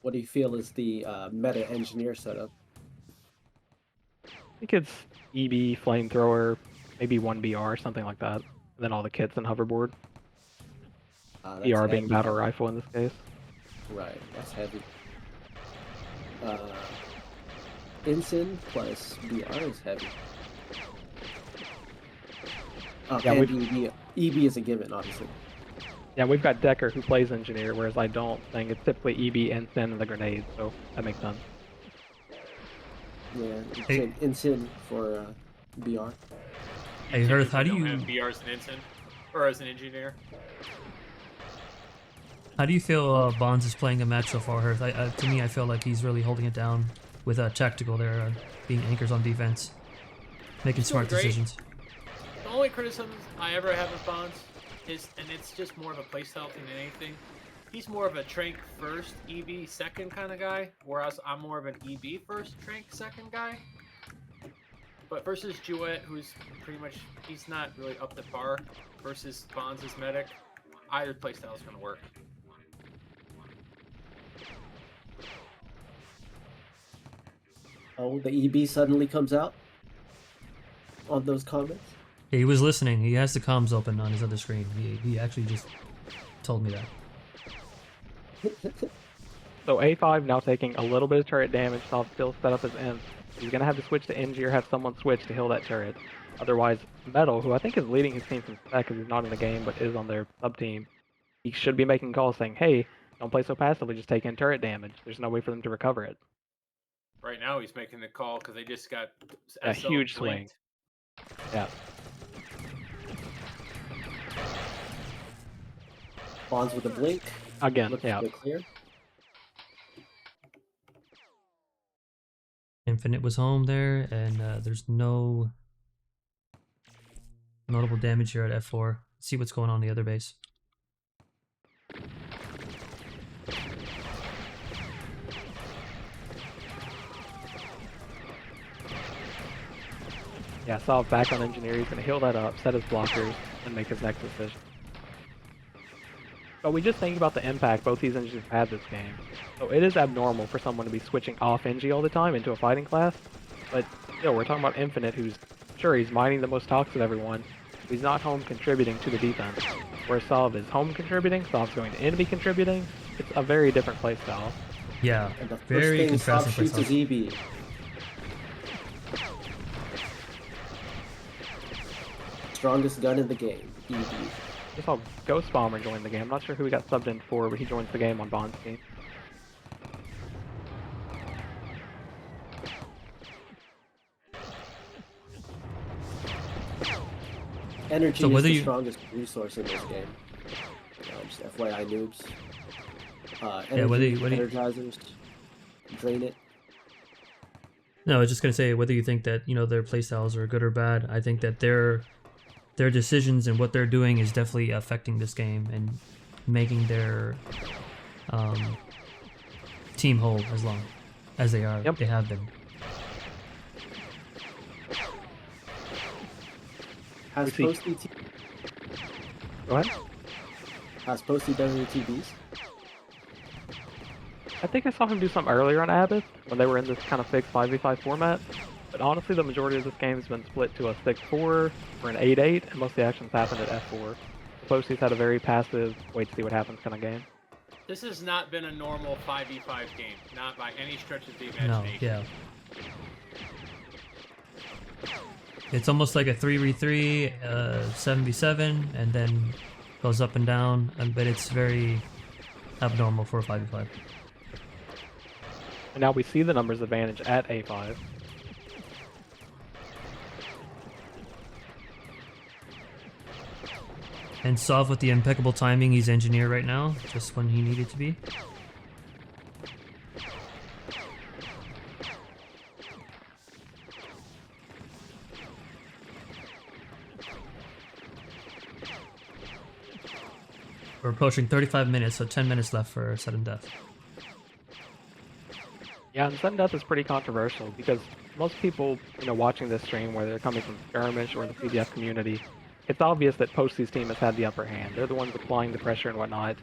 What do you feel is the meta engineer setup? I think it's EB, Flamethrower, maybe 1 BR, something like that. And then all the kits and hoverboard. That's BR being heavy. battle rifle in this case. Right, that's heavy. Ensign plus BR is heavy. Yeah, and EB is a given, obviously. Yeah, we've got Decker who plays Engineer, whereas I don't think it's typically EB, Ensign, and the grenades, so that makes sense. Yeah, Hey. Ensign for BR. Hey, Herth, how do Don't you have BR as an ensign or as an engineer? feel Bonds is playing a match so far, Herth? To me, I feel like he's really holding it down with tactical there, being anchors on defense, making He's doing smart great. decisions. The only criticism I ever have of Bonds is, and it's just more of a playstyle thing than anything, he's more of a Trank first, EB second kind of guy, whereas I'm more of an EB first, Trank second guy. But versus Jouet, who's pretty much, he's not really up to par, versus Bonds as medic, either playstyle is going to work. Oh, the EB suddenly comes out on those comments. He was listening. He has the comms open on his other screen. He actually just told me that. So A5 now taking a little bit of turret damage, still set up his imp. He's going to have to switch to Engineer, have someone switch to heal that turret. Otherwise, Metal, who I think is leading his team from spec because he's not in the game but is on their sub team, he should be making calls saying, "Hey, don't play so passively. Just take in turret damage. There's no way for them to recover it." Right now, he's making the call because they just got A SL huge swing. blinked. Yeah. Bonds with a blink. Again, Looks yeah. to clear. Infinite was home there, and there's no notable damage here at F4. Let's see what's going on the other base. Yeah, Solve back on engineer. He's going to heal that up, set his blockers, and make his next decision. But we just think about the impact both these engines have had this game. So it is abnormal for someone to be switching off Engie all the time into a fighting class. But still, we're talking about Infinite, who's, sure, he's mining the most talks of everyone. But he's not home contributing to the defense. Whereas Solve is home contributing, Solve's going to enemy contributing. It's a very different playstyle. Yeah, And the first very thing Sob contrasting shoots is EB. Strongest gun in the game, EB. I saw Ghost Bomber join the game. I'm not sure who he got subbed in for, but he joins the game on Bond's team. Energy So is whether the you- strongest resource in this game. Just FYI noobs. Energy, Yeah, whether you- energizers, drain it. No, I was just gonna say whether you think that their playstyles are good or bad. I think that their decisions and what they're doing is definitely affecting this game and making their team whole as long as they are. Yep. They have been. Has We see- Posty Go ahead. has Posty done any TVs? I think I saw him do something earlier on Abyss when they were in this kind of fixed 5v5 format. But honestly, the majority of this game has been split to a 6-4 or an 8-8, and most of the actions happened at F4. Posty's had a very passive, wait to see what happens kind of game. This has not been a normal 5v5 game, not by any stretch of the No, imagination. yeah. It's almost like a 3v3, 7v7, and then goes up and down, but it's very abnormal for a 5v5. And now we see the numbers advantage at A5. And Solve with the impeccable timing, he's engineer right now, just when he needed to be. We're approaching 35 minutes, so 10 minutes left for sudden death. Yeah, and sudden death is pretty controversial because most people, watching this stream, whether they're coming from Skirmish or the CDF community, it's obvious that Posty's team has had the upper hand. They're the ones applying the pressure and whatnot.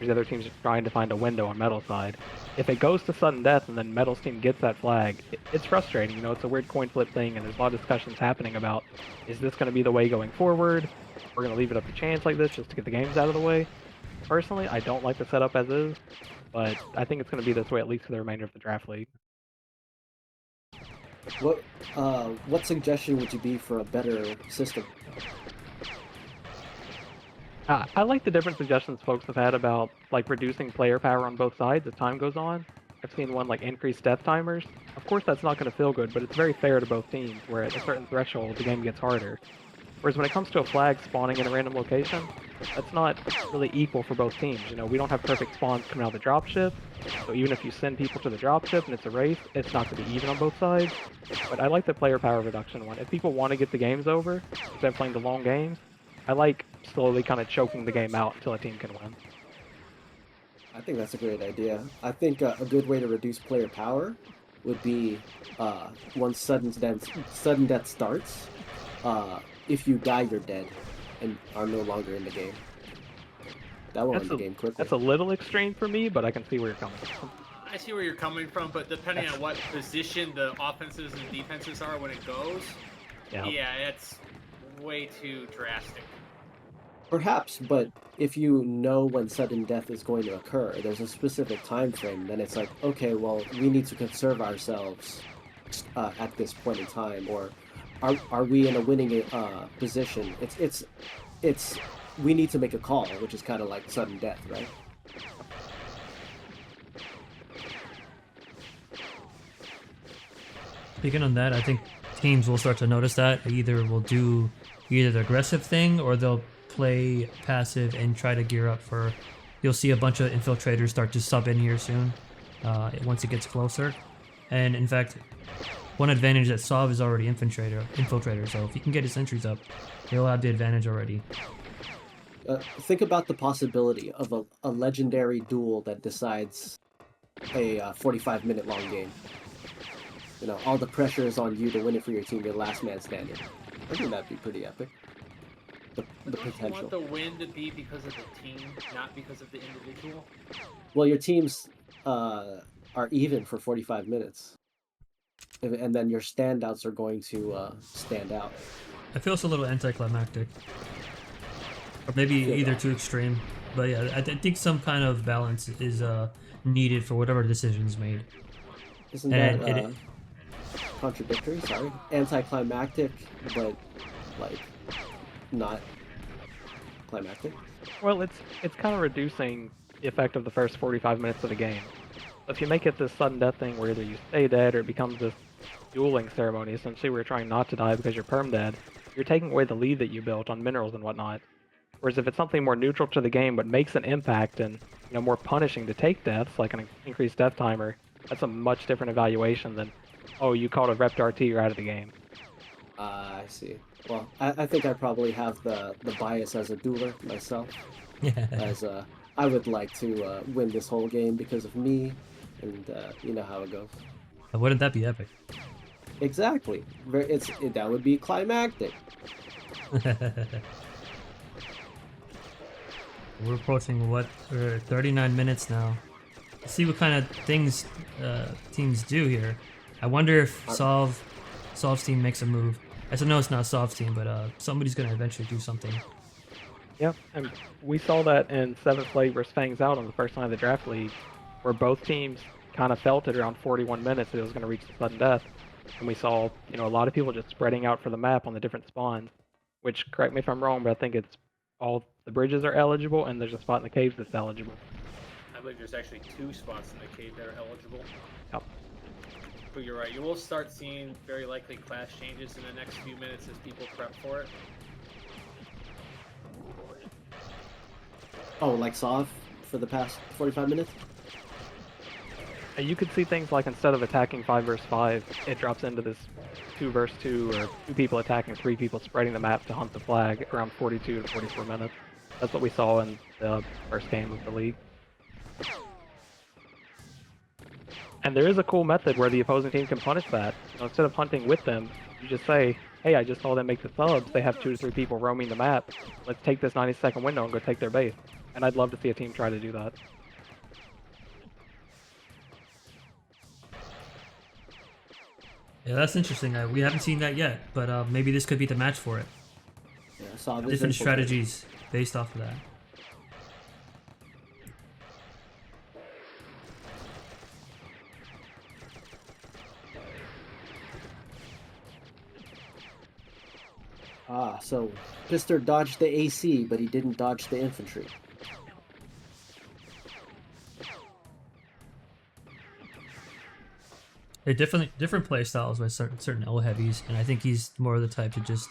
The other teams are trying to find a window on Metal's side. If it goes to sudden death and then Metal's team gets that flag, it's frustrating. It's a weird coin flip thing, and there's a lot of discussions happening about, is this going to be the way going forward? We're going to leave it up to chance like this just to get the games out of the way. Personally, I don't like the setup as is, but I think it's going to be this way at least for the remainder of the draft league. What suggestion would you be for a better system? I like the different suggestions folks have had about reducing player power on both sides as time goes on. I've seen one like increase death timers. Of course that's not going to feel good, but it's very fair to both teams, where at a certain threshold the game gets harder. Whereas when it comes to a flag spawning in a random location, that's not really equal for both teams. We don't have perfect spawns coming out of the dropship, so even if you send people to the dropship and it's a race, it's not going to be even on both sides. But I like the player power reduction one. If people want to get the games over, instead of playing the long games, I like slowly kind of choking the game out until a team can win. I think that's a great idea. I think a good way to reduce player power would be once sudden death starts. If you die, you're dead and are no longer in the game. That will end the game quickly. That's a little extreme for me, but I can see where you're coming from. I see where you're coming from, but depending on what position the offenses and defenses are when it goes, yeah, it's way too drastic. Perhaps, but if you know when sudden death is going to occur, there's a specific time frame, then it's like, okay, well, we need to conserve ourselves at this point in time, or are we in a winning position? It's we need to make a call, which is kind of like sudden death, right? Speaking on that, I think teams will start to notice that. They either will do either the aggressive thing or they'll play passive and try to gear up for. You'll see a bunch of infiltrators start to sub in here soon once it gets closer. And in fact, one advantage that Sov is already infiltrator, so if he can get his sentries up, he'll have the advantage already. Think about the possibility of a legendary duel that decides a 45-minute long game. You know, all the pressure is on you to win it for your team. You're last man standing. I think that'd be pretty epic. The Don't you potential. want the win to be because of the team, not because of the individual? Well, your teams are even for 45 minutes. And then your standouts are going to stand out. I feel it's a little anticlimactic. Or maybe either too extreme. But yeah, I think some kind of balance is needed for whatever decision's made. Isn't And that contradictory? Sorry. Anticlimactic, but, like, not climactic? Well, it's kind of reducing the effect of the first 45 minutes of the game. So if you make it this sudden death thing where either you stay dead or it becomes this dueling ceremony, essentially where you're trying not to die because you're perm dead, you're taking away the lead that you built on minerals and whatnot. Whereas if it's something more neutral to the game but makes an impact and more punishing to take deaths, like an increased death timer, that's a much different evaluation than, oh, you called a rep to RT, you're out of the game. I see. Well, I think I probably have the bias as a dueler myself. As I would like to win this whole game because of me, and you know how it goes. Wouldn't that be epic? Exactly. That would be climactic. We're approaching what? 39 minutes now. Let's see what kind of things teams do here. I wonder if Sov's team makes a move. I know it's not Sov's team, but somebody's gonna eventually do something. Yep, and we saw that in 7th Plague versus Fangs Out on the first night of the draft league, where both teams kind of felt it around 41 minutes that it was going to reach the sudden death, and we saw a lot of people just spreading out for the map on the different spawns. Which, correct me if I'm wrong, but I think it's all the bridges are eligible, and there's a spot in the caves that's eligible. I believe there's actually 2 spots in the cave that are eligible. Yep. But you're right, you will start seeing very likely class changes in the next few minutes as people prep for it. Oh, like Sov for the past 45 minutes? You could see things like instead of attacking 5 versus 5, it drops into this 2 versus 2, or 2 people attacking 3 people, spreading the map to hunt the flag around 42 to 44 minutes. That's what we saw in the first game of the league. And there is a cool method where the opposing team can punish that. Instead of hunting with them, you just say, hey, I just saw them make the subs, they have 2 to 3 people roaming the map, let's take this 90-second window and go take their base. And I'd love to see a team try to do that. Yeah, that's interesting. We haven't seen that yet, but maybe this could be the match for it. Yeah, Sov is Different infiltrated. strategies based off of that. Ah, so Pister dodged the AC, but he didn't dodge the infantry. They're different play styles with certain L heavies, and I think he's more of the type to just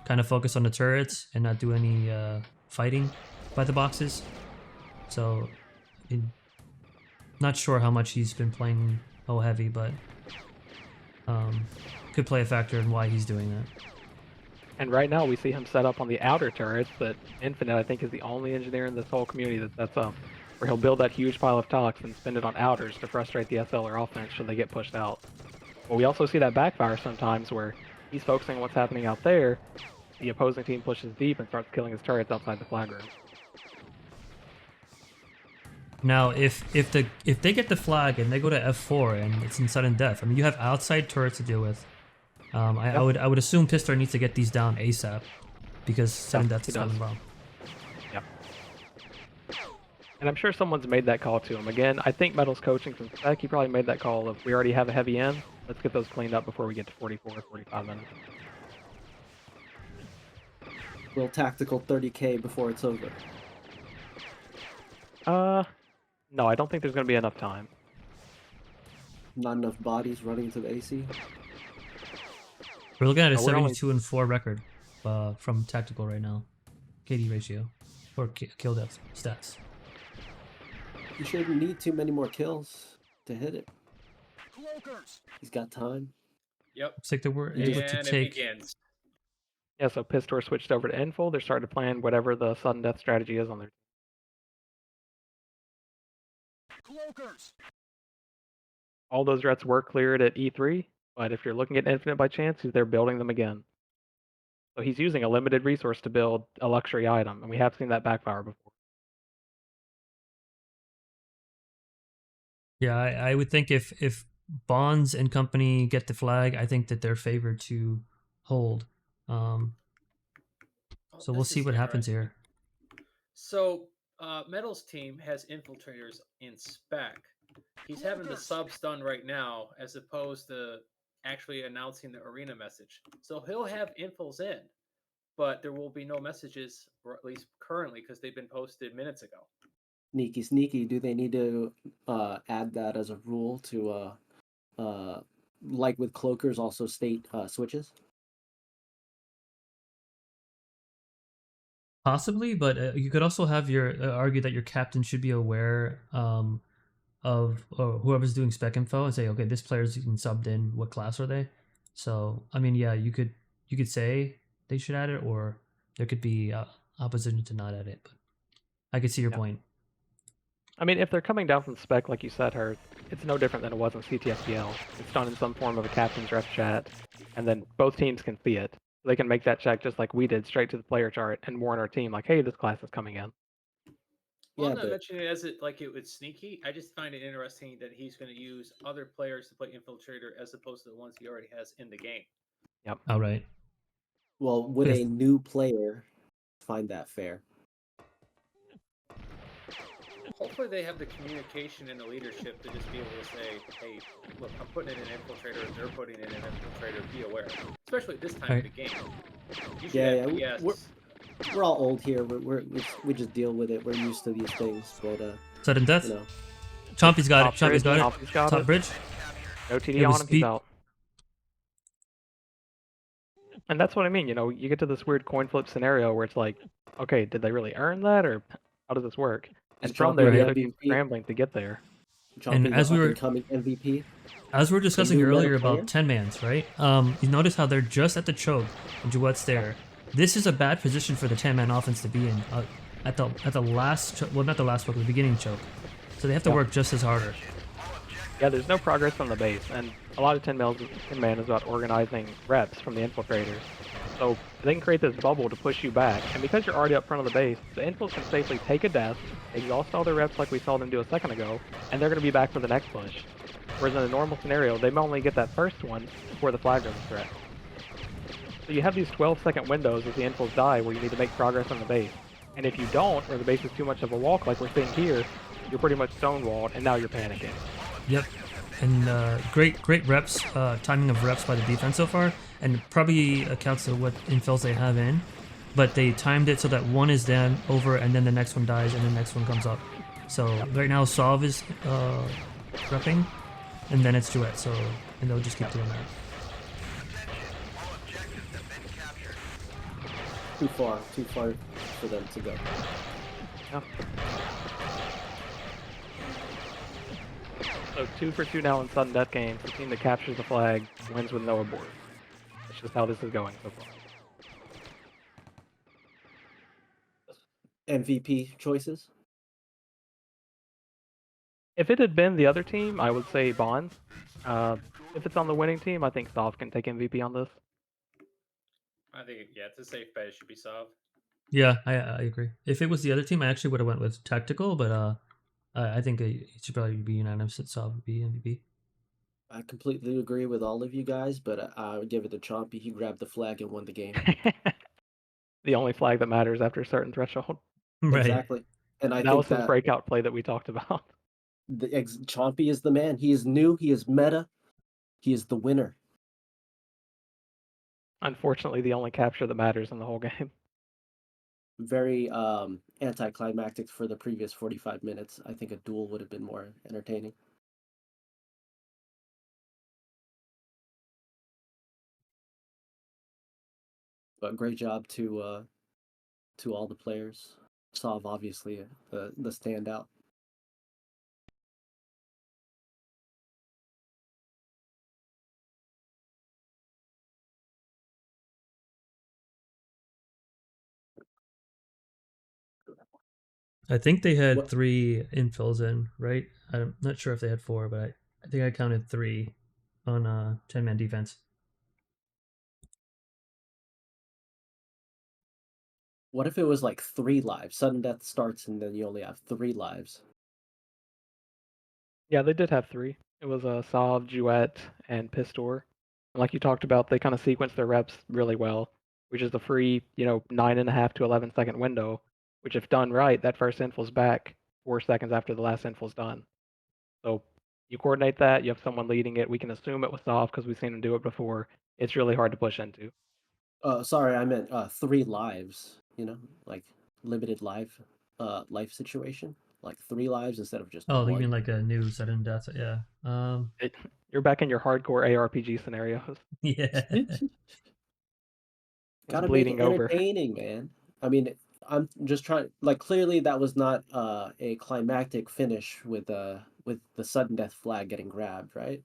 kind of focus on the turrets and not do any fighting by the boxes. So, not sure how much he's been playing L heavy, but could play a factor in why he's doing that. And right now we see him set up on the outer turrets that Infinite, I think, is the only engineer in this whole community that sets up, where he'll build that huge pile of tox and spend it on outers to frustrate the SLR offense should they get pushed out. But we also see that backfire sometimes where he's focusing on what's happening out there, the opposing team pushes deep and starts killing his turrets outside the flag room. Now, if they get the flag and they go to F4 and it's in sudden death, I mean, you have outside turrets to deal with. I would assume Pistor needs to get these down ASAP because sudden death is coming wrong. Yep. And I'm sure someone's made that call to him. Again, I think Metal's coaching from Spec, he probably made that call of, we already have a heavy in, let's get those cleaned up before we get to 44 or 45 minutes. Little tactical 30k before it's over. No, I don't think there's going to be enough time. Not enough bodies running to the AC. We're looking at a No, we're only- 72-4 record from tactical right now. KD ratio or kill death stats. You shouldn't need too many more kills to hit it. He's got time. Yep. Looks like they were able to And it take. begins. Yeah, so Pistor switched over to Info. They're starting to plan whatever the sudden death strategy is on their. All those rets were cleared at E3, but if you're looking at Infinite by chance, they're building them again. So he's using a limited resource to build a luxury item, and we have seen that backfire before. Yeah, I would think if Bonds and company get the flag, I think that they're favored to hold. So we'll This see is what happens interesting. here. So, Metal's team has infiltrators in spec. He's having the subs done right now, as opposed to actually announcing the arena message. So he'll have infos in, but there will be no messages, or at least currently, because they've been posted minutes ago. Sneaky. Do they need to add that as a rule to like with cloakers also state switches? Possibly, but you could also have your argue that your captain should be aware of whoever's doing spec info and say, okay, this player's getting subbed in. What class are they? So I mean, yeah, you could say they should add it, or there could be opposition to not add it. But I could see your point. I mean, if they're coming down from spec, like you said, Herth, it's no different than it was in CTFDL. It's done in some form of a captain's ref chat, and then both teams can see it. They can make that check just like we did, straight to the player chart, and warn our team, like, hey, this class is coming in. Well, Yeah, I'm not but mentioning it as it like it was sneaky. I just find it interesting that he's going to use other players to play infiltrator as opposed to the ones he already has in the game. Yep. All right. well, would Yes. a new player find that fair? Hopefully, they have the communication and the leadership to just be able to say, "Hey, look, I'm putting it in infiltrator. They're putting it in infiltrator. Be aware." Especially at this time of the game. You should Yeah, have yeah, PS. We're all old here. We just deal with it. We're used to these things, but Sudden death. you know, Chompy's got Top it. Chompy's bridge, got it. Chompy's got Top it. bridge. No It TD was on him, he's beat- out. And that's what I mean, you get to this weird coin flip scenario where it's like, okay, did they really earn that, or how does this work? And Is from Chompy there, the the other team's MVP? scrambling to get there. And Chompy, as the we were- up-and-coming MVP. As we were discussing new meta earlier player? about 10-mans, right? You notice how they're just at the choke and Duet's there. This is a bad position for the 10-man offense to be in at the last well, not the last choke, the beginning choke. So they have to Yeah. work just as harder. Yeah, there's no progress on the base, and a lot of 10-man is about organizing reps from the infiltrators. So they can create this bubble to push you back, and because you're already up front of the base, the infils can safely take a death, exhaust all their reps like we saw them do a second ago, and they're going to be back for the next push. Whereas in a normal scenario, they may only get that first one before the flag goes threat. So you have these 12-second windows as the infils die where you need to make progress on the base. And if you don't, or the base is too much of a walk like we're seeing here, you're pretty much stonewalled, and now you're panicking. Yep. And great reps, timing of reps by the defense so far, and probably accounts to what infills they have in. But they timed it so that one is then over, and then the next one dies, and the next one comes up. So right now, Solve is repping, and then it's Duet. So and they'll just keep doing that. Too far for them to go. Yeah. So 2 for 2 now in sudden death games. The team that captures the flag wins with no abort. That's just how this is going so far. MVP choices. If it had been the other team, I would say Bond. If it's on the winning team, I think Sov can take MVP on this. I think, yeah, it's a safe bet. It should be solved. Yeah, I agree. If it was the other team, I actually would have went with tactical, but I think it should probably be unanimous that Solve would be MVP. I completely agree with all of you guys, but I would give it to Chompy. He grabbed the flag and won the game. The only flag that matters after a certain threshold. Right. Exactly. And I That think was his that breakout play that we talked about. Chompy is the man. He is new. He is meta. He is the winner. Unfortunately, the only capture that matters in the whole game. very anticlimactic for the previous 45 minutes. I think a duel would have been more entertaining. But great job to all the players. Sov obviously the standout. I think they had What 3 infills in, right? I'm not sure if they had 4, but I think I counted 3 on 10-man defense. what if it was like 3 lives? Sudden death starts and then you only have 3 lives. Yeah, they did have 3. It was Sov, Duet, and Pistor. And like you talked about, they kind of sequenced their reps really well, which is the free, 9.5 to 11-second window, which if done right, that first infill's back 4 seconds after the last infill's done. So you coordinate that, you have someone leading it. We can assume it was Sov because we've seen him do it before. It's really hard to push into. Sorry, I meant 3 lives. Like limited life situation, like 3 lives instead of just Oh, you 1. mean like a new sudden death? Yeah. You're back in your hardcore ARPG scenarios. Yeah. It's Gotta make it bleeding over. entertaining, man. I mean, I'm just trying. Like, clearly that was not a climactic finish with the sudden death flag getting grabbed, right?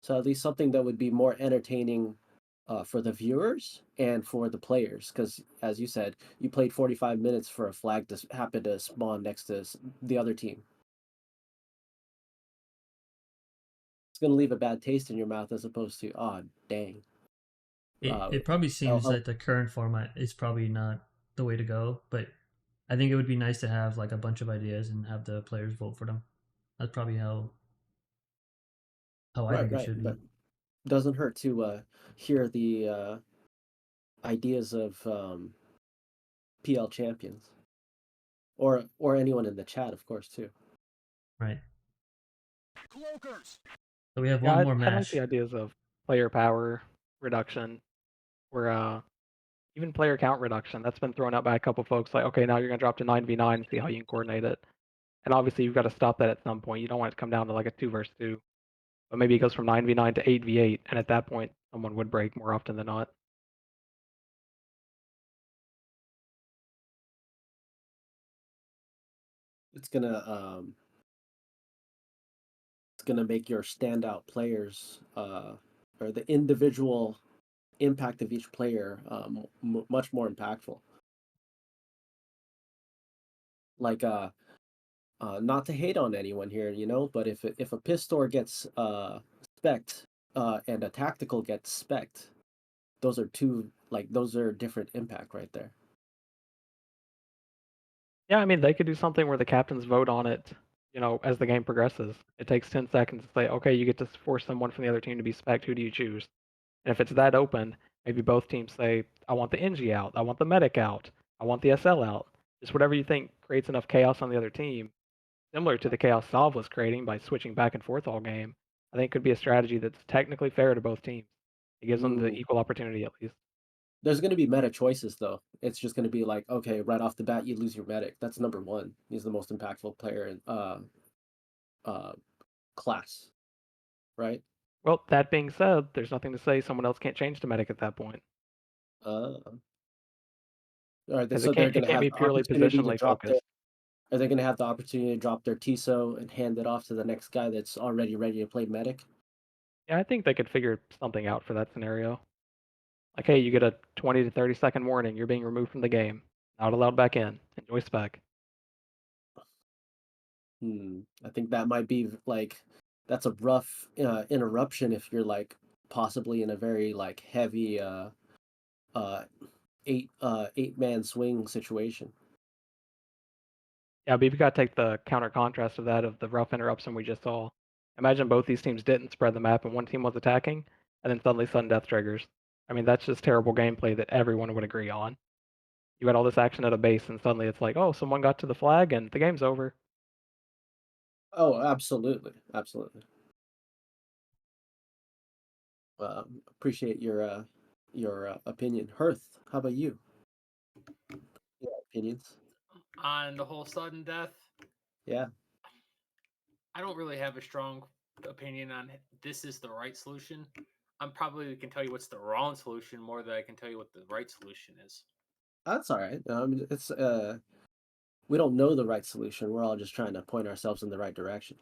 So at least something that would be more entertaining for the viewers and for the players, because as you said, you played 45 minutes for a flag to happen to spawn next to the other team. It's gonna leave a bad taste in your mouth as opposed to, oh dang. It probably seems Oh, that the current format is probably not the way to go, but I think it would be nice to have like a bunch of ideas and have the players vote for them. That's probably how I right, think it right, should be. but doesn't hurt to hear the ideas of PL champions or anyone in the chat, of course, too. Right. So we have Yeah, one more I like the match. ideas of player power reduction, or even player count reduction. That's been thrown out by a couple folks. Like, okay, now you're gonna drop to 9v9 and see how you can coordinate it. And obviously, you've got to stop that at some point. You don't want it to come down to like a 2 versus 2. But maybe it goes from 9v9 to 8v8, and at that point, someone would break more often than not. It's gonna make your standout players or the individual impact of each player much more impactful. Like not to hate on anyone here, but if a pistol gets spec'd and a tactical gets spec'd, those are different impact right there. Yeah, I mean, they could do something where the captains vote on it, as the game progresses. It takes 10 seconds to say, okay, you get to force someone from the other team to be spec. Who do you choose? And if it's that open, maybe both teams say, I want the NG out, I want the medic out, I want the SL out. Just whatever you think creates enough chaos on the other team, similar to the chaos Solve was creating by switching back and forth all game. I think could be a strategy that's technically fair to both teams. It gives them the Mm. equal opportunity at least. There's going to be meta choices though. It's just going to be like, okay, right off the bat, you lose your medic. That's number 1. He's the most impactful player in uh class, right? Well, that being said, there's nothing to say someone else can't change to medic at that point. Uh, all right, Because so they're it going to can't have be the purely opportunity to positionally drop their. focused. Are they going to have the opportunity to drop their TSO and hand it off to the next guy that's already ready to play medic? Yeah, I think they could figure something out for that scenario. Like, hey, you get a 20 to 30-second warning. You're being removed from the game. Not allowed back in. Enjoy spec. I think that might be like that's a rough interruption if you're like possibly in a very like heavy uh 8 man swing situation. Yeah, but you've got to take the counter contrast of that of the rough interruption we just saw. Imagine both these teams didn't spread the map and one team was attacking, and then suddenly sudden death triggers. I mean, that's just terrible gameplay that everyone would agree on. You had all this action at a base, and suddenly it's like, oh, someone got to the flag, and the game's over. Oh, absolutely, absolutely. Appreciate your opinion. Hearth, how about you? Yeah, opinions? On the whole sudden death, Yeah. I don't really have a strong opinion on this is the right solution. I'm probably can tell you what's the wrong solution more than I can tell you what the right solution is. That's all right. I mean, it's we don't know the right solution. We're all just trying to point ourselves in the right direction.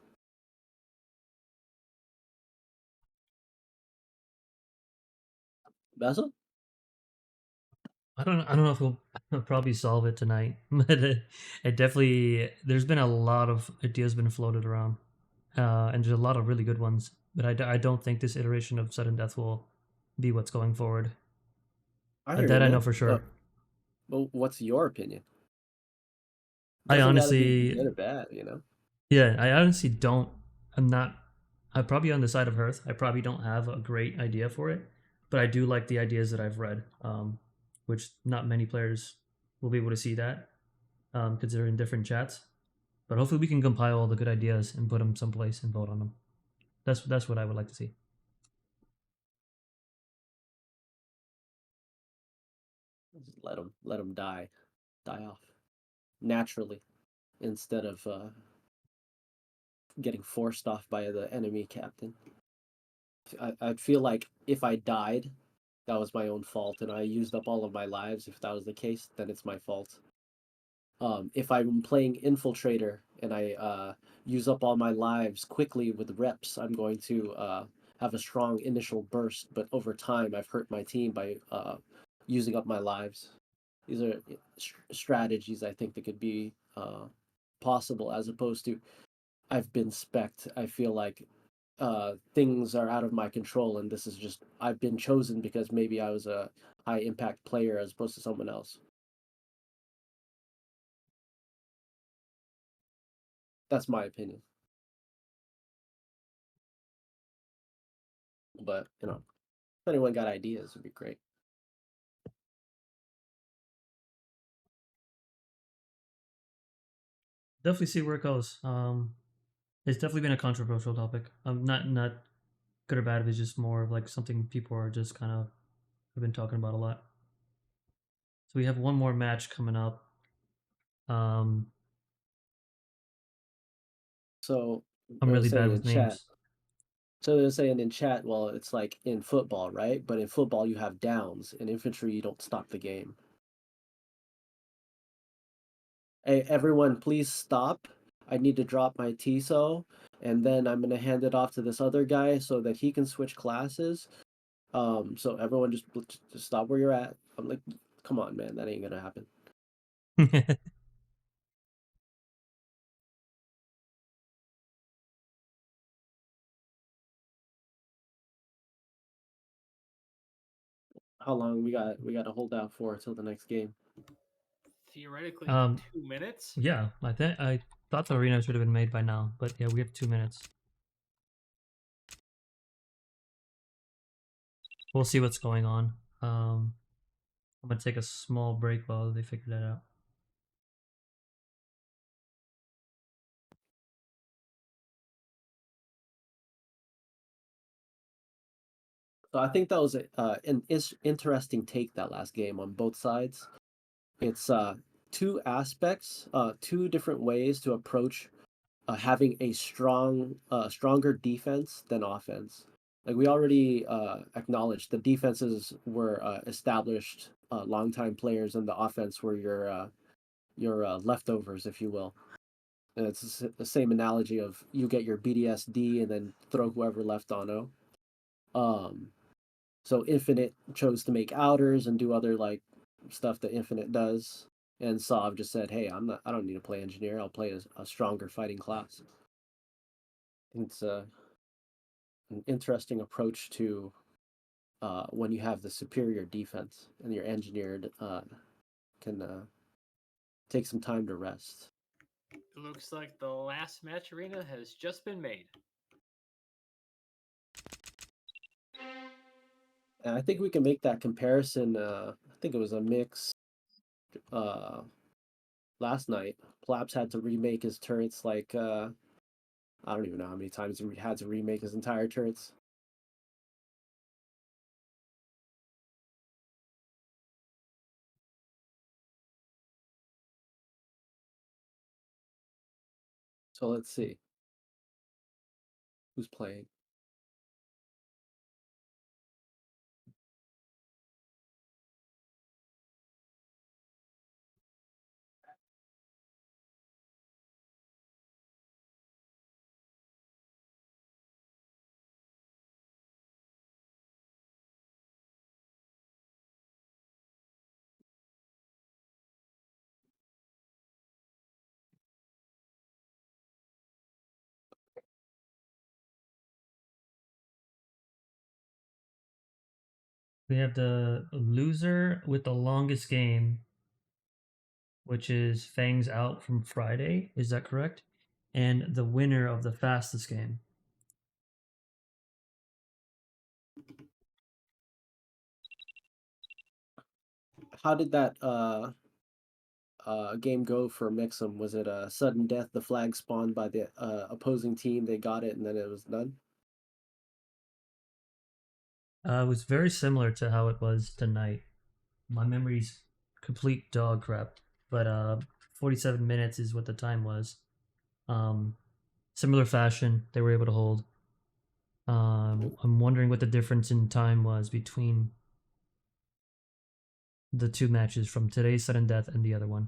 Beso? I don't know if we'll probably solve it tonight, but it definitely there's been a lot of ideas been floated around, and there's a lot of really good ones. But I don't think this iteration of sudden death will be what's going forward. I hear you, That I know man. for sure. Well, what's your opinion? I Doesn't got to be honestly, good or bad, you know. yeah, I honestly don't. I'm not. I'm probably on the side of Hearth. I probably don't have a great idea for it, but I do like the ideas that I've read, which not many players will be able to see that because they're in different chats. But hopefully, we can compile all the good ideas and put them someplace and vote on them. That's what I would like to see. Just let them die off naturally instead of getting forced off by the enemy captain. I feel like if I died, that was my own fault, and I used up all of my lives. If that was the case, then it's my fault. If I'm playing Infiltrator and I use up all my lives quickly with reps, I'm going to have a strong initial burst, but over time, I've hurt my team by using up my lives. These are strategies I think that could be possible, as opposed to I've been specced. I feel like things are out of my control, and this is just I've been chosen because maybe I was a high impact player as opposed to someone else. That's my opinion. But if anyone got ideas, it'd be great. Definitely see where it goes. It's definitely been a controversial topic. Not good or bad. It's just more of like something people are just kind of have been talking about a lot. So we have one more match coming up. Um, So I'm they're really bad saying in with chat. names. So they're saying in chat, well, it's like in football, right? But in football, you have downs. In infantry, you don't stop the game. Hey, everyone, please stop. I need to drop my TSO, and then I'm gonna hand it off to this other guy so that he can switch classes. So everyone just stop where you're at. I'm like, come on, man, that ain't gonna happen. How long we got to hold out for until the next game? Theoretically, Um, 2 minutes. yeah, I thought the arena should have been made by now, but yeah, we have 2 minutes. We'll see what's going on. I'm gonna take a small break while they figure that out. So I think that was an interesting take that last game on both sides. It's two aspects, two different ways to approach having a stronger defense than offense. Like we already acknowledged, the defenses were established, longtime players, and the offense were your leftovers, if you will. And it's the same analogy of you get your BDSD and then throw whoever left on O. Um, so Infinite chose to make outers and do other like stuff that Infinite does. And Sov just said, "Hey, I don't need to play engineer. I'll play a stronger fighting class." It's an interesting approach to when you have the superior defense and your engineered can take some time to rest. It looks like the last match arena has just been made. And I think we can make that comparison. I think it was a mix uh, last night. Plaps had to remake his turrets like I don't even know how many times he had to remake his entire turrets. So let's see who's playing. We have the loser with the longest game, which is Fangs out from Friday. Is that correct? And the winner of the fastest game. How did that game go for Mixum? Was it a sudden death? The flag spawned by the opposing team. They got it, and then it was done. It was very similar to how it was tonight. My memory's complete dog crap, but 47 minutes is what the time was. Similar fashion, they were able to hold. I'm wondering what the difference in time was between the two matches from today's sudden death and the other one.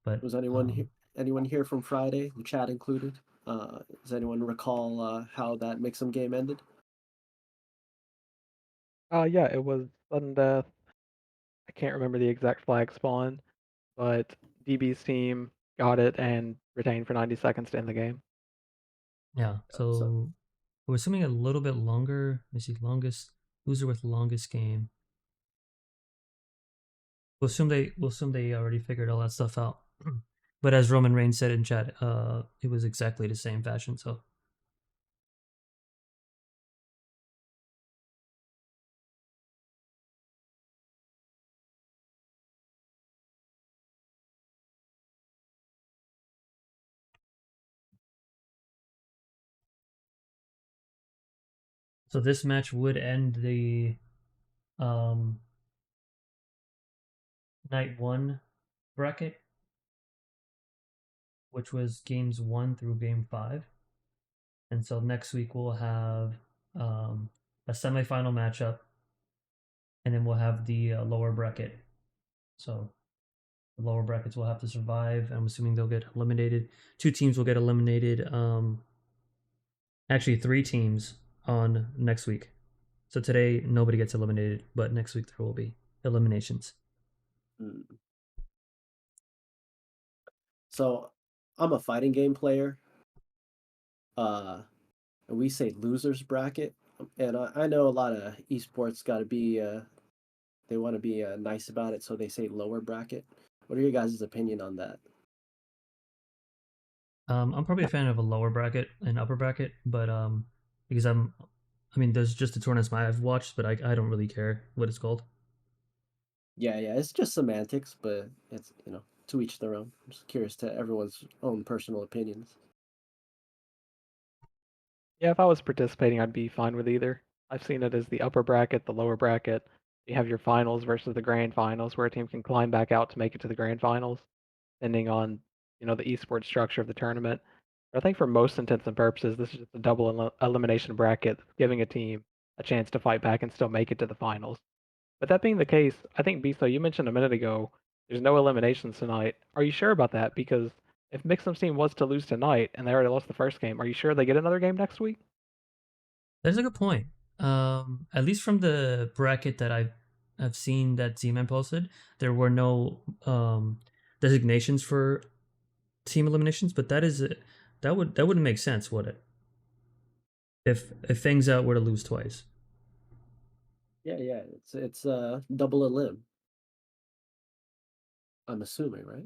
But Was anyone here from Friday, the chat included? Does anyone recall how that Mixum game ended? Yeah, it was sudden death. I can't remember the exact flag spawn, but DB's team got it and retained for 90 seconds to end the game. yeah, so we're assuming a little bit longer. Let me see, longest loser with longest game. We'll assume they already figured all that stuff out. But as Roman Reigns said in chat, it was exactly the same fashion. So this match would end the night one bracket, which was games 1 through game 5. And so next week we'll have a semifinal matchup, and then we'll have the lower bracket. So the lower brackets will have to survive. I'm assuming they'll get eliminated. 2 teams will get eliminated. Actually, 3 teams on next week. So today nobody gets eliminated, but next week there will be eliminations. So I'm a fighting game player. And we say losers bracket, and I know a lot of esports got to be they want to be nice about it, so they say lower bracket. What are your guys' opinion on that? I'm probably a fan of a lower bracket and upper bracket, but because I mean, there's just the tournaments I've watched, but I don't really care what it's called. Yeah, it's just semantics, but it's to each their own. I'm just curious to everyone's own personal opinions. Yeah, if I was participating, I'd be fine with either. I've seen it as the upper bracket, the lower bracket. You have your finals versus the grand finals, where a team can climb back out to make it to the grand finals, depending on the esports structure of the tournament. But I think for most intents and purposes, this is just a double elimination bracket, giving a team a chance to fight back and still make it to the finals. But that being the case, I think Beso, you mentioned a minute ago, there's no eliminations tonight. Are you sure about that? Because if Mixum's team was to lose tonight and they already lost the first game, are you sure they get another game next week? That's a good point. At least from the bracket that I've seen that Z-Man posted, there were no designations for team eliminations, but that wouldn't make sense, would it? If Fangs Out were to lose twice. Yeah. It's double elim. I'm assuming, right?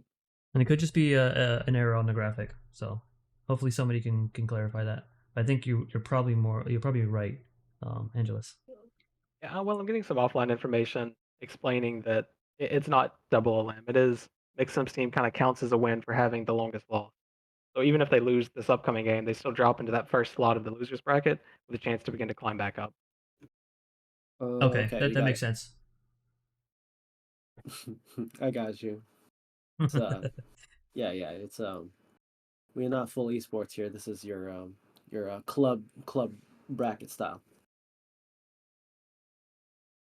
And it could just be an error on the graphic. So hopefully somebody can clarify that. I think you're probably right, Angelus. Yeah, well, I'm getting some offline information explaining that it's not double elim. It is Mixum's team kind of counts as a win for having the longest loss. So even if they lose this upcoming game, they still drop into that first slot of the losers bracket with a chance to begin to climb back up. Okay, Okay, that you that got makes sense. it. I got you. It's yeah. It's We're not full esports here. This is your club bracket style.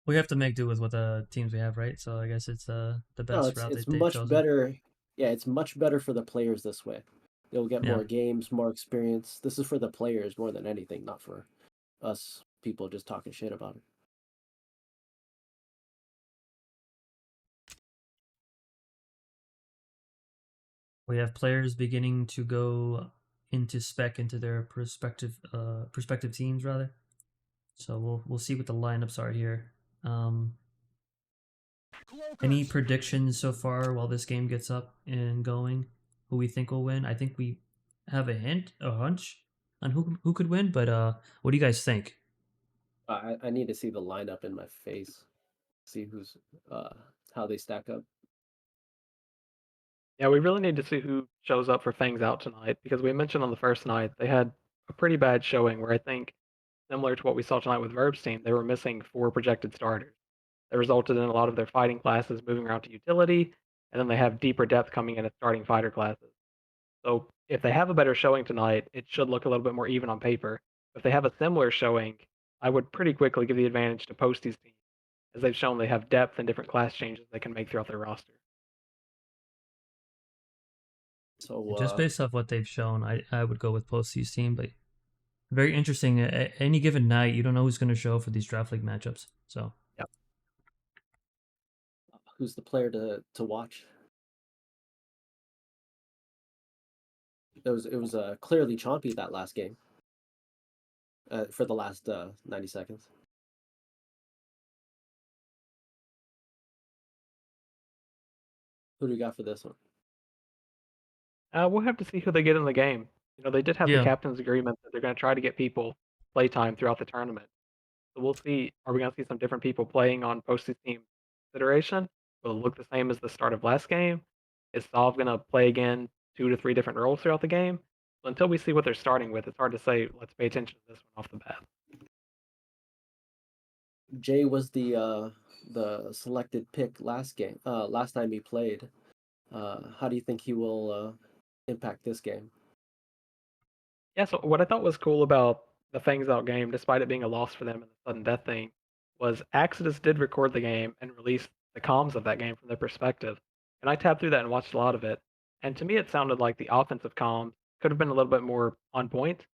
We have to make do with what the teams we have, right? So I guess it's the No, best route it's they've much chosen. better. Yeah, it's much better for the players this way. They'll get Yeah. more games, more experience. This is for the players more than anything, not for us people just talking shit about it. We have players beginning to go into spec into their prospective teams rather. So we'll see what the lineups are here. Any predictions so far while this game gets up and going? Who we think will win? I think we have a hunch on who could win, but what do you guys think? I need to see the lineup in my face, see who's how they stack up. Yeah, we really need to see who shows up for Fangs Out tonight because we mentioned on the first night they had a pretty bad showing where I think, similar to what we saw tonight with Verb's team, they were missing 4 projected starters. That resulted in a lot of their fighting classes moving around to utility, and then they have deeper depth coming in at starting fighter classes. So if they have a better showing tonight, it should look a little bit more even on paper. If they have a similar showing, I would pretty quickly give the advantage to Posty's team, as they've shown they have depth and different class changes they can make throughout their roster. So Just based off what they've shown, I would go with Posty's team, but very interesting. At any given night, you don't know who's going to show for these draft league matchups. So Yep. who's the player to watch? It was clearly chompy that last game. For the last 90 seconds. Who do you got for this one? We'll have to see who they get in the game. You know, they did have the yeah, captain's agreement that they're going to try to get people playtime throughout the tournament. So we'll see. Are we going to see some different people playing on Posty's team consideration? Will it look the same as the start of last game? Is Solve going to play again 2 to 3 different roles throughout the game? So until we see what they're starting with, it's hard to say. Let's pay attention to this one off the bat. Jay was the selected pick last time he played. How do you think he will impact this game? Yeah, so what I thought was cool about the Fangs Out game, despite it being a loss for them and the sudden death thing, was Exodus did record the game and release the comms of that game from their perspective. And I tabbed through that and watched a lot of it. And to me, it sounded like the offensive comms could have been a little bit more on point.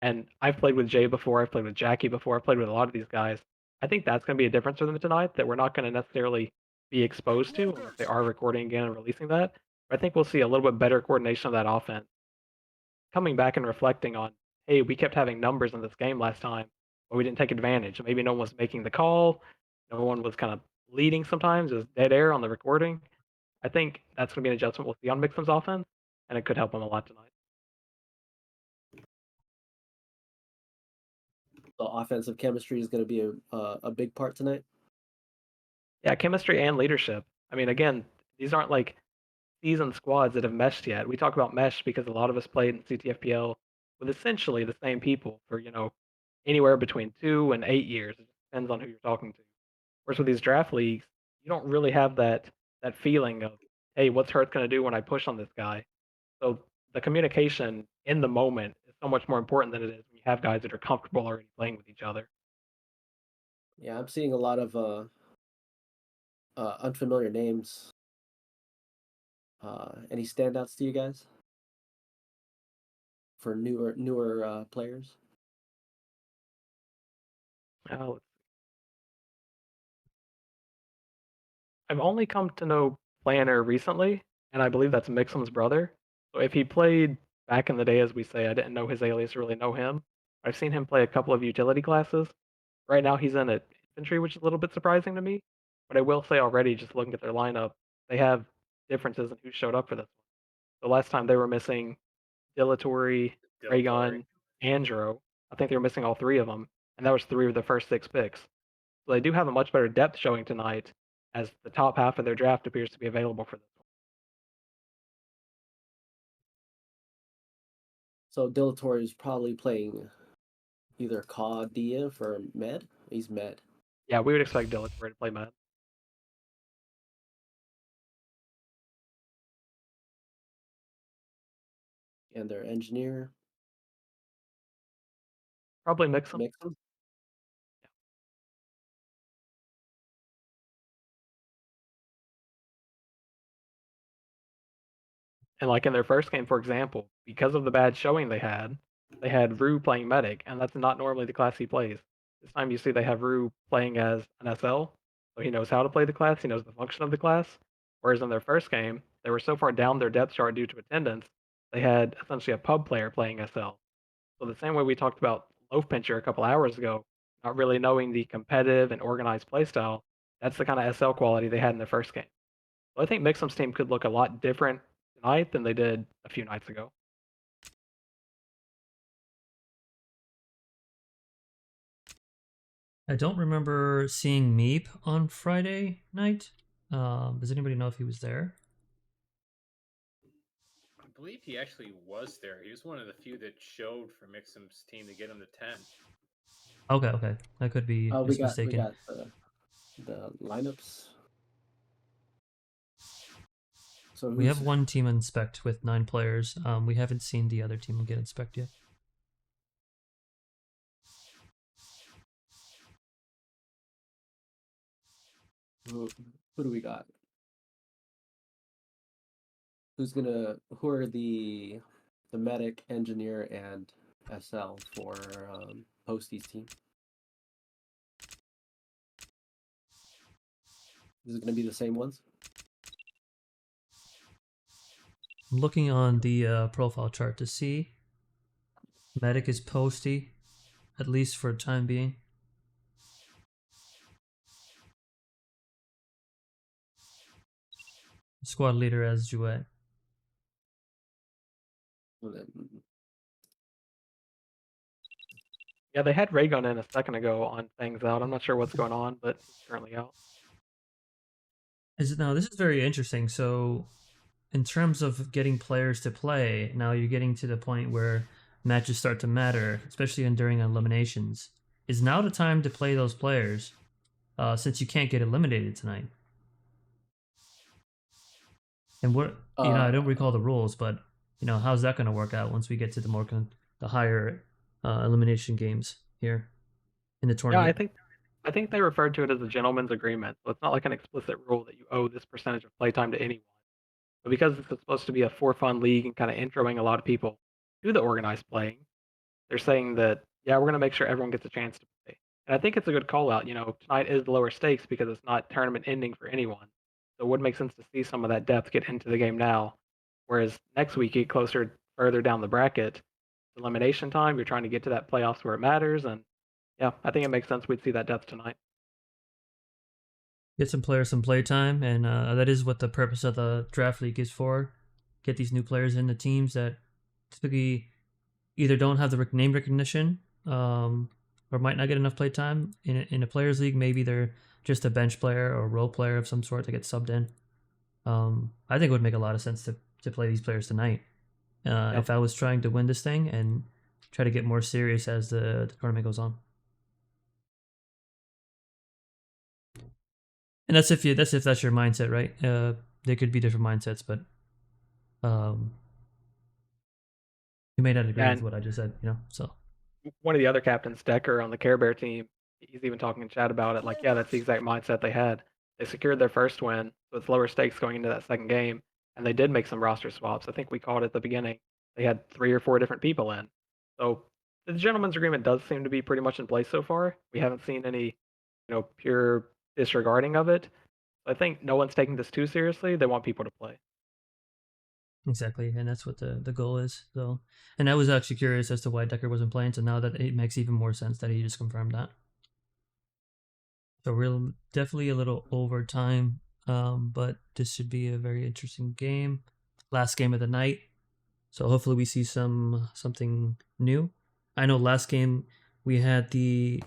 And I've played with Jay before, I've played with Jackie before, I've played with a lot of these guys. I think that's going to be a difference for them tonight that we're not going to necessarily be exposed to unless they are recording again and releasing that. But I think we'll see a little bit better coordination of that offense coming back and reflecting on, hey, we kept having numbers in this game last time, but we didn't take advantage. Maybe no one was making the call, no one was kind of leading sometimes. It was dead air on the recording. I think that's going to be an adjustment we'll see on Mixon's offense, and it could help him a lot tonight. The offensive chemistry is going to be a big part tonight. Yeah, chemistry and leadership. I mean, again, these aren't like seasoned squads that have meshed yet. We talk about mesh because a lot of us played in CTFDL with essentially the same people for, anywhere between 2 and 8 years. It depends on who you're talking to. Whereas with these draft leagues, you don't really have that feeling of, hey, what's Herth going to do when I push on this guy? So the communication in the moment is so much more important than it is when you have guys that are comfortable already playing with each other. Yeah, I'm seeing a lot of unfamiliar names. Any standouts to you guys for newer players? Uh, I've only come to know Planner recently, and I believe that's Mixon's brother. So if he played back in the day, as we say, I didn't know his alias or really know him. I've seen him play a couple of utility classes. Right now, he's in an infantry, which is a little bit surprising to me. But I will say already, just looking at their lineup, they have differences in who showed up for this one. The last time they were missing Dilatory, Raygun, Andro. I think they were missing all 3 of them, and that was 3 of the first 6 picks. So they do have a much better depth showing tonight, as the top half of their draft appears to be available for this one. So Dilatory is probably playing either Ka Div or Med. He's Med. Yeah, we would expect Dilatory to play Med. and their engineer. Probably mix them. Mix them. And like in their first game, for example, because of the bad showing they had Rue playing medic, and that's not normally the class he plays. This time you see they have Rue playing as an SL, so he knows how to play the class, he knows the function of the class. Whereas in their first game, they were so far down their depth chart due to attendance, they had essentially a pub player playing SL. So the same way we talked about Loaf Pincher a couple hours ago, not really knowing the competitive and organized playstyle, that's the kind of SL quality they had in their first game. So I think Mixum's team could look a lot different tonight than they did a few nights ago. I don't remember seeing Meep on Friday night. Does anybody know if he was there? I believe he actually was there. He was one of the few that showed for Mixum's team to get him to 10. Okay. I could be We mistaken. got the lineups. So We have one team inspect with 9 players. We haven't seen the other team get inspect yet. Who do we got? Who are the medic, engineer, and SL for Posty's team? Is it going to be the same ones? I'm looking on the profile chart to see. Medic is Posty, at least for the time being. Squad leader as Jouet. Yeah, they had Raygun in a second ago on things out. I'm not sure what's going on, but he's currently out. Now this is very interesting. So in terms of getting players to play, now you're getting to the point where matches start to matter, especially during eliminations. Is now the time to play those players, since you can't get eliminated tonight? And what I don't recall the rules, but how's that going to work out once we get to the higher elimination games here in the tournament? Yeah, I think they referred to it as a gentleman's agreement. So it's not like an explicit rule that you owe this percentage of playtime to anyone. But because it's supposed to be a for fun league and kind of introing a lot of people to the organized playing, they're saying that, yeah, we're going to make sure everyone gets a chance to play. And I think it's a good call out. Tonight is lower stakes because it's not tournament ending for anyone. So it would make sense to see some of that depth get into the game now. Whereas next week, you get closer, further down the bracket, elimination time, you're trying to get to that playoffs where it matters. And yeah, I think it makes sense we'd see that depth tonight. Get some players some playtime, and that is what the purpose of the draft league is for. Get these new players in the teams that typically either don't have the name recognition, or might not get enough playtime. In a players league, maybe they're just a bench player or role player of some sort that gets subbed in. I think it would make a lot of sense to play these players tonight. If I was trying to win this thing and try to get more serious as the tournament goes on. And that's if that's your mindset, right? There could be different mindsets, but you may not agree with what I just said, So one of the other captains, Decker, on the Care Bear team, he's even talking in chat about it. Like, yeah, that's the exact mindset they had. They secured their first win, so it's lower stakes going into that second game, and they did make some roster swaps. I think we called it at the beginning. They had 3 or 4 different people in. So the gentleman's agreement does seem to be pretty much in place so far. We haven't seen any, pure disregarding of it. I think no one's taking this too seriously. They want people to play. Exactly, and that's what the goal is. So, and I was actually curious as to why Decker wasn't playing. So now that it makes even more sense that he just confirmed that. So definitely a little overtime, but this should be a very interesting game. Last game of the night, so hopefully we see something new. I know last game we had the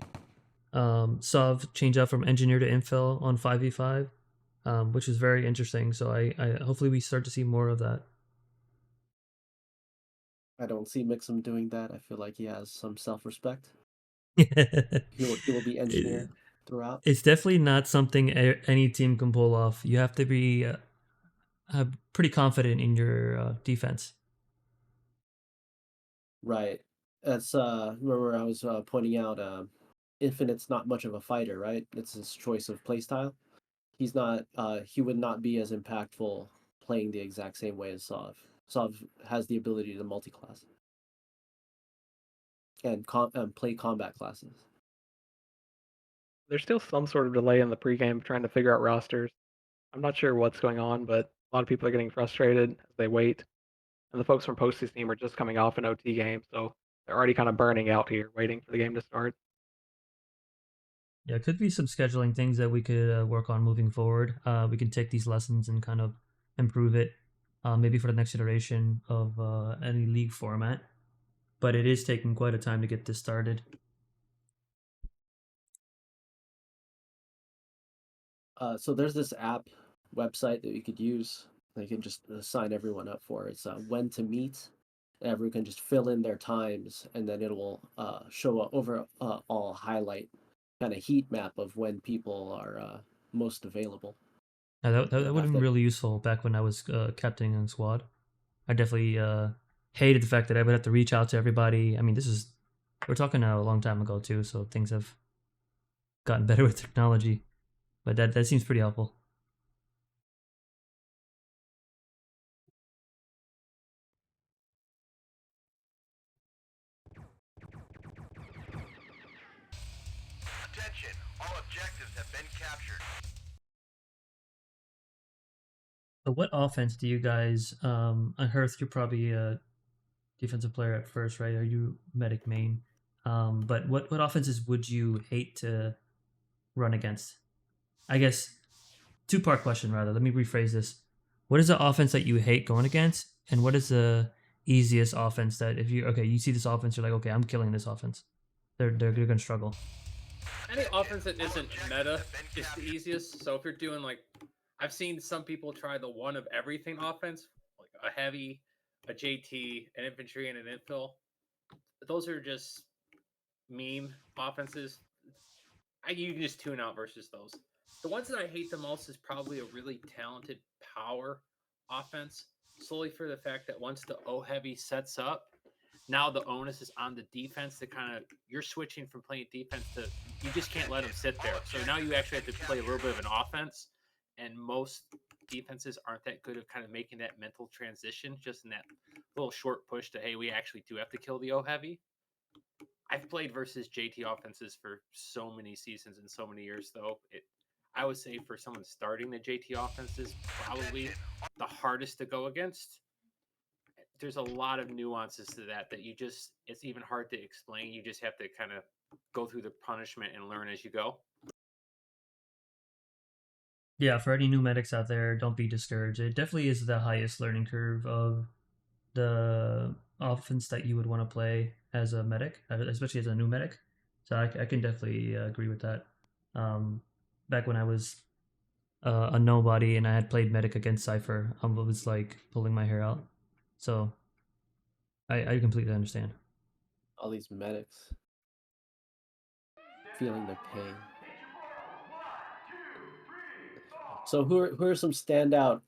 Sov change out from engineer to infill on 5v5, which is very interesting. So I hopefully we start to see more of that. I don't see Mixum doing that. I feel like he has some self-respect. He will be engineer throughout. It's definitely not something any team can pull off. You have to be pretty confident in your defense. Right. That's remember I was pointing out Infinite's not much of a fighter, right? It's his choice of playstyle. He's not he would not be as impactful playing the exact same way as Sov. Sov has the ability to multi-class and play combat classes. There's still some sort of delay in the pregame trying to figure out rosters. I'm not sure what's going on, but a lot of people are getting frustrated as they wait. And the folks from Posty's team are just coming off an OT game, so they're already kind of burning out here, waiting for the game to start. Yeah, it could be some scheduling things that we could work on moving forward. We can take these lessons and kind of improve it, maybe for the next iteration of any league format. But it is taking quite a time to get this started. So there's this app website that you could use. They can just sign everyone up for. It's when to meet. Everyone can just fill in their times, and then it will show a overall highlight kind of heat map of when people are most available. Yeah, You that don't would have have been to. really useful back when I was captaining in squad. I definitely hated the fact that I would have to reach out to everybody. I mean, we're talking a long time ago too, so things have gotten better with technology. But that seems pretty helpful. Attention, all objectives have been captured. So what offense do you guys? On Hearth, you're probably a defensive player at first, right? Are you medic main? But what offenses would you hate to run against? I guess two-part question rather. Let me rephrase this. What is the offense that you hate going against, and what is the easiest offense that if you see this offense, you're like, okay, I'm killing this offense. They're gonna struggle. Any offense that isn't meta is the easiest. So if you're doing like, I've seen some people try the one of everything offense, like a heavy, a JT, an infantry, and an infill. Those are just meme offenses. You can just tune out versus those. The ones that I hate the most is probably a really talented power offense, solely for the fact that once the O heavy sets up, now the onus is on the defense to kind of you're switching from playing defense to you just can't let them sit there. So now you actually have to play a little bit of an offense, and most defenses aren't that good at kind of making that mental transition just in that little short push to hey, we actually do have to kill the O heavy. I've played versus JT offenses for so many seasons and so many years, though. I would say for someone starting the JT offenses, probably the hardest to go against. There's a lot of nuances to that you just, it's even hard to explain. You just have to kind of go through the punishment and learn as you go. Yeah, for any new medics out there, don't be discouraged. It definitely is the highest learning curve of the offense that you would want to play as a medic, especially as a new medic. So I can definitely agree with that. Back when I was a nobody and I had played medic against Cypher, I was like pulling my hair out. So I completely understand. All these medics feeling the pain. So who are some standout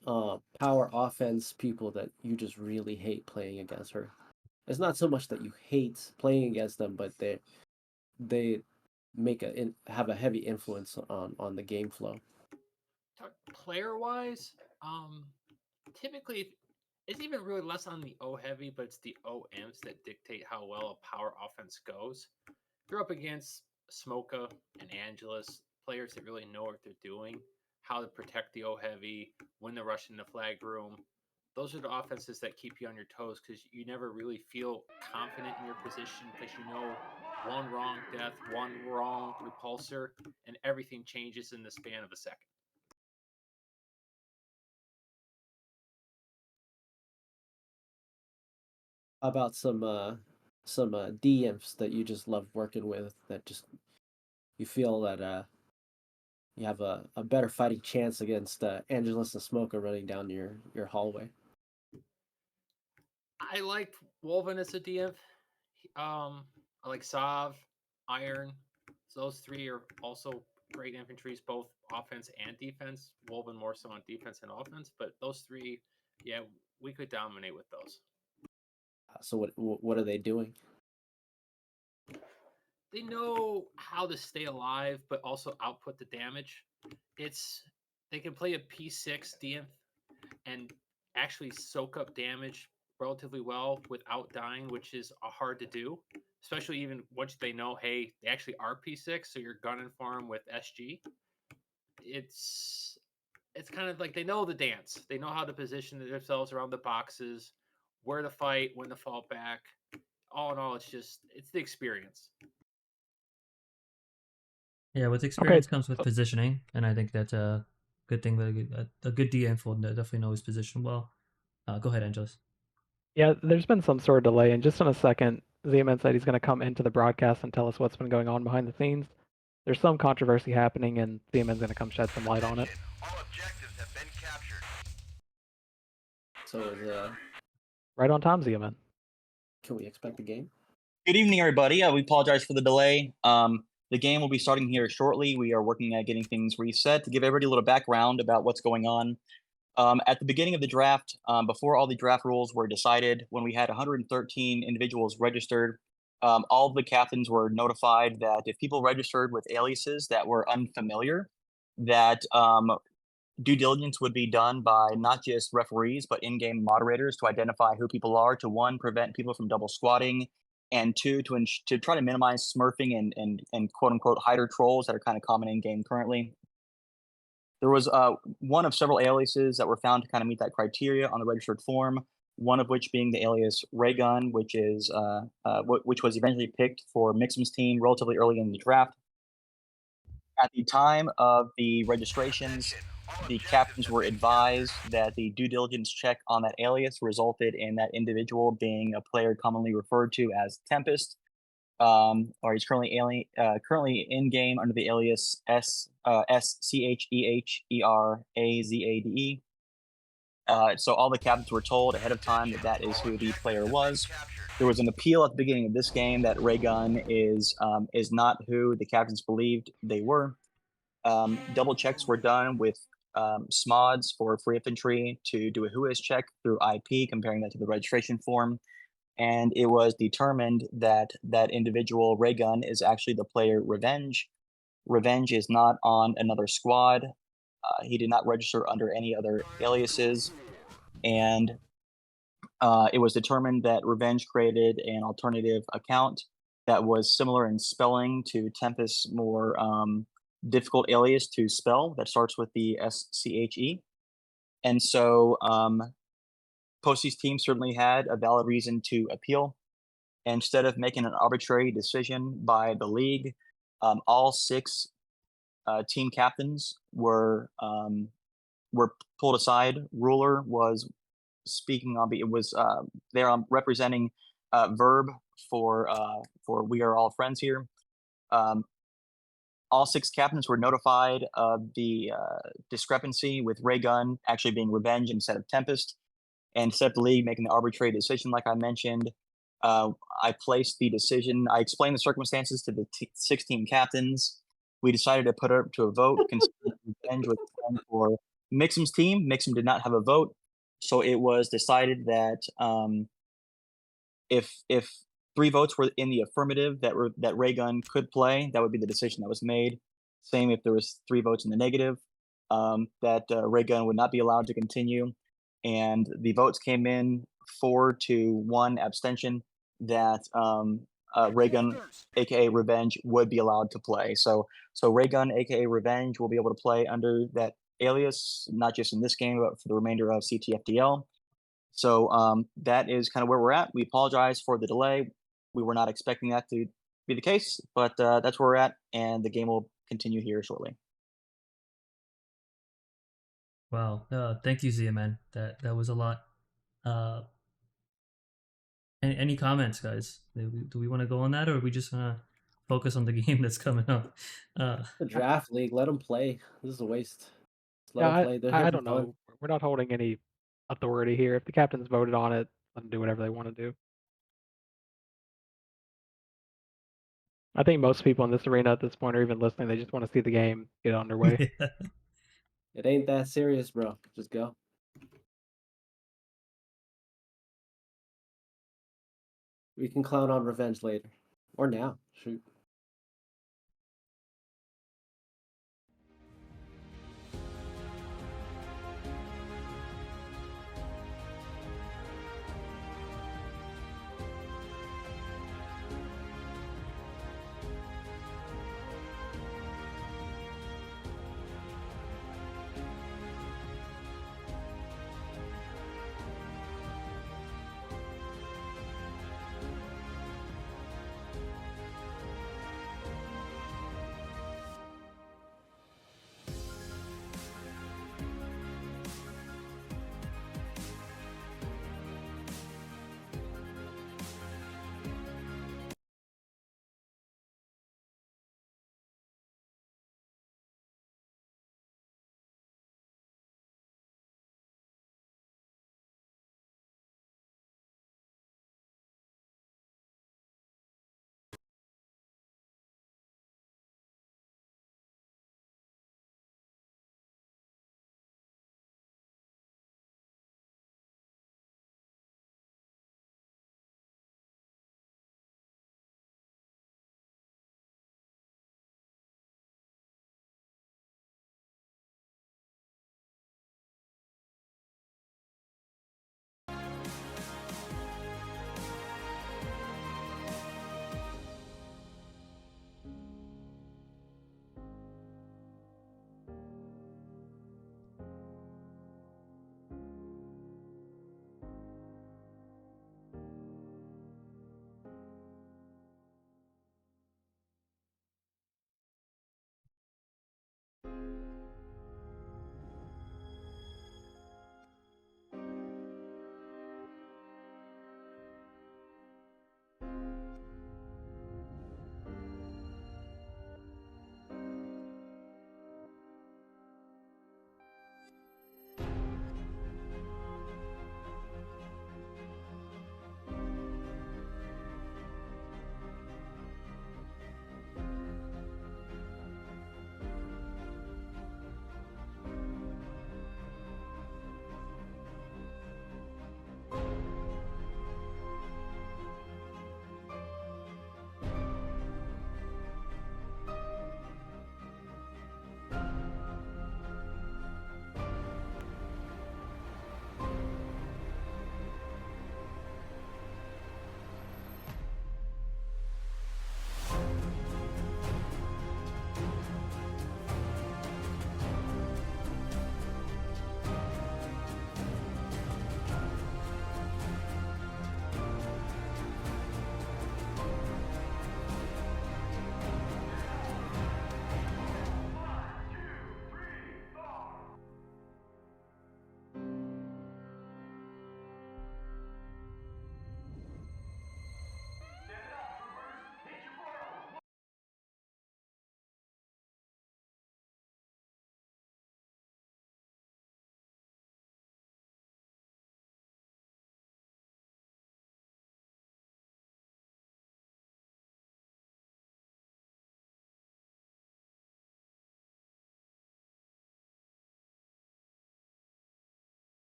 power offense people that you just really hate playing against her? It's not so much that you hate playing against them, but they have a heavy influence on the game flow. Player wise, typically it's even really less on the O heavy, but it's the O imps that dictate how well a power offense goes. You're up against Smoka and Angelus, players that really know what they're doing, how to protect the O heavy, when to rush in the flag room. Those are the offenses that keep you on your toes because you never really feel confident in your position because you know one wrong death, one wrong repulsor, and everything changes in the span of a second. How about some DMs that you just love working with that just you feel that you have a better fighting chance against Angelus and Smoker running down your hallway. I liked Wolven as a DM. I like Sav, Iron. So those three are also great infantries, both offense and defense. Wolven more so on defense and offense, but those three, yeah, we could dominate with those. So what are they doing? They know how to stay alive, but also output the damage. They can play a P6 DM and actually soak up damage relatively well without dying, which is hard to do. Especially even once they know, hey, they actually are P6, so you're gunning for them with SG. It's kind of like they know the dance. They know how to position themselves around the boxes, where to fight, when to fall back. All in all, it's the experience. Yeah, with Okay, experience comes with so positioning, and I think that's a good thing. That a good DM will definitely know his position well. Go ahead, Angelus. yeah, there's been some sort of delay, and just in a second, Zeman said he's going to come into the broadcast and tell us what's been going on behind the scenes. There's some controversy happening, and Zeman's going to come shed some light on it. Attention, all objectives have been captured. So is Right on time, Zeman. can we expect a game? Good evening, everybody. We apologize for the delay. The game will be starting here shortly. We are working at getting things reset. To give everybody a little background about what's going on, at the beginning of the draft, before all the draft rules were decided, when we had 113 individuals registered, all of the captains were notified that if people registered with aliases that were unfamiliar, that due diligence would be done by not just referees, but in-game moderators to identify who people are, to one, prevent people from double squatting, and two, to try to minimize smurfing and quote unquote hider trolls that are kind of common in game currently. There was one of several aliases that were found to kind of meet that criteria on the registered form. One of which being the alias Raygun, which was eventually picked for Mixum's team relatively early in the draft. At the time of the registrations, the captains were advised that the due diligence check on that alias resulted in that individual being a player commonly referred to as Tempest, or he's currently in game under the alias SCHEHERAZADE. So all the captains were told ahead of time that that is who the player was. There was an appeal at the beginning of this game that Raygun is not who the captains believed they were. Double checks were done with SMODs for free infantry to do a who is check through IP, comparing that to the registration form. And it was determined that that individual Raygun is actually the player Revenge. Revenge is not on another squad. He did not register under any other aliases. And it was determined that Revenge created an alternative account that was similar in spelling to Tempest's more difficult alias to spell that starts with the SCHE. And so Postie's team certainly had a valid reason to appeal. Instead of making an arbitrary decision by the league, all 6 team captains were pulled aside. Ruler was speaking on it was there representing Verb for We Are All Friends here. All 6 captains were notified of the discrepancy with Raygun actually being Revenge instead of Tempest, and instead of the league making the arbitrary decision like I mentioned, I placed the decision. I explained the circumstances to the 6 team captains. We decided to put it up to a vote. Revenge was for Mixum's team. Mixum did not have a vote, so it was decided that if 3 votes were in the affirmative that Raygun could play, that would be the decision that was made. Same if there was 3 votes in the negative, that Raygun would not be allowed to continue. And the votes came in 4-1 abstention that Raygun, aka Revenge, would be allowed to play. So Raygun, aka Revenge, will be able to play under that alias, not just in this game, but for the remainder of CTFDL. So that is kind of where we're at. We apologize for the delay. We were not expecting that to be the case, but that's where we're at, and the game will continue here shortly. Wow. Thank you, Zia, man. That was a lot. Any comments, guys? Do we want to go on that, or are we just gonna focus on the game that's coming up? The draft league, let them play. This is a waste. Just let Yeah, them play. They're here I for don't fun. know. We're not holding any authority here. If the captains voted on it, let them do whatever they want to do. I think most people in this arena at this point are even listening. They just want to see the game get underway. Yeah. It ain't that serious, bro. Just go. We can clown on revenge later. Or now. Shoot.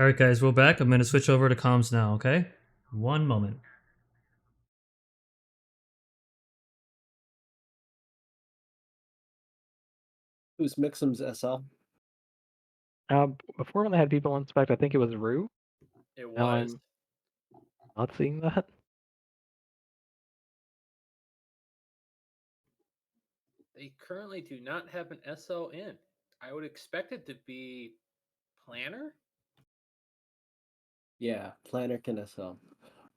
All right, guys, we're back. I'm going to switch over to comms now, okay? One moment. Who's Mixum's SL? Before when they had people inspect, I think it was Rue. It Now was. I'm not seeing that. They currently do not have an SL in. I would expect it to be Planner. Yeah, Planner can SL.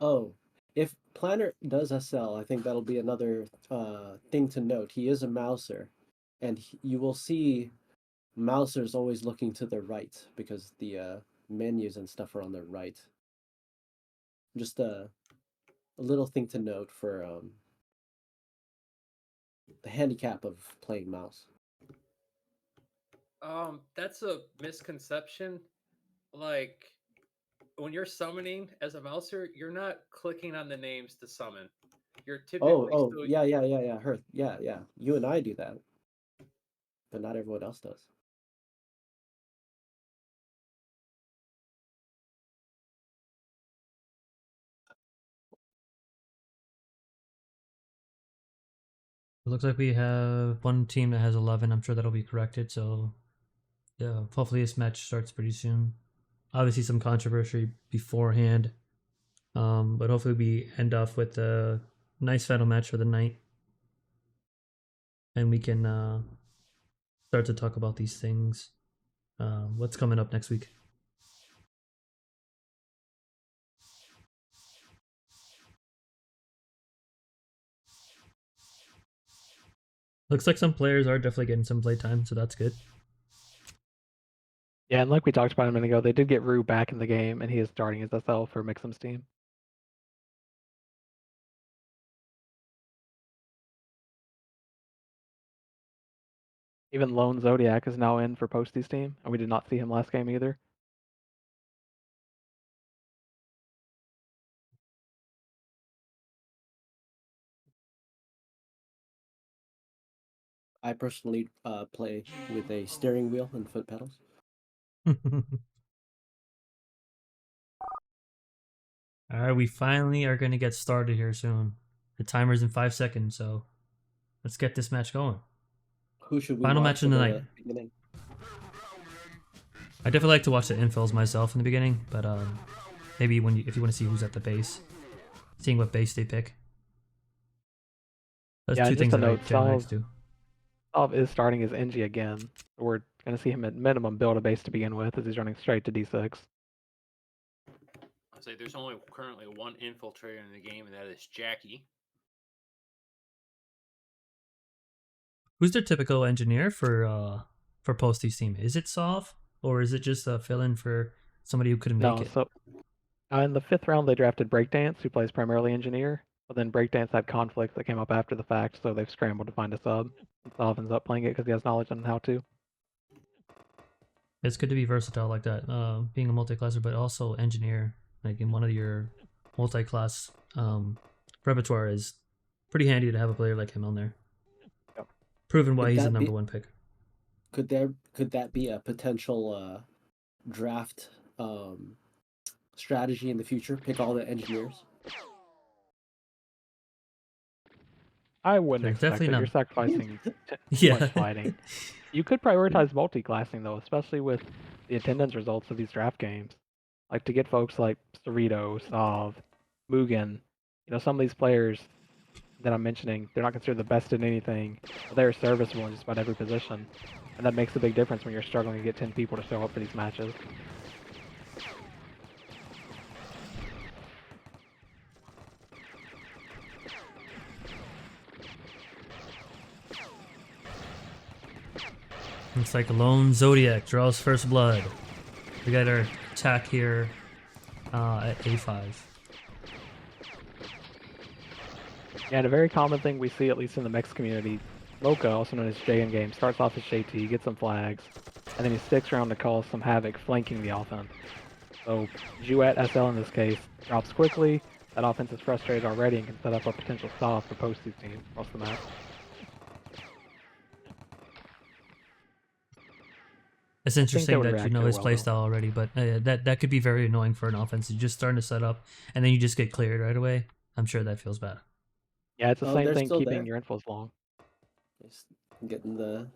Oh, if Planner does SL, I think that'll be another thing to note. He is a mouser, and you will see mousers always looking to their right because the menus and stuff are on their right. Just a little thing to note for the handicap of playing mouse. That's a misconception. Like when you're summoning as a mouser, you're not clicking on the names to summon. You're typically still Yeah. Herth, yeah. You and I do that, but not everyone else does. It looks like we have one team that has 11. I'm sure that'll be corrected. So, yeah, hopefully this match starts pretty soon. Obviously, some controversy beforehand, but hopefully we end off with a nice final match for the night, and we can start to talk about these things. What's coming up next week? Looks like some players are definitely getting some play time, so that's good. Yeah, and like we talked about a minute ago, they did get Rue back in the game, and he is starting his SL for Mixum's team. Even Lone Zodiac is now in for Posty's team, and we did not see him last game either. I personally play with a steering wheel and foot pedals. All right, we finally are going to get started here soon. The timer's in 5 seconds, so let's get this match going. Who should we Final watch match of the night. beginning? I definitely like to watch the infills myself in the beginning, but maybe if you want to see who's at the base, seeing what base they pick. That's Yeah, two just things a that I note, generally like to do. Salve is starting as NG again. We're going to see him at minimum build a base to begin with, as he's running straight to D6. I'd say there's only currently one infiltrator in the game, and that is Jackie. Who's their typical engineer for Posty's team? Is it Sov, or is it just a fill-in for somebody who couldn't make No, it? so in the 5th round, they drafted Breakdance, who plays primarily engineer. But then Breakdance had conflicts that came up after the fact, so they've scrambled to find a sub. And Salve ends up playing it because he has knowledge on how to. It's good to be versatile like that, being a multi-classer, but also engineer. Like in one of your multi-class repertoire is pretty handy to have a player like him on there. Yep. Proven why Could he's the that number be- one pick. Could that be a potential draft strategy in the future? Pick all the engineers. I wouldn't There's expect definitely it. not- You're sacrificing too Yeah. much fighting. You could prioritize multi-classing, though, especially with the attendance results of these draft games. Like, to get folks like Cerrito, Salve, Mugen, some of these players that I'm mentioning, they're not considered the best at anything, but they're serviceable in just about every position. And that makes a big difference when you're struggling to get 10 people to show up for these matches. Looks like Lone Zodiac draws first blood. We got our attack here at A5. Yeah, and a very common thing we see, at least in the mixed community, Mocha, also known as J in game, starts off as JT, gets some flags, and then he sticks around to cause some havoc flanking the offense. So Jouet SL in this case drops quickly, that offense is frustrated already and can set up a potential stop for Posty's team across the map. It's that interesting would that you react know to it his well, though. playstyle already, but that could be very annoying for an offense. You're just starting to set up, and then you just get cleared right away. I'm sure that feels bad. Yeah, it's the Oh, same they're thing still keeping there. your infos long. Just getting the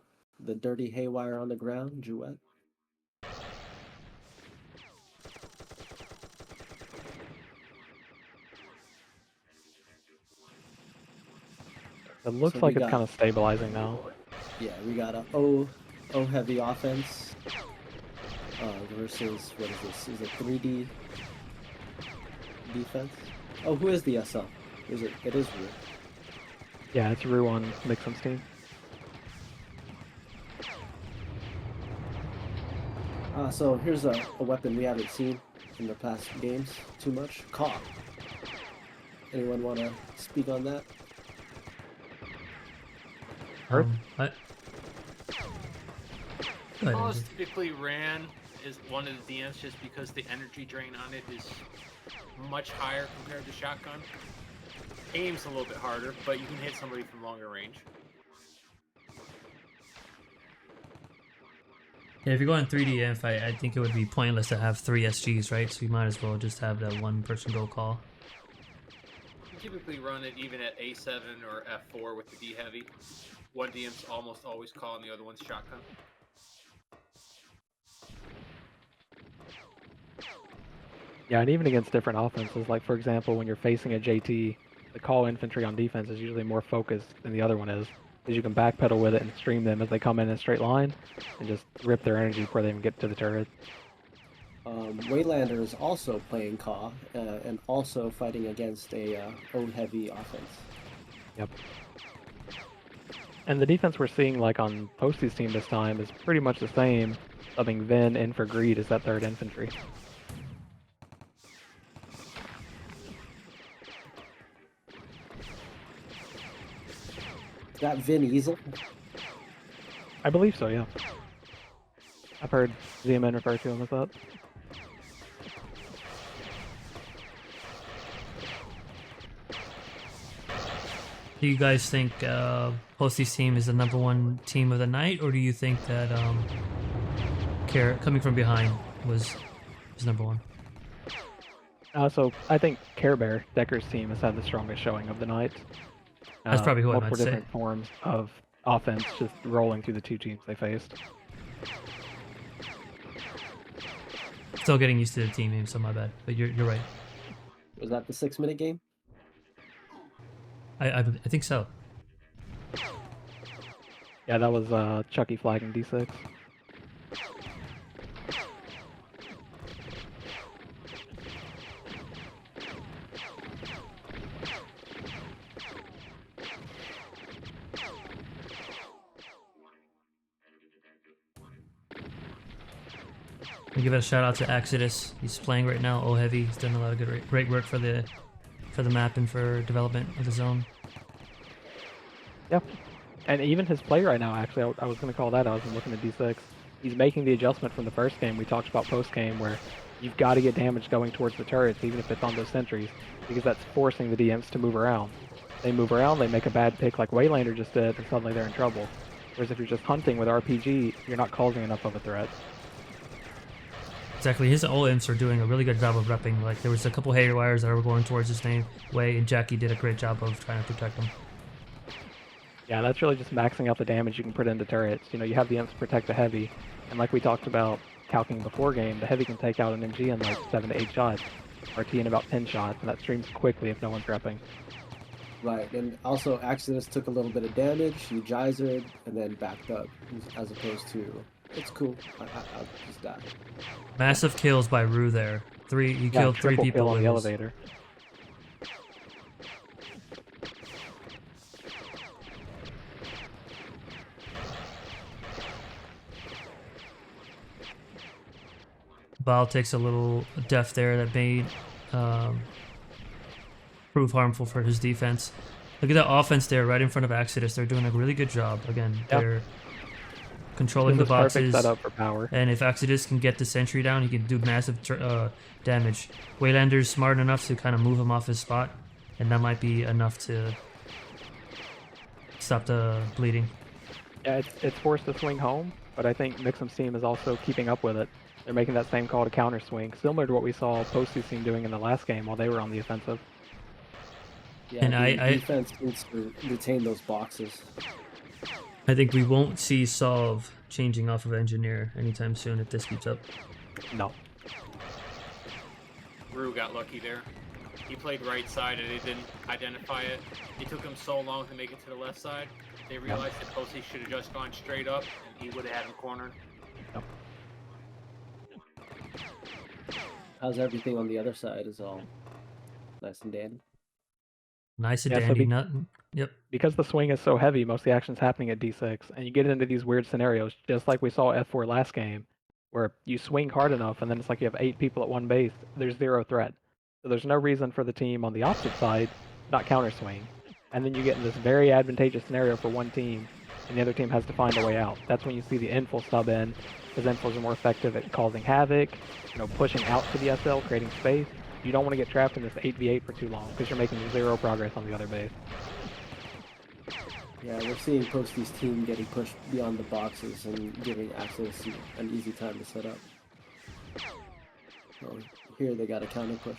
dirty haywire on the ground, Jouet. It looks So we like it's got- kind of stabilizing now. Yeah, we got a O heavy offense versus what is this? Is it 3D defense? Oh, who is the SL? Is it? It is Rue. Yeah, it's Rue on Mixum's team. So here's a weapon we haven't seen in the past games too much. Caw. Anyone want to speak on that? Earth? I... Go ahead, Paul's Andrew. typically ran as one of the DMs just because the energy drain on it is much higher compared to shotgun. Aim's a little bit harder, but you can hit somebody from longer range. Yeah, if you're going 3D, I think it would be pointless to have 3 SGs, right? So you might as well just have that one person go call. You typically run it even at A7 or F4 with the D heavy. One DM's almost always call and the other one's shotgun. Yeah, and even against different offenses, like for example, when you're facing a JT, the call infantry on defense is usually more focused than the other one is, because you can backpedal with it and stream them as they come in a straight line, and just rip their energy before they even get to the turret. Waylander is also playing Caw and also fighting against a O heavy offense. Yep. And the defense we're seeing, like on Posty's team this time, is pretty much the same, subbing Vin in for Greed as that 3rd infantry. Is that Vin Easel? I believe so, yeah. I've heard ZMN refer to him as that. Do you guys think Posty's team is the #1 team of the night, or do you think that coming from behind was #1? So I think Care Bear, Decker's team, has had the strongest showing of the night. That's probably who I multiple might say. different forms of offense just rolling through the 2 teams they faced. Still getting used to the team name, so my bad. But you're right. Was that the 6-minute game? I think so. Yeah, that was Chucky flagging D6. We give a shout out to Exodus. He's playing right now. Heavy. He's done a lot of great work for the map and for development of the zone. Yep. And even his play right now, actually, I was going to call that out. I was looking at D6. He's making the adjustment from the first game we talked about post-game, where you've got to get damage going towards the turrets, even if it's on those sentries, because that's forcing the DMs to move around. They move around, they make a bad pick like Waylander just did, and suddenly they're in trouble. Whereas if you're just hunting with RPG, you're not causing enough of a threat. Exactly. His all imps are doing a really good job of repping. Like, there was a couple hair wires that were going towards his way, and Jackie did a great job of trying to protect them. Yeah, that's really just maxing out the damage you can put into turrets. You know, you have the imps protect the heavy, and like we talked about calcing before game, the heavy can take out an MG in like 7 to 8 shots, RT in about 10 shots, and that streams quickly if no one's repping. Right, and also Exodus took a little bit of damage, he geysered, and then backed up, as opposed to, it's cool, I'll just die. Massive kills by Rue there. He killed 3 triple people kill on with the his- elevator. Baal takes a little death there that may prove harmful for his defense. Look at that offense there right in front of Exodus. They're doing a really good job. Again, Yep. they're controlling This the is perfect boxes. setup for power. And if Exodus can get the sentry down, he can do massive damage. Waylander's smart enough to kind of move him off his spot, and that might be enough to stop the bleeding. Yeah, it's forced to swing home, but I think Mixum's team is also keeping up with it. They're making that same call to counter swing, similar to what we saw Posty's team doing in the last game while they were on the offensive. Yeah, And the I defense needs to retain those boxes. think we won't see Solve changing off of Engineer anytime soon if this keeps up. No. Rue got lucky there. He played right side and they didn't identify it. It took him so long to make it to the left side. They realized that Posey should have just gone straight up and he would have had him cornered. Yep. How's everything on the other side? Is all nice and dandy? Nice and Yeah, so dandy. Yep. because the swing is so heavy, most of the action's happening at D6, and you get into these weird scenarios, just like we saw F4 last game, where you swing hard enough, and then it's like you have 8 people at one base. There's 0 threat. So there's no reason for the team on the opposite side to not counter swing. And then you get in this very advantageous scenario for one team, and the other team has to find a way out. That's when you see the infill sub in, because infills are more effective at causing havoc, pushing out to the SL, creating space. You don't want to get trapped in this 8v8 for too long, because you're making 0 progress on the other base. Yeah, we're seeing Posty's team getting pushed beyond the boxes and giving Axel's an easy time to set up. Well, here they got a counter push.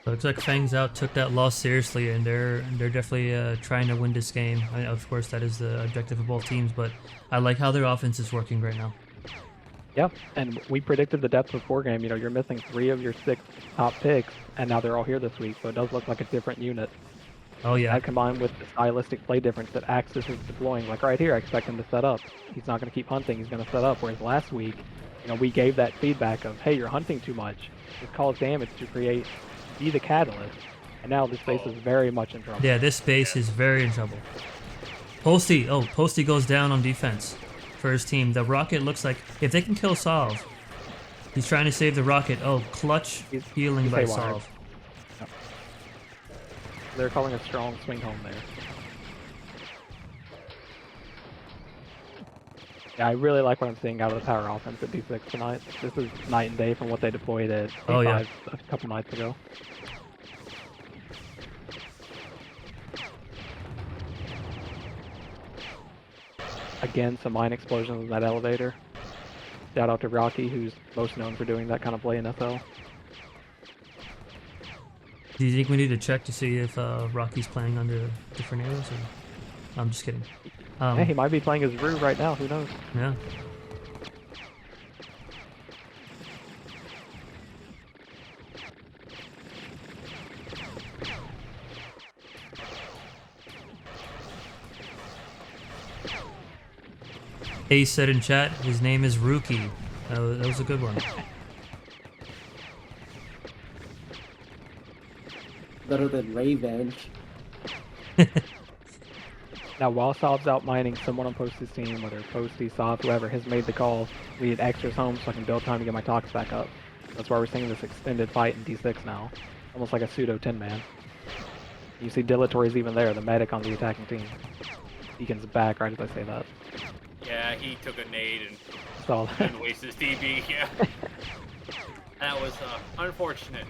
Looks like Fangs Out took that loss seriously, and they're definitely trying to win this game. I mean, of course, that is the objective of both teams, but I like how their offense is working right now. Yeah, and we predicted the depth before game. You're missing 3 of your 6 top picks, and now they're all here this week, so it does look like a different unit. Oh yeah. That combined with the stylistic play difference that Axis is deploying. Like right here, I expect him to set up. He's not going to keep hunting. He's going to set up. Whereas last week, we gave that feedback of, hey, you're hunting too much. It causes damage to be the catalyst. And now this base is very much in trouble. Yeah, this base is very in trouble. Posty goes down on defense for his team. The Rocket looks like, if they can kill Solve, he's trying to save the Rocket. Oh, clutch healing he's by haywire. Solve. Yep. They're calling a strong swing home there. Yeah, I really like what I'm seeing out of the power offense at D6 tonight. This is night and day from what they deployed at A5 a couple nights ago. Again, some mine explosions in that elevator. Shout out to Rocky, who's most known for doing that kind of play in SL. Do you think we need to check to see if Rocky's playing under different areas? Or... I'm just kidding. Yeah, he might be playing as Rue right now. Who knows? Yeah. Ace said in chat, his name is Rookie. That was a good one. Better than Revenge. Now, while Sob's out mining, someone on Posty's team, whether Posty, Sob, whoever, has made the call. We need extras home so I can build time to get my talks back up. That's why we're seeing this extended fight in D6 now. Almost like a pseudo 10-man. You see Dilatory's even there, the medic on the attacking team. Deacon's back right as I say that. Yeah, he took a nade and Saw that. didn't waste his DB. Yeah. That was unfortunate.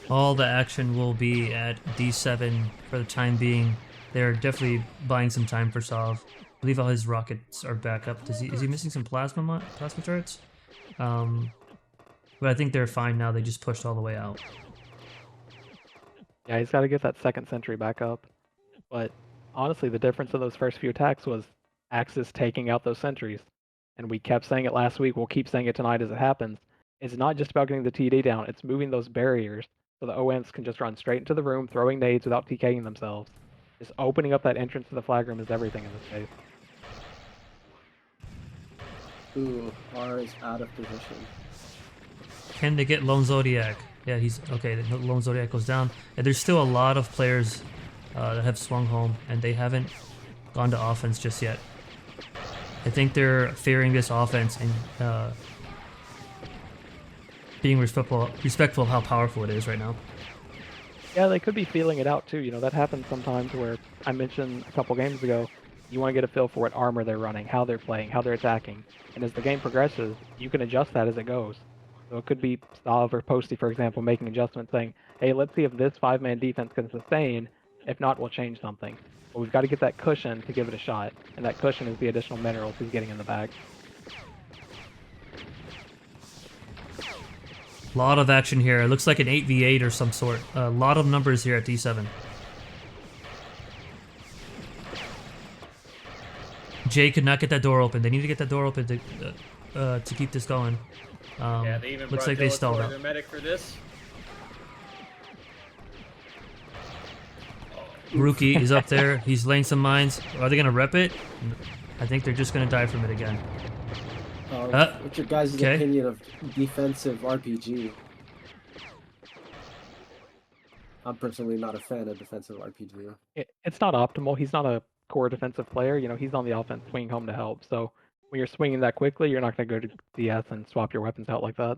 All the action will be at D7 for the time being. They're definitely buying some time for Solve. I believe all his rockets are back up. Is he missing some plasma turrets? But I think they're fine now. They just pushed all the way out. Yeah, he's got to get that second sentry back up. But honestly, the difference of those first few attacks was Axis taking out those sentries. And we kept saying it last week. We'll keep saying it tonight as it happens. It's not just about getting the TD down. It's moving those barriers so the OMs can just run straight into the room, throwing nades without TKing themselves. Just opening up that entrance to the flag room is everything in this case. Ooh, R is out of position. Can they get Lone Zodiac? Yeah, he's okay. The Lone Zodiac goes down. And there's still a lot of players that have swung home, and they haven't gone to offense just yet. I think they're fearing this offense and being respectful of how powerful it is right now. Yeah, they could be feeling it out too. That happens sometimes where I mentioned a couple games ago, you want to get a feel for what armor they're running, how they're playing, how they're attacking. And as the game progresses, you can adjust that as it goes. So it could be Stav or Posty, for example, making adjustments saying, hey, let's see if this 5-man defense can sustain. If not, we'll change something. But we've got to get that cushion to give it a shot. And that cushion is the additional minerals he's getting in the bag. A lot of action here. It looks like an 8v8 or some sort. A lot of numbers here at D7. Jay could not get that door open. They need to get that door open to keep this going. Yeah, they even Looks brought like they stalled Delator, out. their medic, for this. Rookie is up there. He's laying some mines. Are they going to rep it? I think they're just going to die from it again. What's your guys' okay. opinion of defensive RPG? I'm personally not a fan of defensive RPG. It's not optimal. He's not a core defensive player. You know, he's on the offense swinging home to help. So when you're swinging that quickly, you're not going to go to DS and swap your weapons out like that.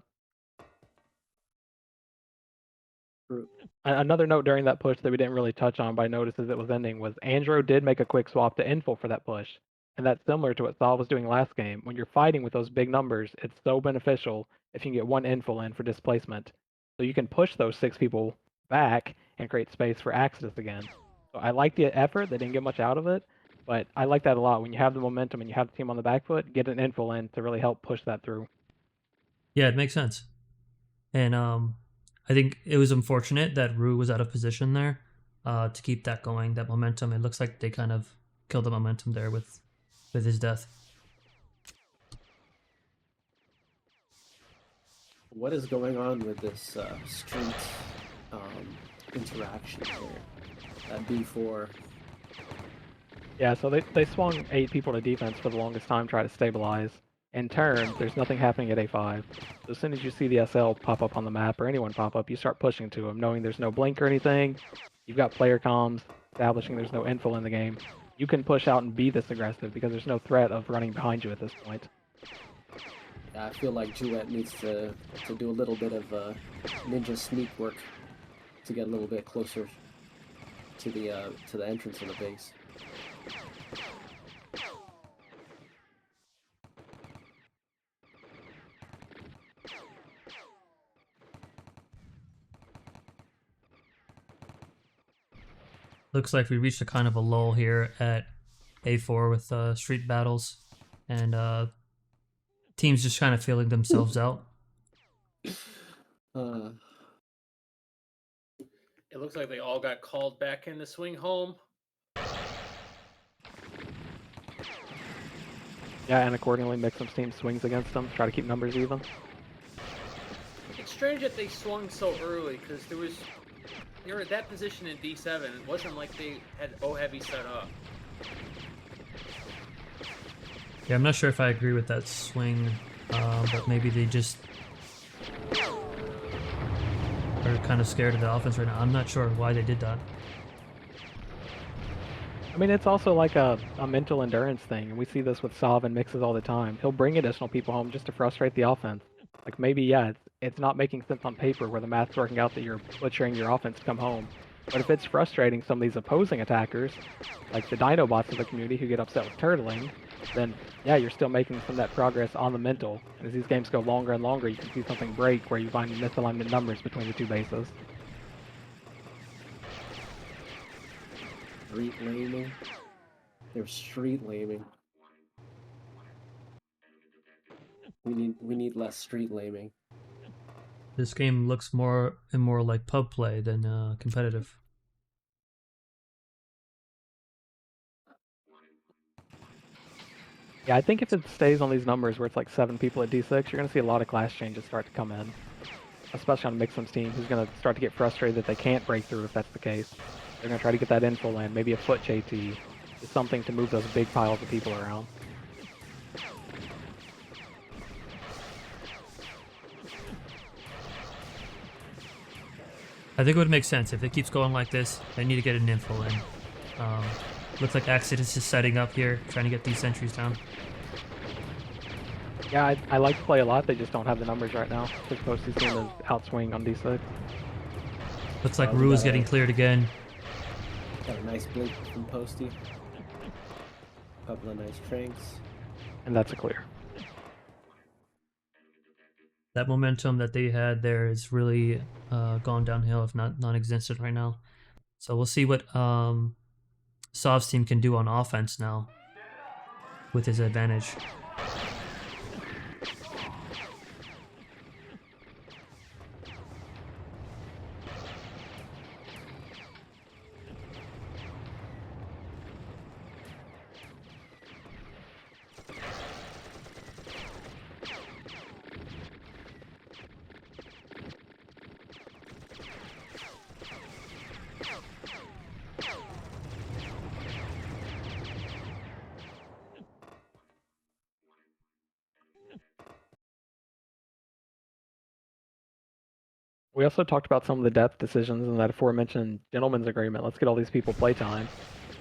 True. Another note during that push that we didn't really touch on, but I noticed as it was ending, was Andrew did make a quick swap to infil for that push. And that's similar to what Saul was doing last game. When you're fighting with those big numbers, it's so beneficial if you can get one infil in for displacement. So you can push those 6 people back and create space for Axelus again. So I like the effort. They didn't get much out of it, but I like that a lot. When you have the momentum and you have the team on the back foot, get an infil in to really help push that through. Yeah, it makes sense. And I think it was unfortunate that Rue was out of position there to keep that going, that momentum. It looks like they kind of killed the momentum there with his death. What is going on with this street interaction here at B4? Yeah, so they swung 8 people to defense for the longest time, try to stabilize. In turn, there's nothing happening at A5. So as soon as you see the SL pop up on the map, or anyone pop up, you start pushing to them, knowing there's no blink or anything. You've got player comms, establishing there's no info in the game. You can push out and be this aggressive because there's no threat of running behind you at this point. I feel like Jouet needs to do a little bit of ninja sneak work to get a little bit closer to the entrance of the base. Looks like we reached a kind of a lull here at A4 with street battles and teams just kind of feeling themselves out. It looks like they all got called back in to swing home. Yeah, and accordingly, Mixum's team swings against them, try to keep numbers even. It's strange that they swung so early, because they were at that position in D7. It wasn't like they had O heavy set up. Yeah, I'm not sure if I agree with that swing, but maybe they just are kind of scared of the offense right now. I'm not sure why they did that. I mean, it's also like a mental endurance thing, and we see this with Salve and Mixes all the time. He'll bring additional people home just to frustrate the offense. Like, maybe, yeah, it's not making sense on paper where the math's working out that you're butchering your offense to come home. But if it's frustrating some of these opposing attackers, like the Dino bots of the community who get upset with turtling, then, yeah, you're still making some of that progress on the mental. And as these games go longer and longer, you can see something break where you find misalignment numbers between the 2 bases. Street laming. They're street laming. We need less street laming. This game looks more and more like pub play than competitive. Yeah, I think if it stays on these numbers where it's like 7 people at D6, you're going to see a lot of class changes start to come in. Especially on Mixum's team, who's going to start to get frustrated that they can't break through if that's the case. They're going to try to get that info land, maybe a foot JT, just something to move those big piles of people around. I think it would make sense if it keeps going like this. They need to get an info in. Looks like Exodus is setting up here, trying to get these sentries down. Yeah, I like to play a lot, they just don't have the numbers right now. Because Posty's team is outswing on D6. Looks like Rue is getting cleared again. Got a nice blink from Posty. Couple of nice tranks. And that's a clear. That momentum that they had there is really gone downhill, if not non-existent right now. So we'll see what Sov's team can do on offense now with his advantage. We also talked about some of the depth decisions in that aforementioned gentleman's agreement. Let's get all these people playtime.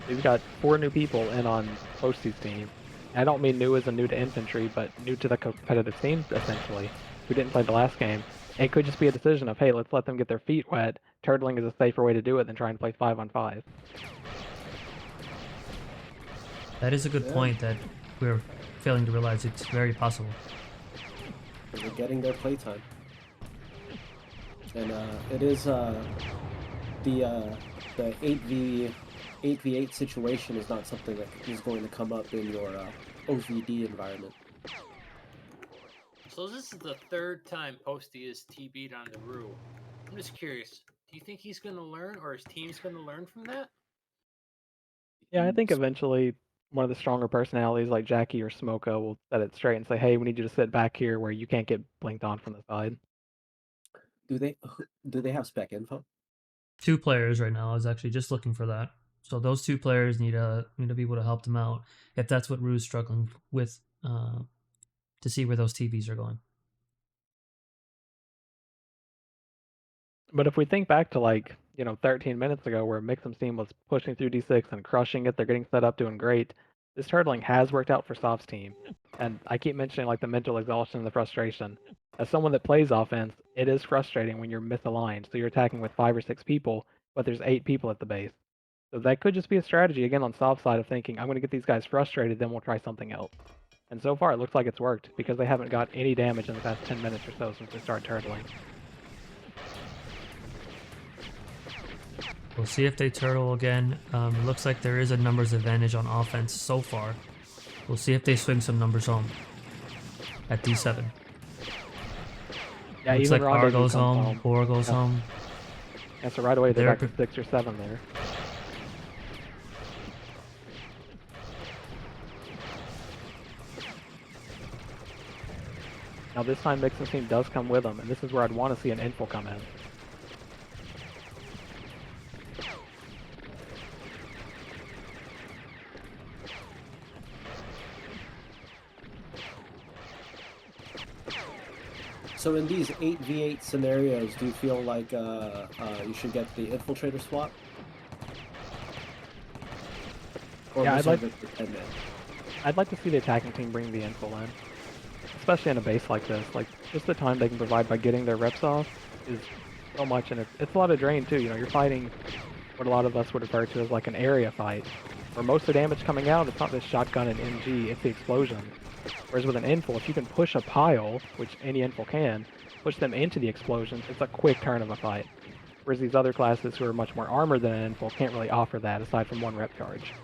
We've got 4 new people in on Posty's team. I don't mean new as in new to Infantry, but new to the competitive scene, essentially, who didn't play the last game. It could just be a decision of, hey, let's let them get their feet wet. Turtling is a safer way to do it than trying to play 5-on-5. That is a good point that we're failing to realize. It's very possible. They're getting their playtime. And it is the 8v8 situation is not something that is going to come up in your OVD environment. So this is the 3rd time Posty is TB'd on the Rue. I'm just curious. Do you think he's going to learn, or his team's going to learn from that? Yeah, I think eventually one of the stronger personalities like Jackie or Smoko will set it straight and say, hey, we need you to sit back here where you can't get blinked on from the side. Do they have spec info? 2 players right now. I was actually just looking for that. So those 2 players need to be able to help them out if that's what Rue's struggling with, to see where those TVs are going. But if we think back to 13 minutes ago where Mixum's team was pushing through D6 and crushing it, they're getting set up, doing great. This turtling has worked out for Soft's team. And I keep mentioning the mental exhaustion and the frustration. As someone that plays offense, it is frustrating when you're misaligned. So you're attacking with 5 or 6 people, but there's 8 people at the base. So that could just be a strategy, again, on Soft's side of thinking, I'm going to get these guys frustrated, then we'll try something else. And so far, it looks like it's worked, because they haven't got any damage in the past 10 minutes or so since they started turtling. We'll see if they turtle again. It looks like there is a numbers advantage on offense so far. We'll see if they swing some numbers home at D7. Yeah, looks even like R Rendezvous goes comes home, 4 goes home. Yeah, so right away they're They're back to 6 or 7 there. Now this time Mixon's team does come with them, and this is where I'd want to see an info come in. So in these 8v8 scenarios, do you feel like you should get the infiltrator swap? Or Yeah, reserve it for 10 men? I'd like to see the attacking team bring the info in. Especially in a base like this. Just the time they can provide by getting their reps off is so much, and it's a lot of drain too. You're fighting what a lot of us would refer to as an area fight, where most of the damage coming out, it's not this shotgun and MG, it's the explosion. Whereas with an infil, if you can push a pile, which any infil can, push them into the explosions, it's a quick turn of a fight. Whereas these other classes who are much more armored than an infil can't really offer that aside from 1 rep charge.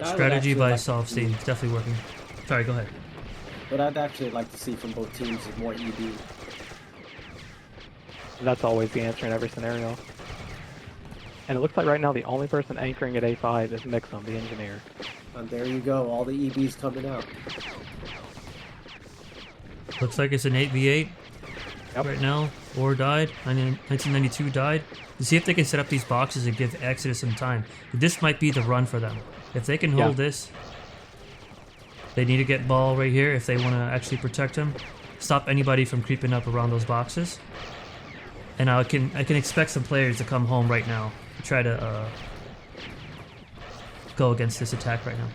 Strategy by Soft Steam is definitely working. Sorry, go ahead. What I'd actually like to see from both teams is more ED. That's always the answer in every scenario. And it looks like right now the only person anchoring at A5 is Mixum, the engineer. And there you go, all the EBs coming out. Looks like it's an 8v8 right now. Or died. 1992 died. To see if they can set up these boxes and give Exodus some time. This might be the run for them. If they can hold this, they need to get ball right here if they want to actually protect him. Stop anybody from creeping up around those boxes. And I can expect some players to come home right now to try to go against this attack right now.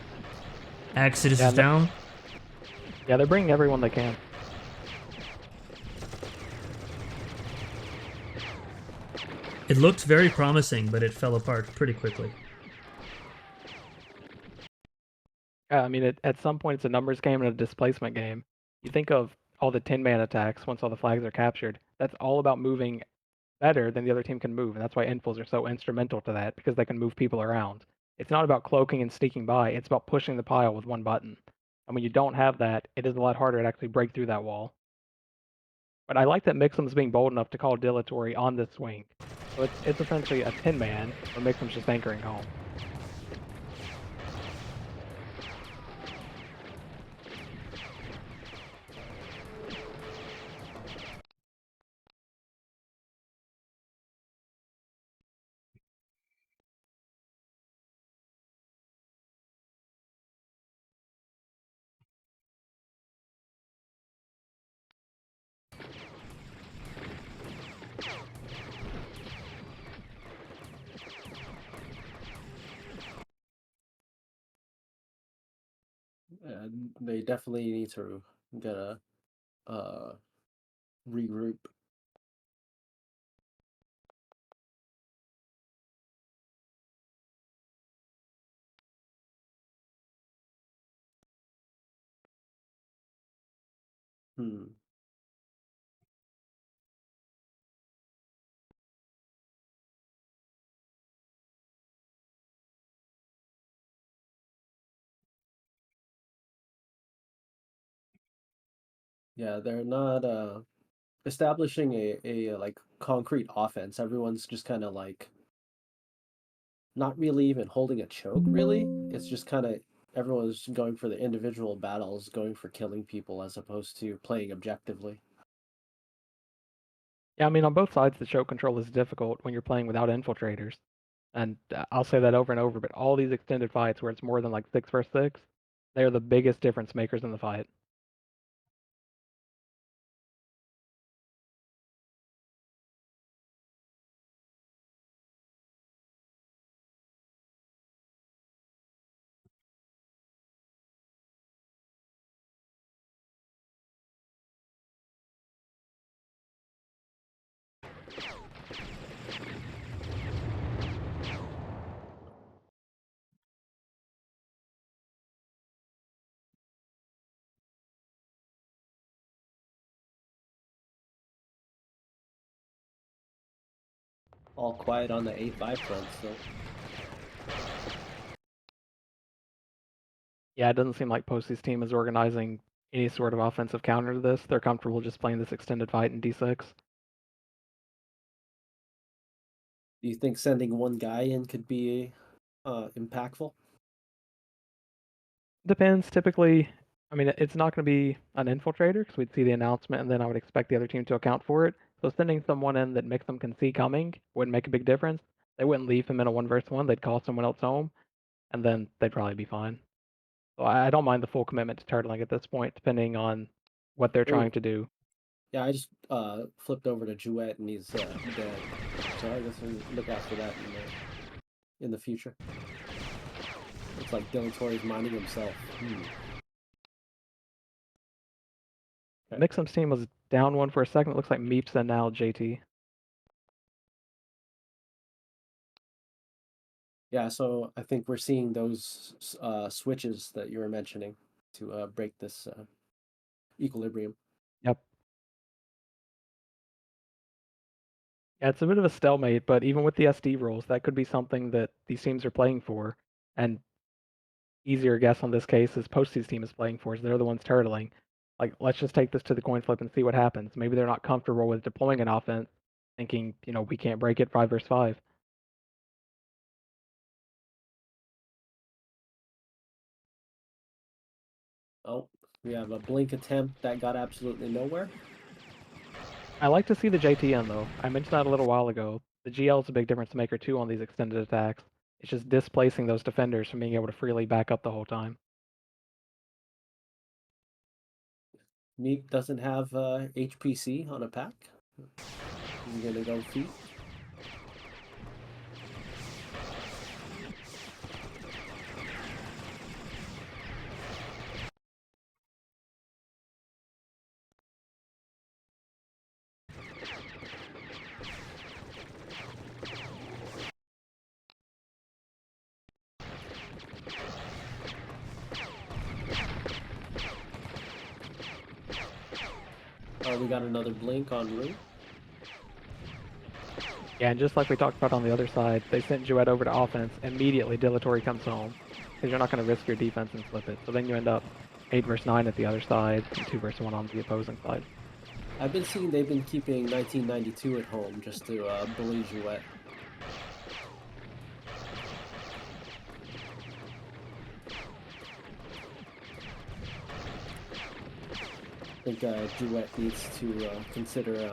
Exodus is down. Yeah, they're bringing everyone they can. It looked very promising, but it fell apart pretty quickly. Yeah, I mean, at some point, it's a numbers game and a displacement game. You think of all the 10-man attacks once all the flags are captured. That's all about moving better than the other team can move, and that's why infils are so instrumental to that, because they can move people around. It's not about cloaking and sneaking by, it's about pushing the pile with one button. And when you don't have that, it is a lot harder to actually break through that wall. But I like that Mixum's being bold enough to call dilatory on this swing. So it's essentially a 10-man, where Mixum's just anchoring home. And they definitely need to get a regroup. Hmm. Yeah, they're not establishing a like concrete offense. Everyone's just kind of like not really even holding a choke, really. It's just kind of everyone's going for the individual battles, going for killing people as opposed to playing objectively. Yeah, I mean, on both sides, the choke control is difficult when you're playing without infiltrators. And I'll say that over and over, but all these extended fights where it's more than like 6 versus 6, they are the biggest difference makers in the fight. All quiet on the A5 front still. Yeah, it doesn't seem like Postie's team is organizing any sort of offensive counter to this. They're comfortable just playing this extended fight in D6. Do you think sending one guy in could be impactful? Depends. Typically, I mean, it's not going to be an infiltrator because we'd see the announcement and then I would expect the other team to account for it. So sending someone in that Mixum can see coming wouldn't make a big difference. They wouldn't leave him in a 1 versus 1. They'd call someone else home, and then they'd probably be fine. So I don't mind the full commitment to turtling at this point, depending on what they're trying Ooh. to do. Yeah, I just flipped over to Jouet and he's dead. So I guess we'll look out for that in the future. Looks like Dilatory's minding himself. Okay. Mixum's team was down 1 for a second. It looks like Meeps and now JT. Yeah, so I think we're seeing those switches that you were mentioning to break this equilibrium. Yep. Yeah, it's a bit of a stalemate, but even with the SD rules, that could be something that these teams are playing for. And easier guess on this case is Postie's team is playing for, is they're the ones turtling. Like, let's just take this to the coin flip and see what happens. Maybe they're not comfortable with deploying an offense, thinking, we can't break it 5 versus 5. Oh, we have a blink attempt that got absolutely nowhere. I like to see the JTN though. I mentioned that a little while ago. The GL is a big difference maker too on these extended attacks. It's just displacing those defenders from being able to freely back up the whole time. Neek doesn't have HPC on a pack. He's gonna go feet. We got another blink on room. Yeah, and just like we talked about on the other side, they sent Jouet over to offense. Immediately, Dilatory comes home because you're not going to risk your defense and flip it. So then you end up 8 versus 9 at the other side and 2 versus 1 on the opposing side. I've been seeing they've been keeping 1992 at home just to bully Jouet. I think Jouet needs to consider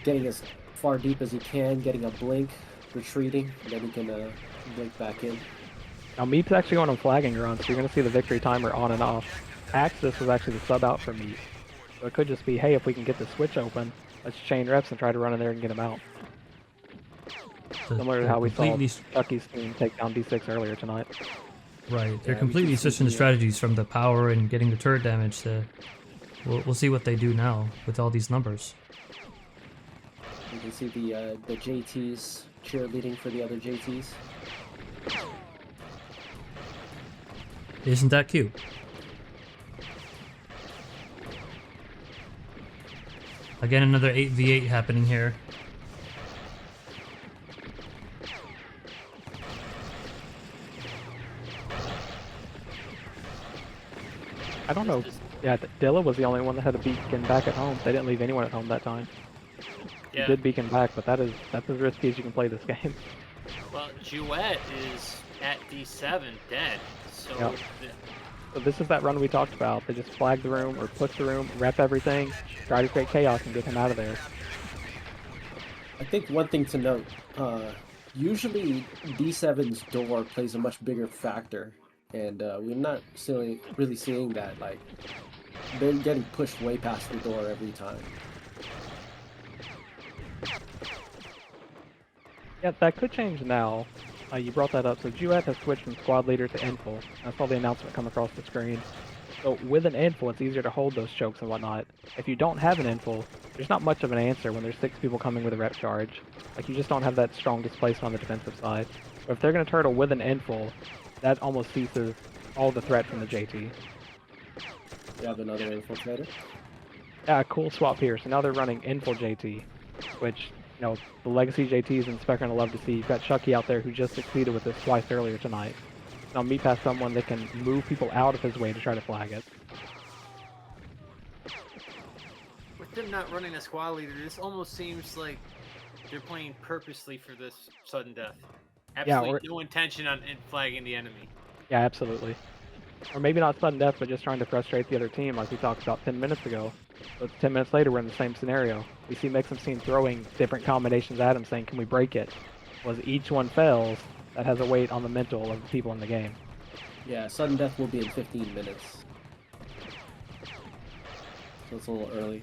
getting as far deep as he can, getting a blink, retreating, and then he can blink back in. Now, Meat's actually going on flagging run, so you're going to see the victory timer on and off. Axis was actually the sub out for Meat. So it could just be, hey, if we can get the switch open, let's chain reps and try to run in there and get him out. Similar to how we saw Chucky's team take down D6 earlier tonight. Right, they're Yeah, completely switching the strategies from the power and getting the turret damage to... We'll see what they do now with all these numbers. You can see the JTs cheerleading for the other JTs. Isn't that cute? Again, another 8v8 happening here. I don't know. Yeah, Dilla was the only one that had a beacon back at home. They didn't leave anyone at home that time. Yeah. He did beacon back, but that's as risky as you can play this game. Well, Jouet is at D7 dead. So Yep. So this is that run we talked about. They just flag the room or push the room, rep everything, try to create chaos and get him out of there. I think one thing to note, usually D7's door plays a much bigger factor, and we're not really seeing that. Like, they're getting pushed way past the door every time. Yeah, that could change now. You brought that up. So Jouet has switched from squad leader to info. I saw the announcement come across the screen. So with an info, it's easier to hold those chokes and whatnot. If you don't have an info, there's not much of an answer when there's 6 people coming with a rep charge. Like, you just don't have that strong displacement on the defensive side. But if they're going to turtle with an info, that almost ceases all the threat from the JT. You have another infiltrator. Yeah, cool swap here. So now they're running info JT, which, you know, the legacy JTs and Spec are gonna love to see. You've got Chucky out there who just succeeded with this twice earlier tonight. Now Meat has someone that can move people out of his way to try to flag it. with them not running a squad leader, this almost seems like they're playing purposely for this sudden death. Absolutely no intention on flagging the enemy. Yeah, absolutely. Or maybe not sudden death, but just trying to frustrate the other team like we talked about 10 minutes ago. So it's 10 minutes later, we're in the same scenario. We see Mixum's team throwing different combinations at him, saying, can we break it? Well, as each one fails, that has a weight on the mental of the people in the game. Yeah, sudden death will be in 15 minutes. So it's a little early.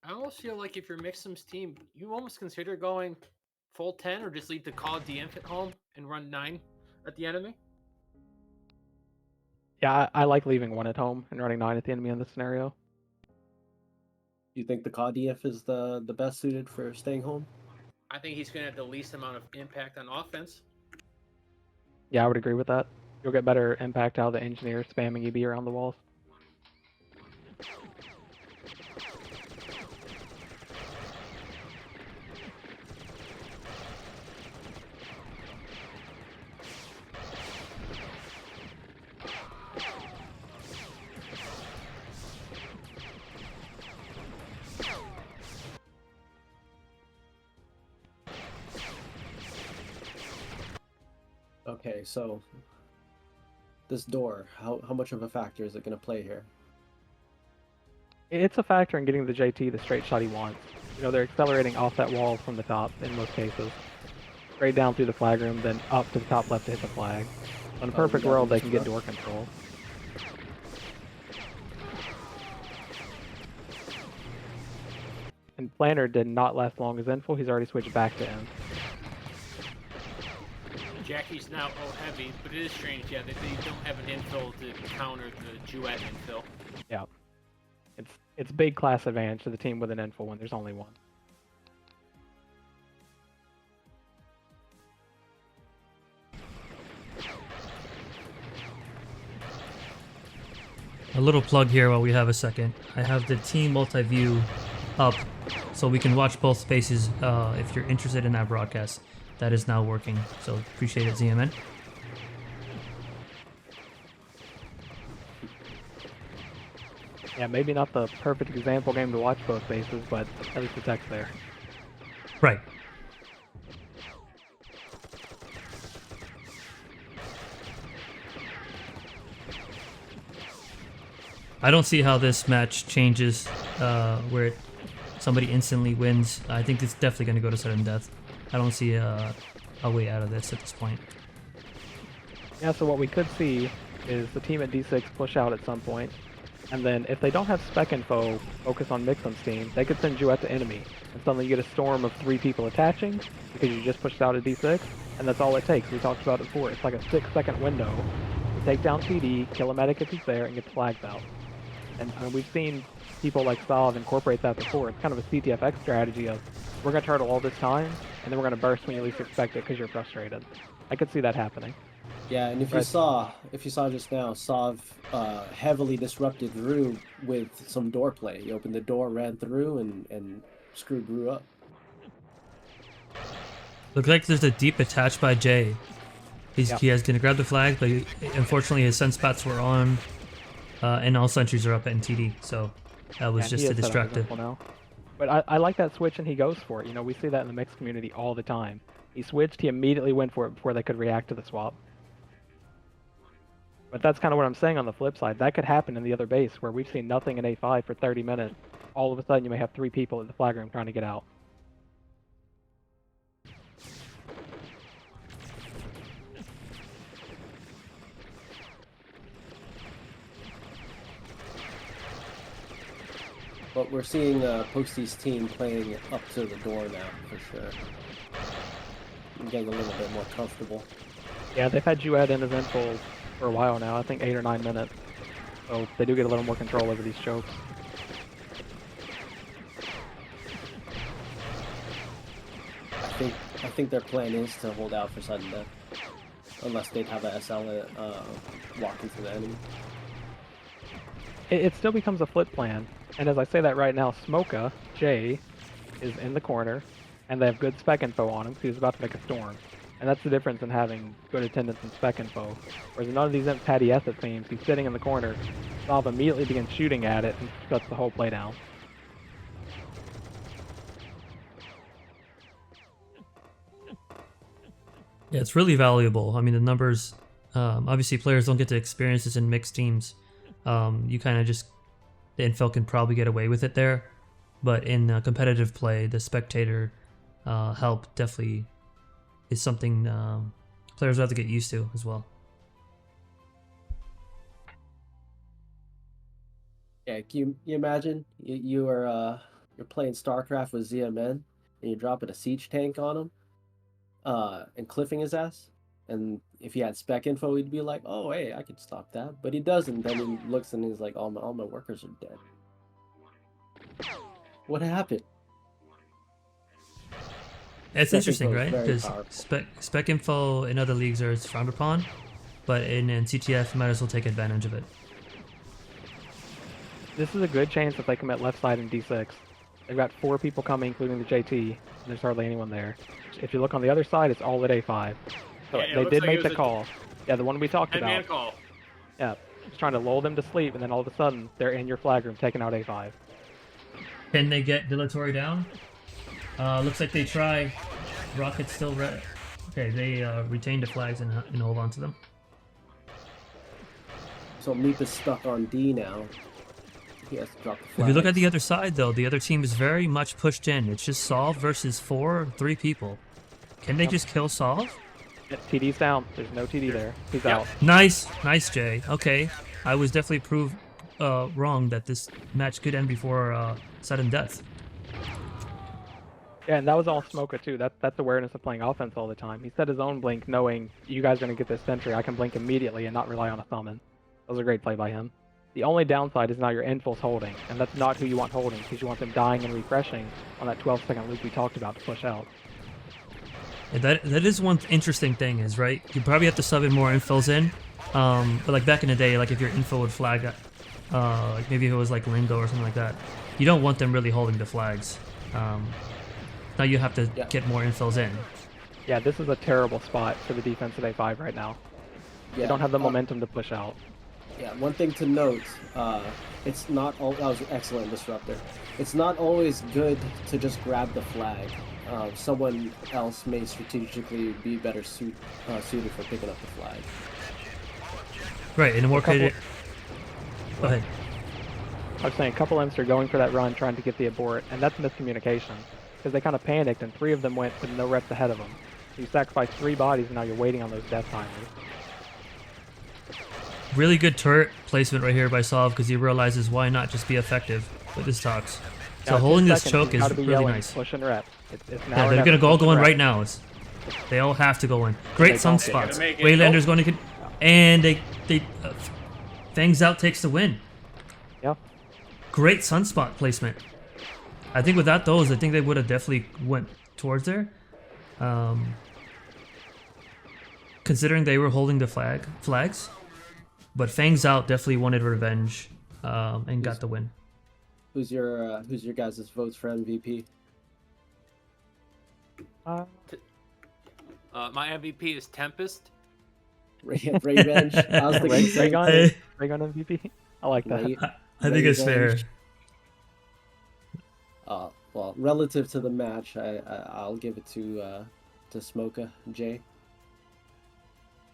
I almost feel like if you're Mixum's team, you almost consider going full 10 or just leave the COD infant home and run 9 at the enemy. Yeah, I like leaving 1 at home and running 9 at the enemy in this scenario. You think the CODF is the best suited for staying home? I think he's going to have the least amount of impact on offense. Yeah, I would agree with that. You'll get better impact out of the engineer spamming EB around the walls. Okay, so this door, how much of a factor is it going to play here? It's a factor in getting the JT the straight shot he wants. You know, they're accelerating off that wall from the top in most cases. Straight down through the flag room, then up to the top left to hit the flag. In a perfect world, they can get door control. And Planner did not last long as info. He's already switched back to him. Jackie's now heavy, but it is strange, yeah, that they don't have an infill to counter the Jouet infill. Yeah. It's big class advantage to the team with an info when there's only one. A little plug here while we have a second. I have the team multi-view up so we can watch both spaces if you're interested in that broadcast. That is now working, so appreciate it, ZMN. Yeah, maybe not the perfect example game to watch both bases, but at least the text there. Right. I don't see how this match changes where somebody instantly wins. I think it's definitely going to go to sudden death. I don't see a way out of this at this point. Yeah, so what we could see is the team at D6 push out at some point, and then if they don't have spec info focus on Mixum's team, they could send you out to enemy, and suddenly you get a storm of 3 people attaching because you just pushed out at D6, and that's all it takes. We talked about it before. It's like a 6-second window to take down TD, kill a medic if he's there, and get the flags out. And we've seen people like Salve incorporate that before. It's kind of a CTFX strategy of, we're going to turtle all this time, and then we're going to burst when you least expect it because you're frustrated. I could see that happening. Yeah, and if you saw just now, Salve heavily disrupted Rue with some door play. He opened the door, ran through, and screwed Rue up. Looks like there's a deep attach by Jay. He has going to grab the flag, but unfortunately his sunspots were on, and all sentries are up at NTD, so that was just a distractive. Now. But I like that switch, and he goes for it. You know, we see that in the mixed community all the time. He switched, he immediately went for it before they could react to the swap. But that's kind of what I'm saying on the flip side. That could happen in the other base, where we've seen nothing in A5 for 30 minutes. All of a sudden, you may have 3 people at the flag room trying to get out. But we're seeing Posty's team playing up to the door now, for sure. I'm getting a little bit more comfortable. Yeah, they've had Jued in his info for a while now, I think 8 or 9 minutes. So they do get a little more control over these chokes. I think their plan is to hold out for sudden death. Unless they'd have a SL walk into the enemy. It still becomes a flip plan. And as I say that right now, Smoka, Jay, is in the corner, and they have good spec info on him, because he's about to make a storm. And that's the difference in having good attendance and spec info. Whereas none of these imps had ES, it seems. He's sitting in the corner. Salve immediately begins shooting at it and shuts the whole play down. Yeah, it's really valuable. I mean, the numbers, obviously players don't get to experience this in mixed teams. You kind of just, the info can probably get away with it there. But in competitive play, the spectator help definitely is something players will have to get used to as well. Yeah, can you imagine you're playing StarCraft with ZMN and you're dropping a siege tank on him and cliffing his ass? And if he had spec info, he'd be like, "Oh, hey, I could stop that." But he doesn't. Then he looks and he's like, "All my workers are dead. What happened?" It's interesting, right? Because spec info in other leagues are frowned upon, but in CTF, you might as well take advantage of it. This is a good chance that they commit left side in D6. They've got 4 people coming, including the JT, and there's hardly anyone there. If you look on the other side, it's all at A5. So they did make the call. Yeah, the one we talked about. Man call. Yeah, just trying to lull them to sleep, and then all of a sudden, they're in your flag room taking out A5. Can they get dilatory down? Looks like they try. Rocket's still red. Okay, they retained the flags and hold on to them. So Meep is stuck on D now. He has to drop the flags. If you look at the other side, though, the other team is very much pushed in. It's just Salve versus 3 people. Can they just kill Salve? Yeah, TD's down. There's no TD there. He's out. Nice, Jay. Okay, I was definitely proved wrong that this match could end before sudden death. Yeah, and that was all Smoka too. That's awareness of playing offense all the time. He set his own blink knowing you guys are going to get this sentry. I can blink immediately and not rely on a summon. That was a great play by him. The only downside is now your infil's holding, and that's not who you want holding, because you want them dying and refreshing on that 12-second loop we talked about to push out. Yeah, that is one interesting thing is, right, you probably have to sub in more infills in, but like back in the day, like if your info would flag like maybe if it was like Lingo or something like that, you don't want them really holding the flags. Now you have to Yeah. get more infills in. Yeah, this is a terrible spot for the defense of A5 right now. They Yeah. don't have the momentum to push out. Yeah, one thing to note, it's not all. That was excellent disruptor. It's not always good to just grab the flag. Someone else may strategically be better suited for picking up the flag. Right, in a more creative. Go ahead. I was saying a couple imps are going for that run, trying to get the abort, and that's miscommunication. Because they kind of panicked, and 3 of them went with no reps ahead of them. So you sacrificed 3 bodies, and now you're waiting on those death timers. Really good turret placement right here by Solve because he realizes why not just be effective with his talks. So Now, holding 10 this seconds, choke you've is gotta be really yelling, nice. Push and rep. It's now Yeah, or they're never. gonna all Push go and in rep. right now. They all have to go in. Great They don't. sunspots. Gonna make it. Waylander's going to, and they Fangs out takes the win. Yeah. Great sunspot placement. I think without those, I think they would have definitely went towards there. Considering they were holding the flags, but Fangs out definitely wanted revenge and got the win. Who's your guys' votes for MVP? Uh, My MVP is Tempest. Revenge. I was thinking same Raygun, thing. Raygun MVP. I like that. Ray- I think it's fair. Revenge. Well, relative to the match, I'll give it to Smoka Jay.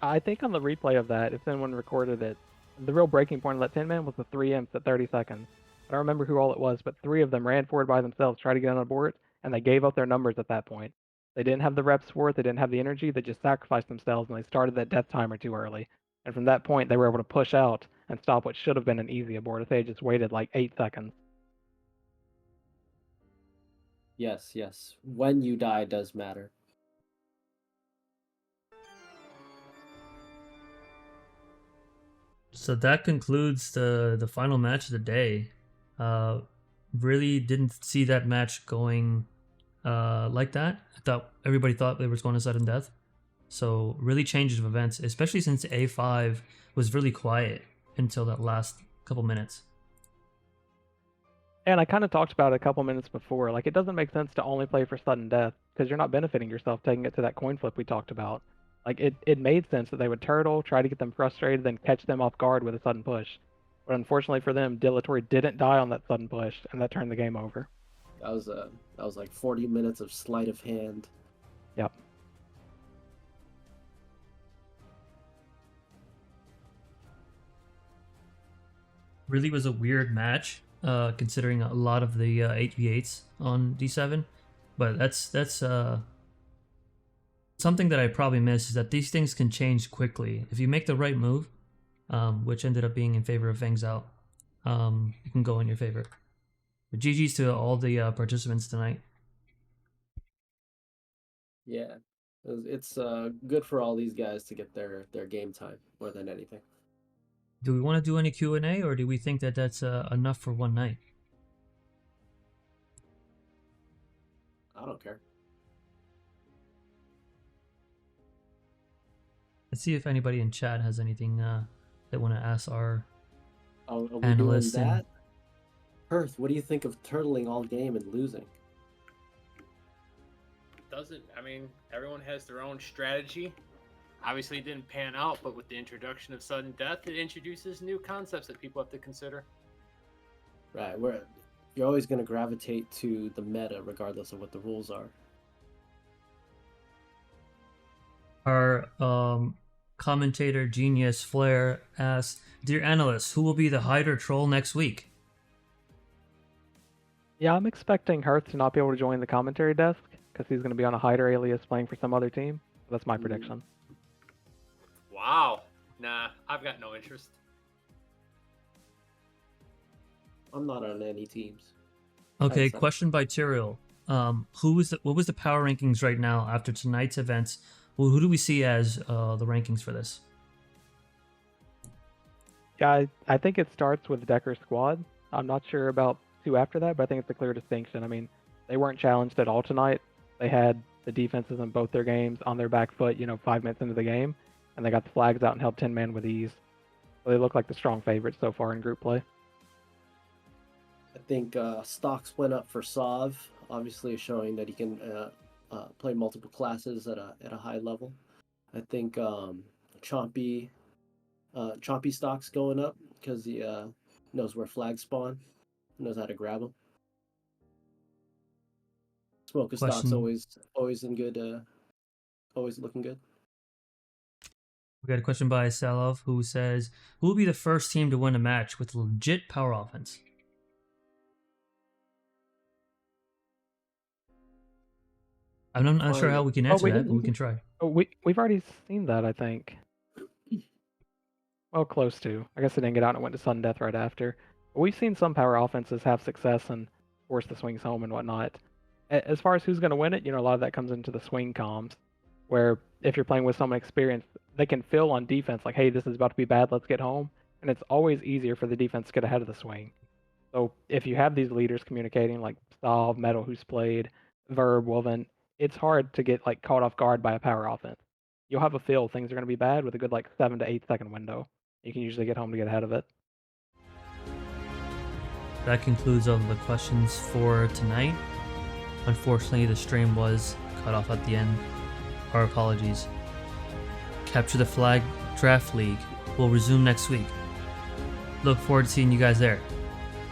I think on the replay of that, if anyone recorded it, the real breaking point of that 10-man was the 3 imps at 30 seconds. I don't remember who all it was, but 3 of them ran forward by themselves, tried to get on a board, and they gave up their numbers at that point. They didn't have the reps for it, they didn't have the energy, they just sacrificed themselves, and they started that death timer too early. And from that point, they were able to push out and stop what should have been an easy abort if they had just waited like 8 seconds. Yes. When you die does matter. So that concludes the final match of the day. Really didn't see that match going like that. I thought everybody thought they was going to sudden death. So really changes of events, especially since A5 was really quiet until that last couple minutes. And I kind of talked about it a couple minutes before. Like, it doesn't make sense to only play for sudden death because you're not benefiting yourself taking it to that coin flip we talked about. Like, it made sense that they would turtle, try to get them frustrated, then catch them off guard with a sudden push. But unfortunately for them, Dilatory didn't die on that sudden push, and that turned the game over. That was like 40 minutes of sleight of hand. Yep. Really was a weird match, considering a lot of the 8v8s on D7. But that's something that I probably missed is that these things can change quickly. If you make the right move, which ended up being in favor of Fangs out, you can go in your favor. But GG's to all the participants tonight. Yeah, it's good for all these guys to get their game time more than anything. Do we want to do any Q&A, or do we think that that's enough for one night? I don't care. Let's see if anybody in chat has anything they want to ask our Are we analysts. doing that? Herth, what do you think of turtling all game and losing? I mean, everyone has their own strategy. Obviously, it didn't pan out, but with the introduction of sudden death, it introduces new concepts that people have to consider. Right, you're always going to gravitate to the meta regardless of what the rules are. Our commentator genius Flair asks, "Dear analysts, who will be the hider troll next week?" Yeah, I'm expecting Herth to not be able to join the commentary desk because he's going to be on a hider alias playing for some other team. That's my prediction. Wow. Nah, I've got no interest. I'm not on any teams. Okay, That's not- question by Tyrael. What was the power rankings right now after tonight's events? Well, who do we see as the rankings for this? Yeah, I think it starts with Decker's squad. I'm not sure about two after that, but I think it's a clear distinction. I mean, they weren't challenged at all tonight. They had the defenses in both their games on their back foot, 5 minutes into the game, and they got the flags out and held 10-man with ease. So they look like the strong favorites so far in group play. think stocks went up for Sov, obviously showing that he can play multiple classes at a high level. I think Chompy stocks going up because he knows where flags spawn, knows how to grab them. Smoker stock's Question. always in good, always looking good. We got a question by Salov who says, "Who will be the first team to win a match with legit power offense?" I'm not sure how we can answer that, but we can try. Oh, we've already seen that, I think. Well, close to. I guess it didn't get out and it went to sudden death right after. But we've seen some power offenses have success and force the swings home and whatnot. As far as who's going to win it, a lot of that comes into the swing comms, where if you're playing with someone experienced, they can feel on defense like, hey, this is about to be bad, let's get home. And it's always easier for the defense to get ahead of the swing. So if you have these leaders communicating, like Stav, Metal, who's played, Verb, Wolven, it's hard to get caught off guard by a power offense. You'll have a feel things are going to be bad with a good 7 to 8 second window. You can usually get home to get ahead of it. That concludes all the questions for tonight. Unfortunately, the stream was cut off at the end. Our apologies. Capture the Flag Draft League will resume next week. Look forward to seeing you guys there.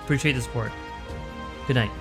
Appreciate the support. Good night.